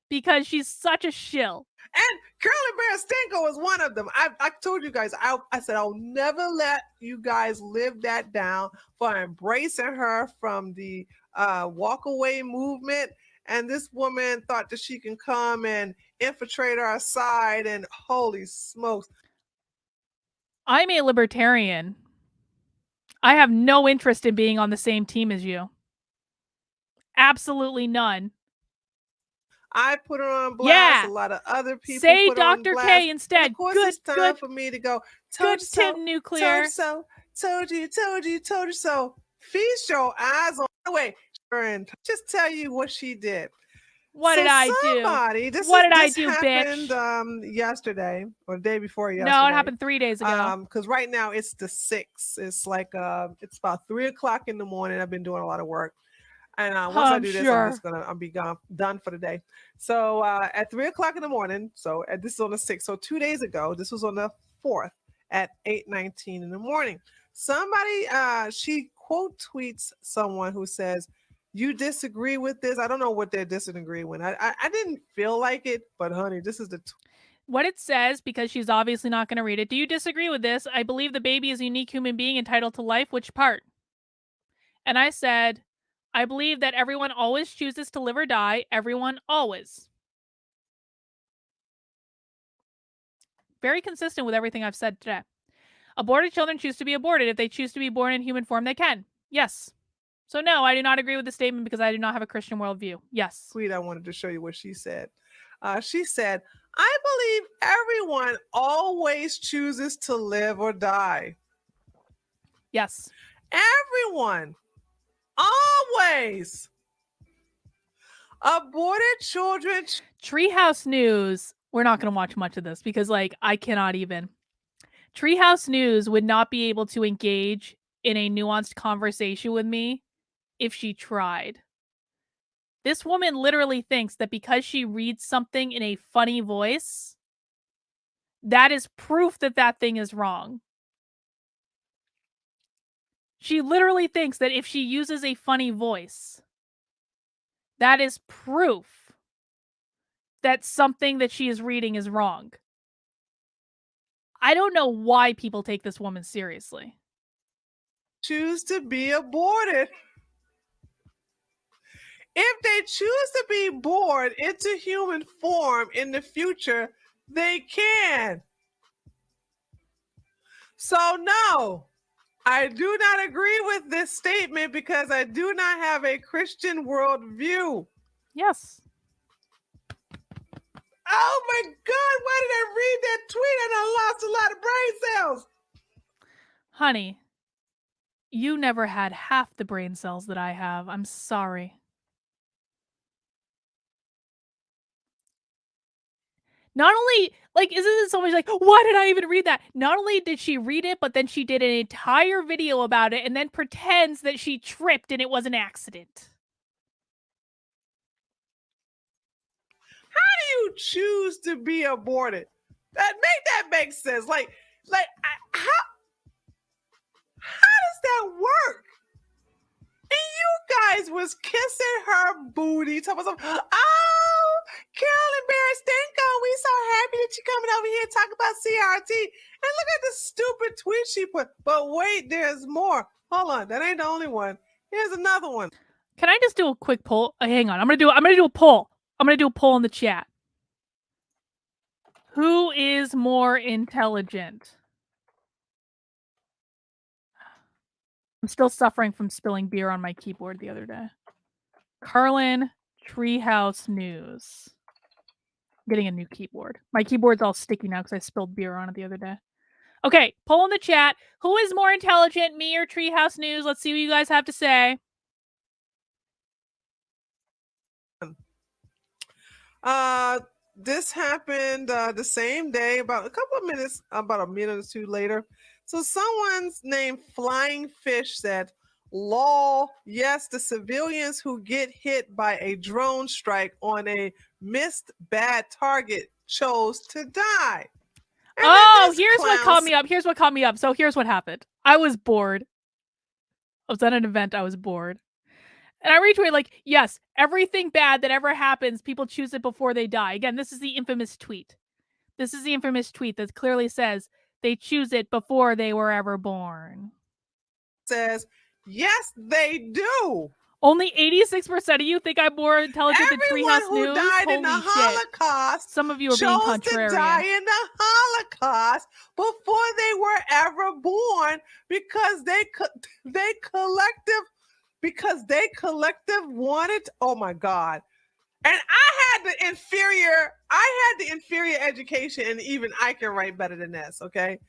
because she's such a shill. And Curly Bear Stinko is one of them. I told you guys, I said, I'll never let you guys live that down for embracing her from the walk away movement. And this woman thought that she can come and infiltrate our side, and holy smokes. I'm a libertarian. I have no interest in being on the same team as you. Absolutely none. I put her on blast. Yeah. A lot of other people say put her on Dr. blast. K instead. And of course, good, it's time good, for me to go. Good Tim Nuclear. Told you so. Feast your eyes on the way. And just tell you what she did. What did I do? What did I do, happened, bitch? Yesterday or the day before yesterday. No, it happened 3 days ago. Because right now it's the 6th. It's like it's about 3 o'clock in the morning. I've been doing a lot of work. And once I do this, I'll be done for the day. So at 3 o'clock in the morning, so this is on the 6th. So 2 days ago, this was on the 4th at 8:19 in the morning. Somebody, she quote tweets someone who says, "You disagree with this?" I don't know what they're disagreeing with. I didn't feel like it, but honey, this is the what it says, because she's obviously not going to read it. Do you disagree with this? I believe the baby is a unique human being entitled to life. Which part? And I said, I believe that everyone always chooses to live or die. Everyone always. Very consistent with everything I've said today. Aborted children choose to be aborted. If they choose to be born in human form, they can. Yes. So no, I do not agree with the statement because I do not have a Christian worldview. Yes. Tweet, I wanted to show you what she said. She said, I believe everyone always chooses to live or die. Yes. Everyone. Always. Aborted children. Treehouse News. We're not going to watch much of this because, like, I cannot even. Treehouse News would not be able to engage in a nuanced conversation with me if she tried. This woman literally thinks that because she reads something in a funny voice, that is proof that that thing is wrong. She literally thinks that if she uses a funny voice, that is proof that something that she is reading is wrong. I don't know why people take this woman seriously. Choose to be aborted. If they choose to be born into human form in the future, they can. So no, I do not agree with this statement because I do not have a Christian worldview. Yes. Oh my God, why did I read that tweet and I lost a lot of brain cells? Honey, You never had half the brain cells that I have. I'm sorry. Not only, like, isn't it so much like, why did I even read that? Not only did she read it, but then she did an entire video about it and then pretends that she tripped and it was an accident. How do you choose to be aborted? That make sense. How does that work? And you guys was kissing her booty, talking about, oh, Carolyn Berestinko, we so happy that you're coming over here to talk about CRT. And look at the stupid tweet she put. But wait, there's more. Hold on, that ain't the only one. Here's another one. Can I just do a quick poll? Hang on, I'm gonna do a poll. I'm gonna do a poll in the chat. Who is more intelligent? I'm still suffering from spilling beer on my keyboard the other day. Carlin, Treehouse News. I'm getting a new keyboard. My keyboard's all sticky now because I spilled beer on it the other day. Okay, poll in the chat. Who is more intelligent, me or Treehouse News? Let's see what you guys have to say. This happened the same day, about a minute or two later. So someone's named Flying Fish said, lol, yes, the civilians who get hit by a drone strike on a missed bad target chose to die. And here's what caught me up. Here's what caught me up. So here's what happened. I was bored. I was at an event. I was bored. And I retweeted, like, yes, everything bad that ever happens, people choose it before they die. Again, this is the infamous tweet. This is the infamous tweet that clearly says they choose it before they were ever born. Says, yes, they do. Only 86% of you think I'm more intelligent than Treehouse News? Everyone who died in the Holocaust, some of you are being contrarian. To die in the Holocaust before they were ever born because they collective wanted. Oh my God! And I had the inferior education, and even I can write better than this. Okay,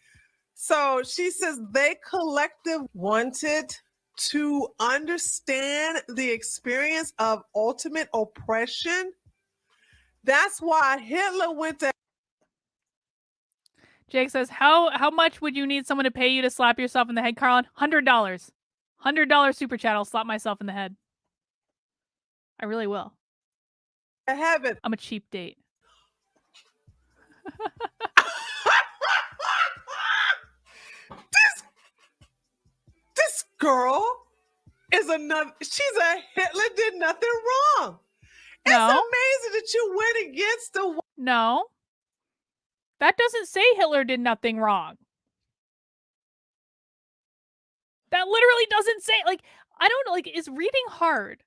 so she says they collective wanted to understand the experience of ultimate oppression. That's why Hitler went to. Jake says, how much would you need someone to pay you to slap yourself in the head, Carlin? $100. $100 super chat. I'll slap myself in the head. I really will. Heaven. I'm a cheap date. This girl is she's a Hitler did nothing wrong. It's amazing that you went against the. No. That doesn't say Hitler did nothing wrong. That literally doesn't say, like, I don't know, like, is reading hard?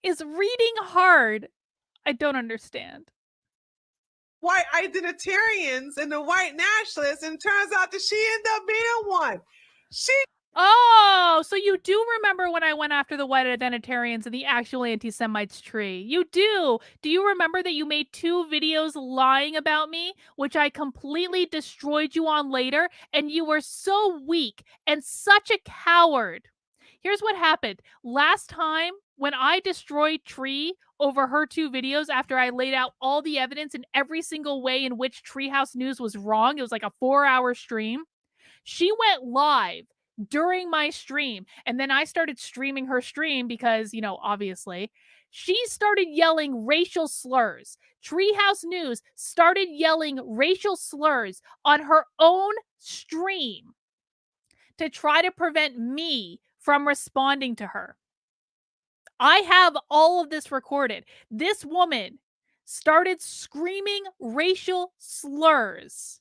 Is reading hard? I don't understand. White identitarians and the white nationalists, and it turns out that she ended up being one. Oh, so you do remember when I went after the white identitarians and the actual anti-Semites tree. You do. Do you remember that you made 2 videos lying about me, which I completely destroyed you on later, and you were so weak and such a coward? Here's what happened. Last time, when I destroyed Tree over her 2 videos after I laid out all the evidence in every single way in which Treehouse News was wrong, it was like a 4-hour stream, she went live during my stream, and then I started streaming her stream because, you know, obviously, she started yelling racial slurs. Treehouse News started yelling racial slurs on her own stream to try to prevent me from responding to her. I have all of this recorded. This woman started screaming racial slurs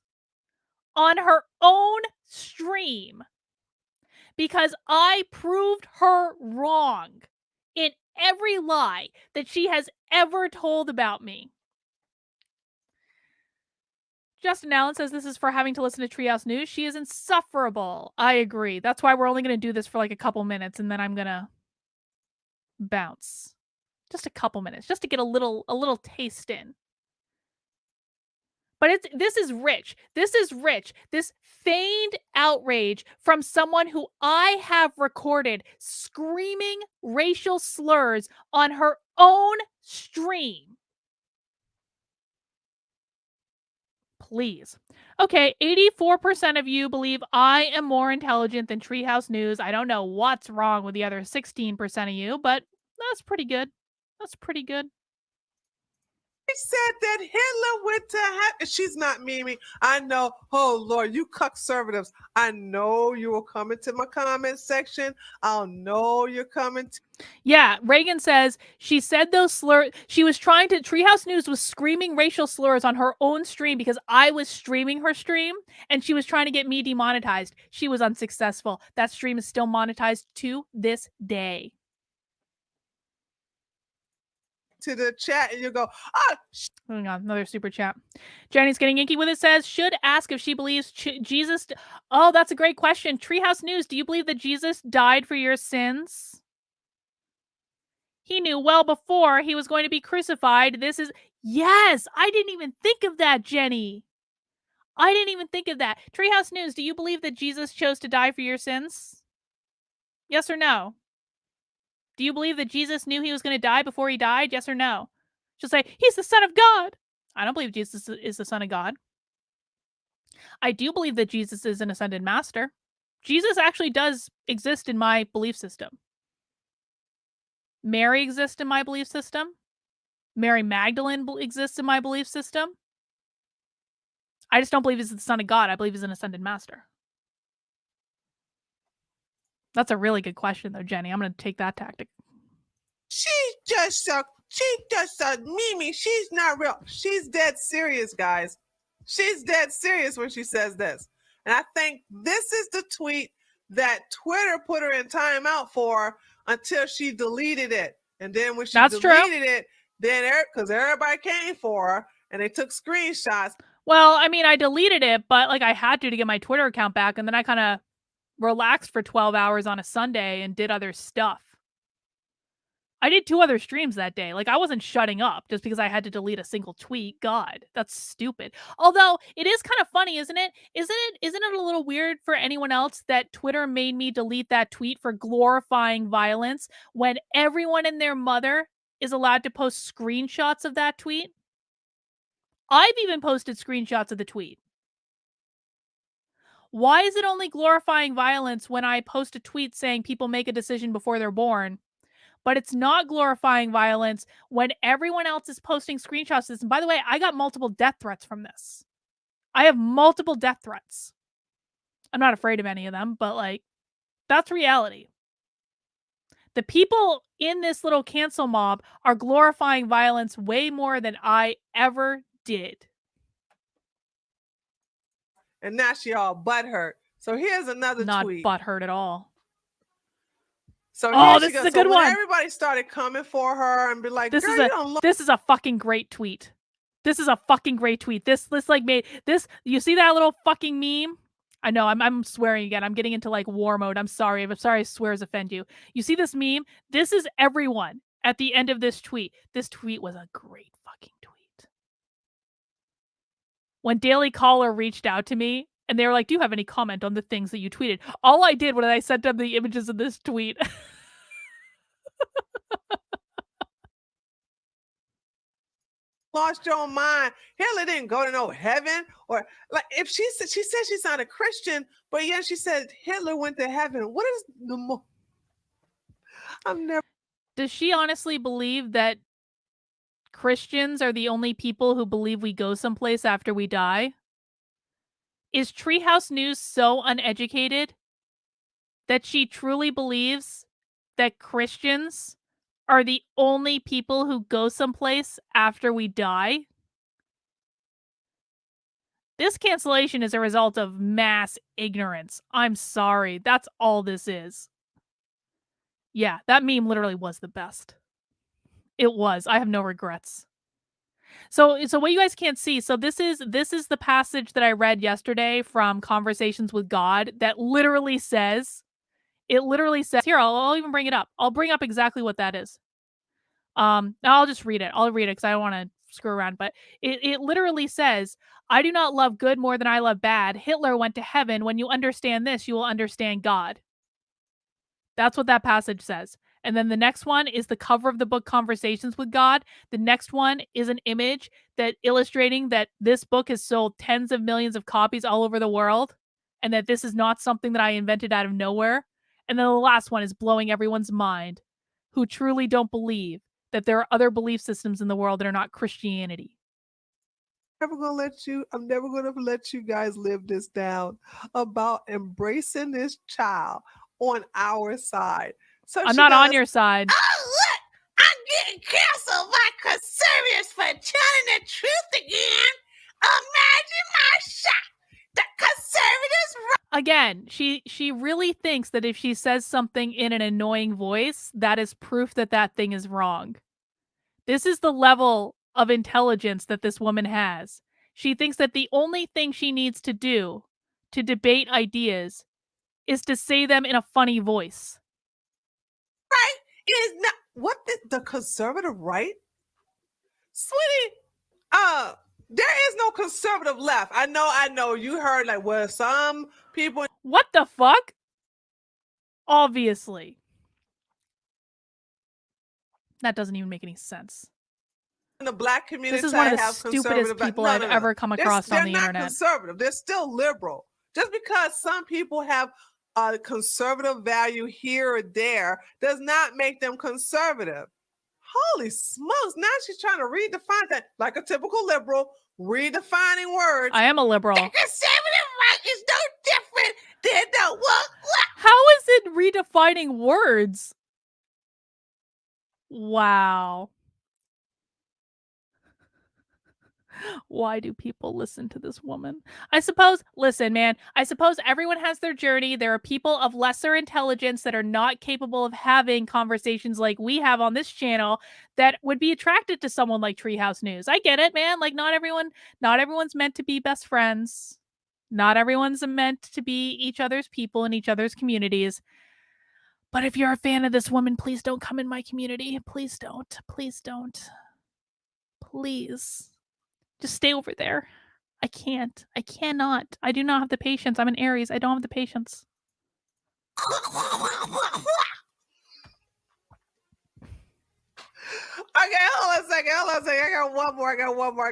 on her own stream because I proved her wrong in every lie that she has ever told about me. Justin Allen says this is for having to listen to Treehouse News. She is insufferable. I agree. That's why we're only going to do this for like a couple minutes, and then I'm going to bounce. Just a couple minutes, just to get a little taste in. But this is rich. This is rich. This feigned outrage from someone who I have recorded screaming racial slurs on her own stream. Please. Okay, 84% of you believe I am more intelligent than Treehouse News. I don't know what's wrong with the other 16% of you, but that's pretty good. That's pretty good. She said that Hitler went to heaven. She's not memeing. I know. Oh, Lord, you conservatives. I know you will come into my comment section. I'll know you're coming. Yeah, Reagan says she said those slurs. She was trying to. Treehouse News was screaming racial slurs on her own stream because I was streaming her stream and she was trying to get me demonetized. She was unsuccessful. That stream is still monetized to this day. To the chat and you go, oh, hang on, another super chat. Jenny's getting inky with it, says, should ask if she believes Jesus. Oh, that's a great question. Treehouse News, do you believe that Jesus died for your sins? He knew well before he was going to be crucified. This is, yes, I didn't even think of that, Jenny. I didn't even think of that. Treehouse News, do you believe that Jesus chose to die for your sins? Yes or no? Do you believe that Jesus knew he was going to die before he died? Yes or no? She'll say, he's the Son of God. I don't believe Jesus is the Son of God. I do believe that Jesus is an ascended master. Jesus actually does exist in my belief system. Mary exists in my belief system. Mary Magdalene exists in my belief system. I just don't believe he's the Son of God. I believe he's an ascended master. That's a really good question, though, Jenny. I'm going to take that tactic. She's just a Mimi. She's not real. She's dead serious, guys. She's dead serious when she says this. And I think this is the tweet that Twitter put her in timeout for until she deleted it. And then when she deleted it, then because everybody came for her and they took screenshots. Well, I mean, I deleted it, but like I had to get my Twitter account back. And then I kind of relaxed for 12 hours on a Sunday and did other stuff. I did 2 other streams that day. Like, I wasn't shutting up just because I had to delete a single tweet. God, that's stupid. Although, it is kind of funny, isn't it? Isn't it a little weird for anyone else that Twitter made me delete that tweet for glorifying violence when everyone and their mother is allowed to post screenshots of that tweet? I've even posted screenshots of the tweet. Why is it only glorifying violence when I post a tweet saying people make a decision before they're born? But it's not glorifying violence when everyone else is posting screenshots of this. And by the way, I got multiple death threats from this. I have multiple death threats. I'm not afraid of any of them, but like, that's reality. The people in this little cancel mob are glorifying violence way more than I ever did. And now she all butthurt. So here's another tweet. Not butthurt at all. So this is a good one. Everybody started coming for her and be like, this is a fucking great tweet. This is a fucking great tweet. This like made this. You see that little fucking meme? I know I'm swearing again. I'm getting into like war mode. I'm sorry. I'm sorry. Swears offend you. You see this meme? This is everyone at the end of this tweet. This tweet was a great fucking tweet. When Daily Caller reached out to me and they were like, do you have any comment on the things that you tweeted? All I did was I sent them the images of this tweet. Lost your mind. Hitler didn't go to no heaven, or like if she said she's not a Christian, but yet she said Hitler went to heaven. What is the Does she honestly believe that Christians are the only people who believe we go someplace after we die? Is Treehouse News so uneducated that she truly believes that Christians are the only people who go someplace after we die? This cancellation is a result of mass ignorance. I'm sorry. That's all this is. Yeah, that meme literally was the best. It was. I have no regrets. So what you guys can't see, so this is the passage that I read yesterday from Conversations with God that literally says, here, I'll even bring it up. I'll bring up exactly what that is. I'll just read it. I'll read it because I don't want to screw around, but it literally says, I do not love good more than I love bad. Hitler went to heaven. When you understand this, you will understand God. That's what that passage says. And then the next one is the cover of the book Conversations with God. The next one is an image that illustrating that this book has sold tens of millions of copies all over the world and that this is not something that I invented out of nowhere. And then the last one is blowing everyone's mind who truly don't believe that there are other belief systems in the world that are not Christianity. I'm never gonna let you guys live this down about embracing this child on our side. So I'm not on your side. Oh, look! I'm getting canceled by conservatives for telling the truth again. Imagine my shock. The conservatives... Again, she really thinks that if she says something in an annoying voice, that is proof that that thing is wrong. This is the level of intelligence that this woman has. She thinks that the only thing she needs to do to debate ideas is to say them in a funny voice. Right? It is not what the conservative right? Sweetie, there is no conservative left. I know you heard like where some people. What the fuck? Obviously. That doesn't even make any sense. In the black community, this is one of the stupidest people I've ever come across on the internet. They're not conservative. They're still liberal. Just because some people have a conservative value here or there does not make them conservative. Holy smokes. Now she's trying to redefine that like a typical liberal, redefining words. I am a liberal. The conservative right is no different than the woke. How is it redefining words? Wow. Why do people listen to this woman? I suppose everyone has their journey. There are people of lesser intelligence that are not capable of having conversations like we have on this channel that would be attracted to someone like Treehouse News. I get it, man. Like not everyone's meant to be best friends. Not everyone's meant to be each other's people in each other's communities. But if you're a fan of this woman, please don't come in my community. Please don't. Please don't. Please. Just stay over there. I can't. I cannot. I do not have the patience. I'm an Aries. I don't have the patience. Okay, hold on a second. I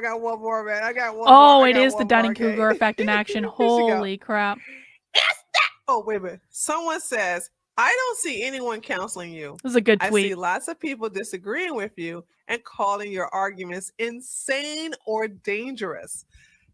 got one more, man. Oh, it is the Dunning-Kruger effect in action. Holy crap. Oh, wait a minute. Someone says, I don't see anyone counseling you. This is a good tweet. I see lots of people disagreeing with you and calling your arguments insane or dangerous.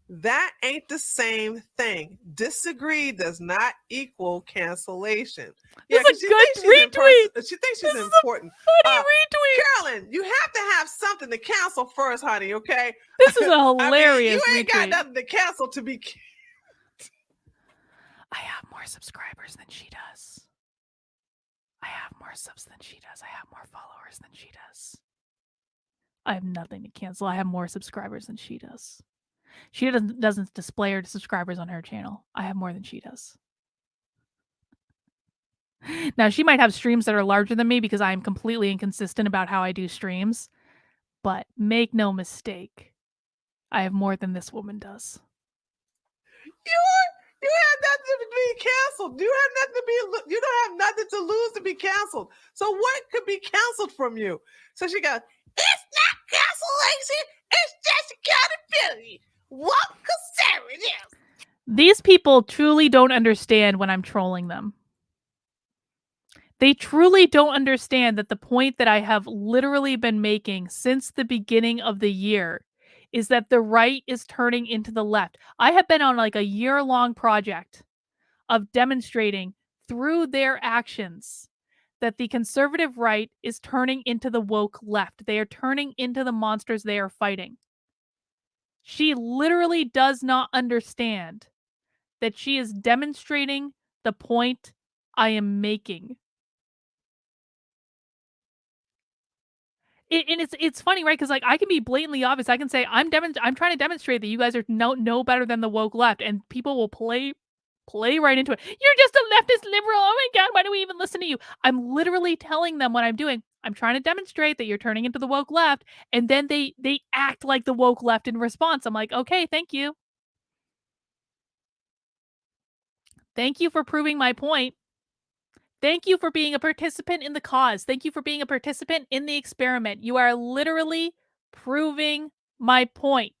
That ain't the same thing. Disagree does not equal cancellation. This is a good retweet. She thinks she's important. Funny retweet. Carolyn, you have to have something to cancel first, honey, okay? This is a hilarious you ain't retweet. got nothing to cancel to be... I have more subscribers than she does. I have more subs than she does. I have more followers than she does. I have nothing to cancel. I have more subscribers than she does. She doesn't display her subscribers on her channel. I have more than she does. Now, she might have streams that are larger than me because I am completely inconsistent about how I do streams. But make no mistake, I have more than this woman does. You have nothing to be canceled. You don't have nothing to lose to be canceled. So what could be canceled from you? So she goes, it's not cancellation. It's just accountability. Woke conservatives. These people truly don't understand when I'm trolling them. They truly don't understand that the point that I have literally been making since the beginning of the year is that the right is turning into the left. I have been on like a year-long project of demonstrating through their actions that the conservative right is turning into the woke left. They are turning into the monsters they are fighting. She literally does not understand that she is demonstrating the point I am making. And it's funny, right? Because like I can be blatantly obvious. I can say I'm trying to demonstrate that you guys are no better than the woke left, and people will play right into it. You're just a leftist liberal. Oh my god, why do we even listen to you? I'm literally telling them what I'm doing. I'm trying to demonstrate that you're turning into the woke left. And then they act like the woke left in response. I'm like, okay, thank you. Thank you for proving my point. Thank you for being a participant in the cause. Thank you for being a participant in the experiment. You are literally proving my point.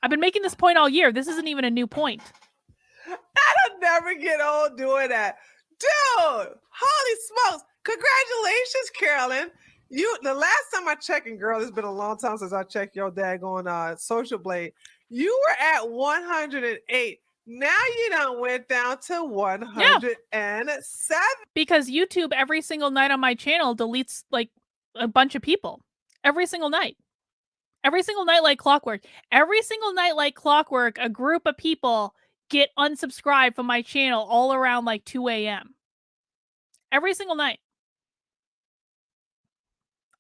I've been making this point all year. This isn't even a new point. I'll never get old doing that. Dude, holy smokes. Congratulations, Carolyn. The last time I checked, and girl, it's been a long time since I checked your daggone Social Blade. You were at 108. Now you done went down to 107. Because YouTube every single night on my channel deletes like a bunch of people. Every single night. Every single night like clockwork. Every single night like clockwork, a group of people get unsubscribed from my channel all around like 2 a.m. Every single night.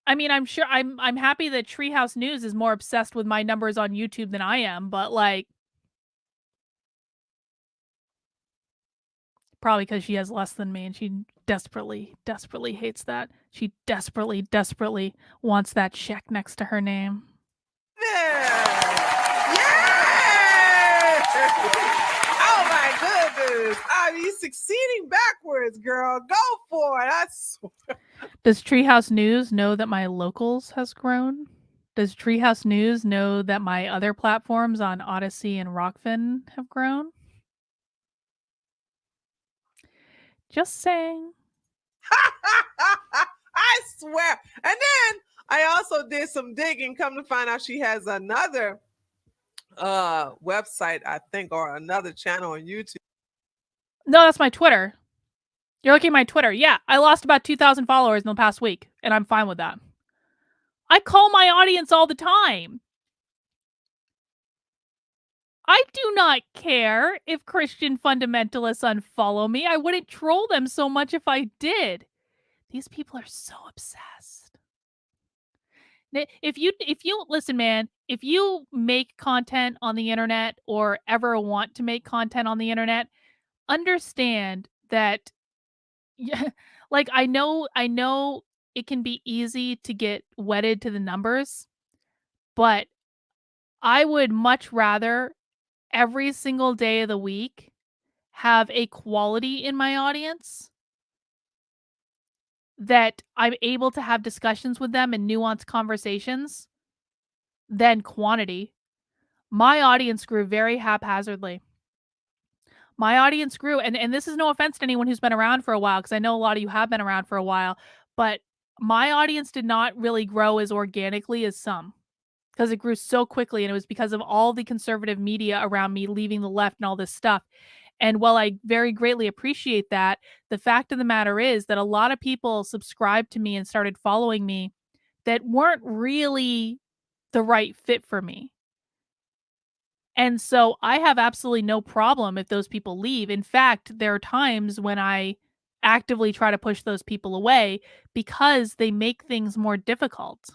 I mean, I'm sure I'm happy that Treehouse News is more obsessed with my numbers on YouTube than I am, but like probably because she has less than me and she desperately, desperately hates that. She desperately, desperately wants that check next to her name. Yeah! Oh my goodness. Are you succeeding backwards, girl? Go for it. I swear. Does Treehouse News know that my locals has grown? Does Treehouse News know that my other platforms on Odyssey and Rockfin have grown? Just saying. I swear. And then I also did some digging. Come to find out she has another website, I think, or another channel on YouTube. No, that's my Twitter. You're looking at my Twitter. Yeah, I lost about 2,000 followers in the past week, and I'm fine with that. I call my audience all the time. I do not care if Christian fundamentalists unfollow me. I wouldn't troll them so much if I did. These people are so obsessed. If you listen, man, if you make content on the internet or ever want to make content on the internet, understand that yeah, like I know it can be easy to get wedded to the numbers, but I would much rather every single day of the week have a quality in my audience that I'm able to have discussions with them and nuanced conversations than quantity. My audience grew very haphazardly. My audience grew, and this is no offense to anyone who's been around for a while, because I know a lot of you have been around for a while, but my audience did not really grow as organically as some, because it grew so quickly, and it was because of all the conservative media around me leaving the left and all this stuff. And while I very greatly appreciate that, the fact of the matter is that a lot of people subscribed to me and started following me that weren't really the right fit for me. And so I have absolutely no problem if those people leave. In fact, there are times when I actively try to push those people away because they make things more difficult.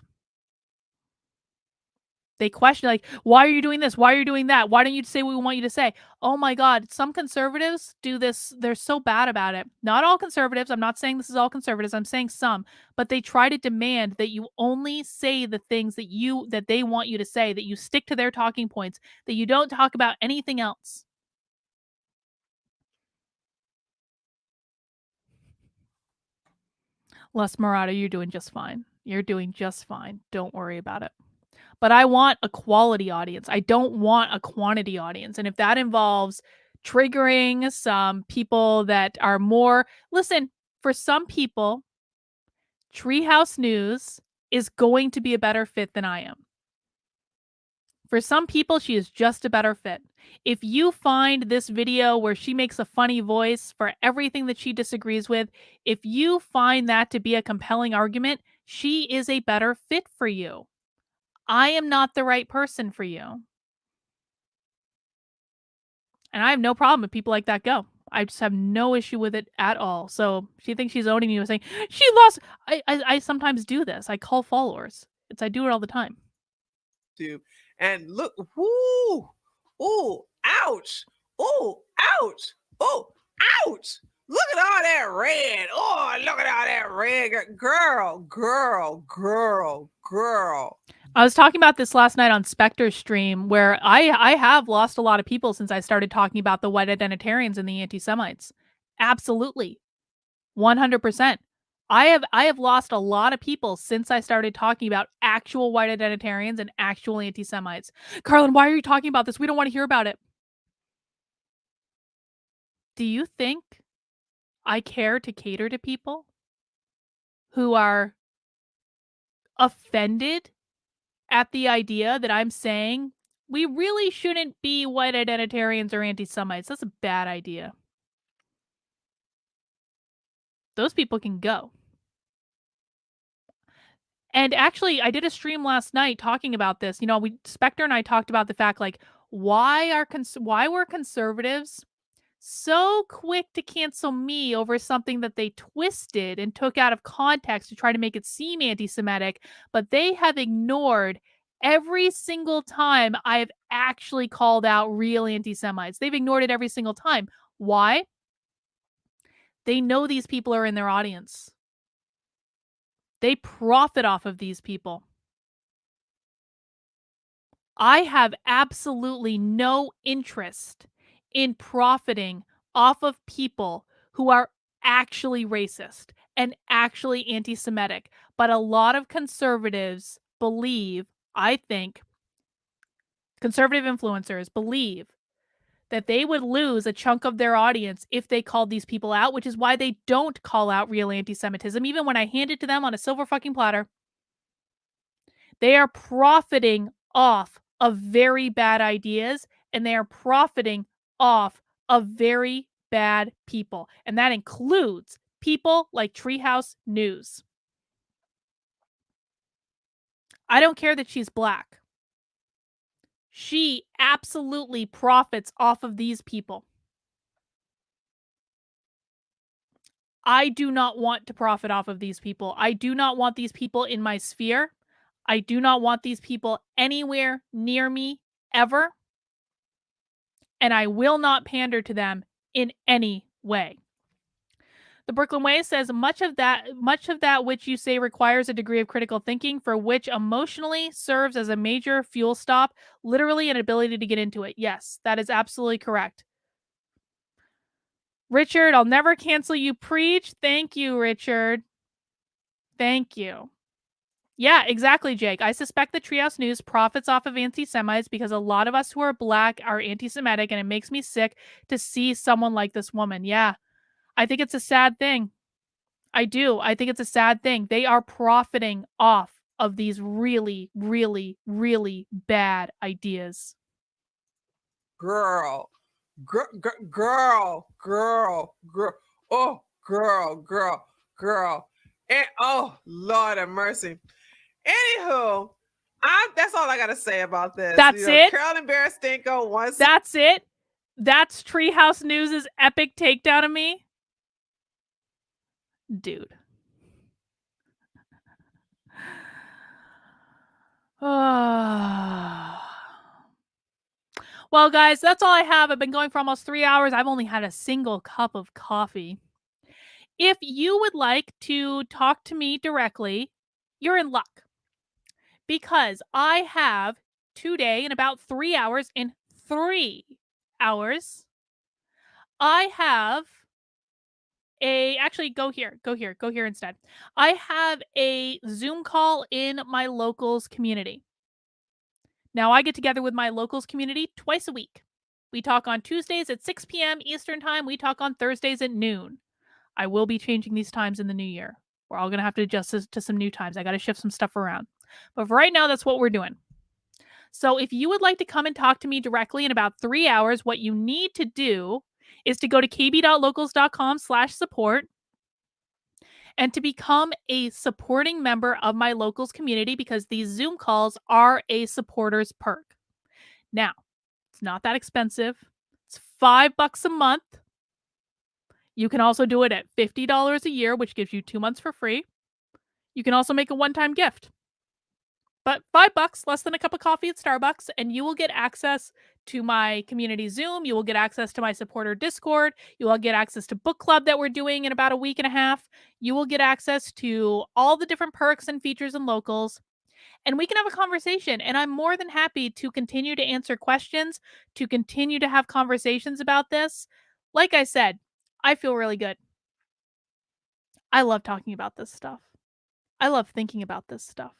They question, like, why are you doing this? Why are you doing that? Why don't you say what we want you to say? Oh my God, some conservatives do this. They're so bad about it. Not all conservatives. I'm not saying this is all conservatives. I'm saying some, but they try to demand that you only say the things that they want you to say, that you stick to their talking points, that you don't talk about anything else. Les Murata, you're doing just fine. You're doing just fine. Don't worry about it. But I want a quality audience. I don't want a quantity audience. And if that involves triggering some people that are more, listen, for some people, Treehouse News is going to be a better fit than I am. For some people, she is just a better fit. If you find this video where she makes a funny voice for everything that she disagrees with, if you find that to be a compelling argument, she is a better fit for you. I am not the right person for you. And I have no problem if people like that go. I just have no issue with it at all. So she thinks she's owning me by saying, she lost. I sometimes do this. I call followers. I do it all the time. And look, ooh, ouch, oh, ouch, oh, ouch. Look at all that red. Oh, look at all that red. Girl. I was talking about this last night on Spectre's stream, where I have lost a lot of people since I started talking about the white identitarians and the anti-Semites. Absolutely. 100%. I have lost a lot of people since I started talking about actual white identitarians and actual anti-Semites. Carlin, why are you talking about this? We don't want to hear about it. Do you think I care to cater to people who are offended at the idea that I'm saying we really shouldn't be white identitarians or anti-Semites? That's a bad idea. Those people can go. And actually, I did a stream last night talking about this. You know, Spectre and I talked about the fact, like, why were conservatives so quick to cancel me over something that they twisted and took out of context to try to make it seem anti-Semitic, but they have ignored every single time I've actually called out real anti-Semites. They've ignored it every single time. Why? They know these people are in their audience. They profit off of these people. I have absolutely no interest in profiting off of people who are actually racist and actually anti-Semitic. But a lot of conservatives believe, I think, conservative influencers believe that they would lose a chunk of their audience if they called these people out, which is why they don't call out real anti-Semitism, even when I hand it to them on a silver fucking platter. They are profiting off of very bad ideas, and they are profiting off of very bad people. And that includes people like Treehouse News. I don't care that she's black. She absolutely profits off of these people. I do not want to profit off of these people. I do not want these people in my sphere. I do not want these people anywhere near me ever. And I will not pander to them in any way. The Brooklyn Way says much of that which you say requires a degree of critical thinking, for which emotionally serves as a major fuel stop, literally an ability to get into it. Yes, that is absolutely correct. Richard, I'll never cancel you, preach. Thank you, Richard. Thank you. Yeah, exactly, Jake. I suspect that Treehouse News profits off of anti-Semites because a lot of us who are black are anti-Semitic, and it makes me sick to see someone like this woman. Yeah, I think it's a sad thing. I do. I think it's a sad thing. They are profiting off of these really, really, really bad ideas. Girl. Oh, girl. And oh, Lord have mercy. Anywho, that's all I gotta say about this. That's it. Carolyn Bear Stinko once. That's it. That's Treehouse News' epic takedown of me. Dude. Well, guys, that's all I have. I've been going for almost 3 hours. I've only had a single cup of coffee. If you would like to talk to me directly, you're in luck. Because I have today, in about 3 hours, I have actually go here instead. I have a Zoom call in my locals community. Now I get together with my locals community twice a week. We talk on Tuesdays at 6 p.m. Eastern time. We talk on Thursdays at noon. I will be changing these times in the new year. We're all going to have to adjust to some new times. I got to shift some stuff around. But for right now, that's what we're doing. So if you would like to come and talk to me directly in about 3 hours, what you need to do is to go to kb.locals.com/support and to become a supporting member of my locals community, because these Zoom calls are a supporter's perk. Now, it's not that expensive. It's $5 a month. You can also do it at $50 a year, which gives you 2 months for free. You can also make a one-time gift. But $5, less than a cup of coffee at Starbucks, and you will get access to my community Zoom. You will get access to my supporter Discord. You will get access to book club that we're doing in about a week and a half. You will get access to all the different perks and features and locals. And we can have a conversation. And I'm more than happy to continue to answer questions, to continue to have conversations about this. Like I said, I feel really good. I love talking about this stuff. I love thinking about this stuff.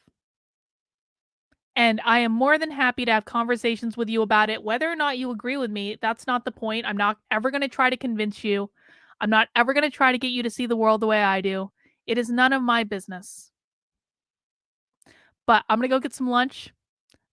And I am more than happy to have conversations with you about it. Whether or not you agree with me, that's not the point. I'm not ever going to try to convince you. I'm not ever going to try to get you to see the world the way I do. It is none of my business. But I'm going to go get some lunch.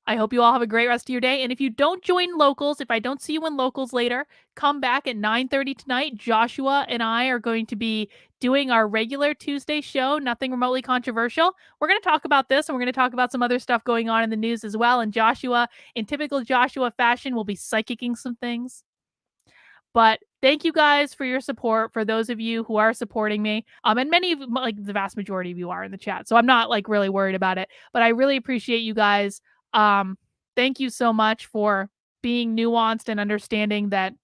I hope you all have a great rest of your day. And if you don't join locals, if I don't see you in locals later, come back at 9:30 tonight. Joshua and I are going to be doing our regular Tuesday show, Nothing Remotely Controversial. We're going to talk about this, and we're going to talk about some other stuff going on in the news as well. And Joshua, in typical Joshua fashion, will be psychicking some things. But thank you guys for your support, for those of you who are supporting me. And many of, like, the vast majority of you are in the chat. So I'm not, like, really worried about it. But I really appreciate you guys. Thank you so much for being nuanced and understanding that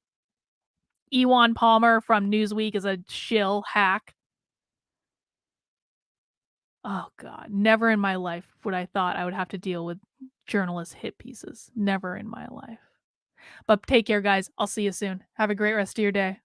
Ewan Palmer from Newsweek is a shill hack. Oh, God. Never in my life would I thought I would have to deal with journalist hit pieces. Never in my life. But take care, guys. I'll see you soon. Have a great rest of your day.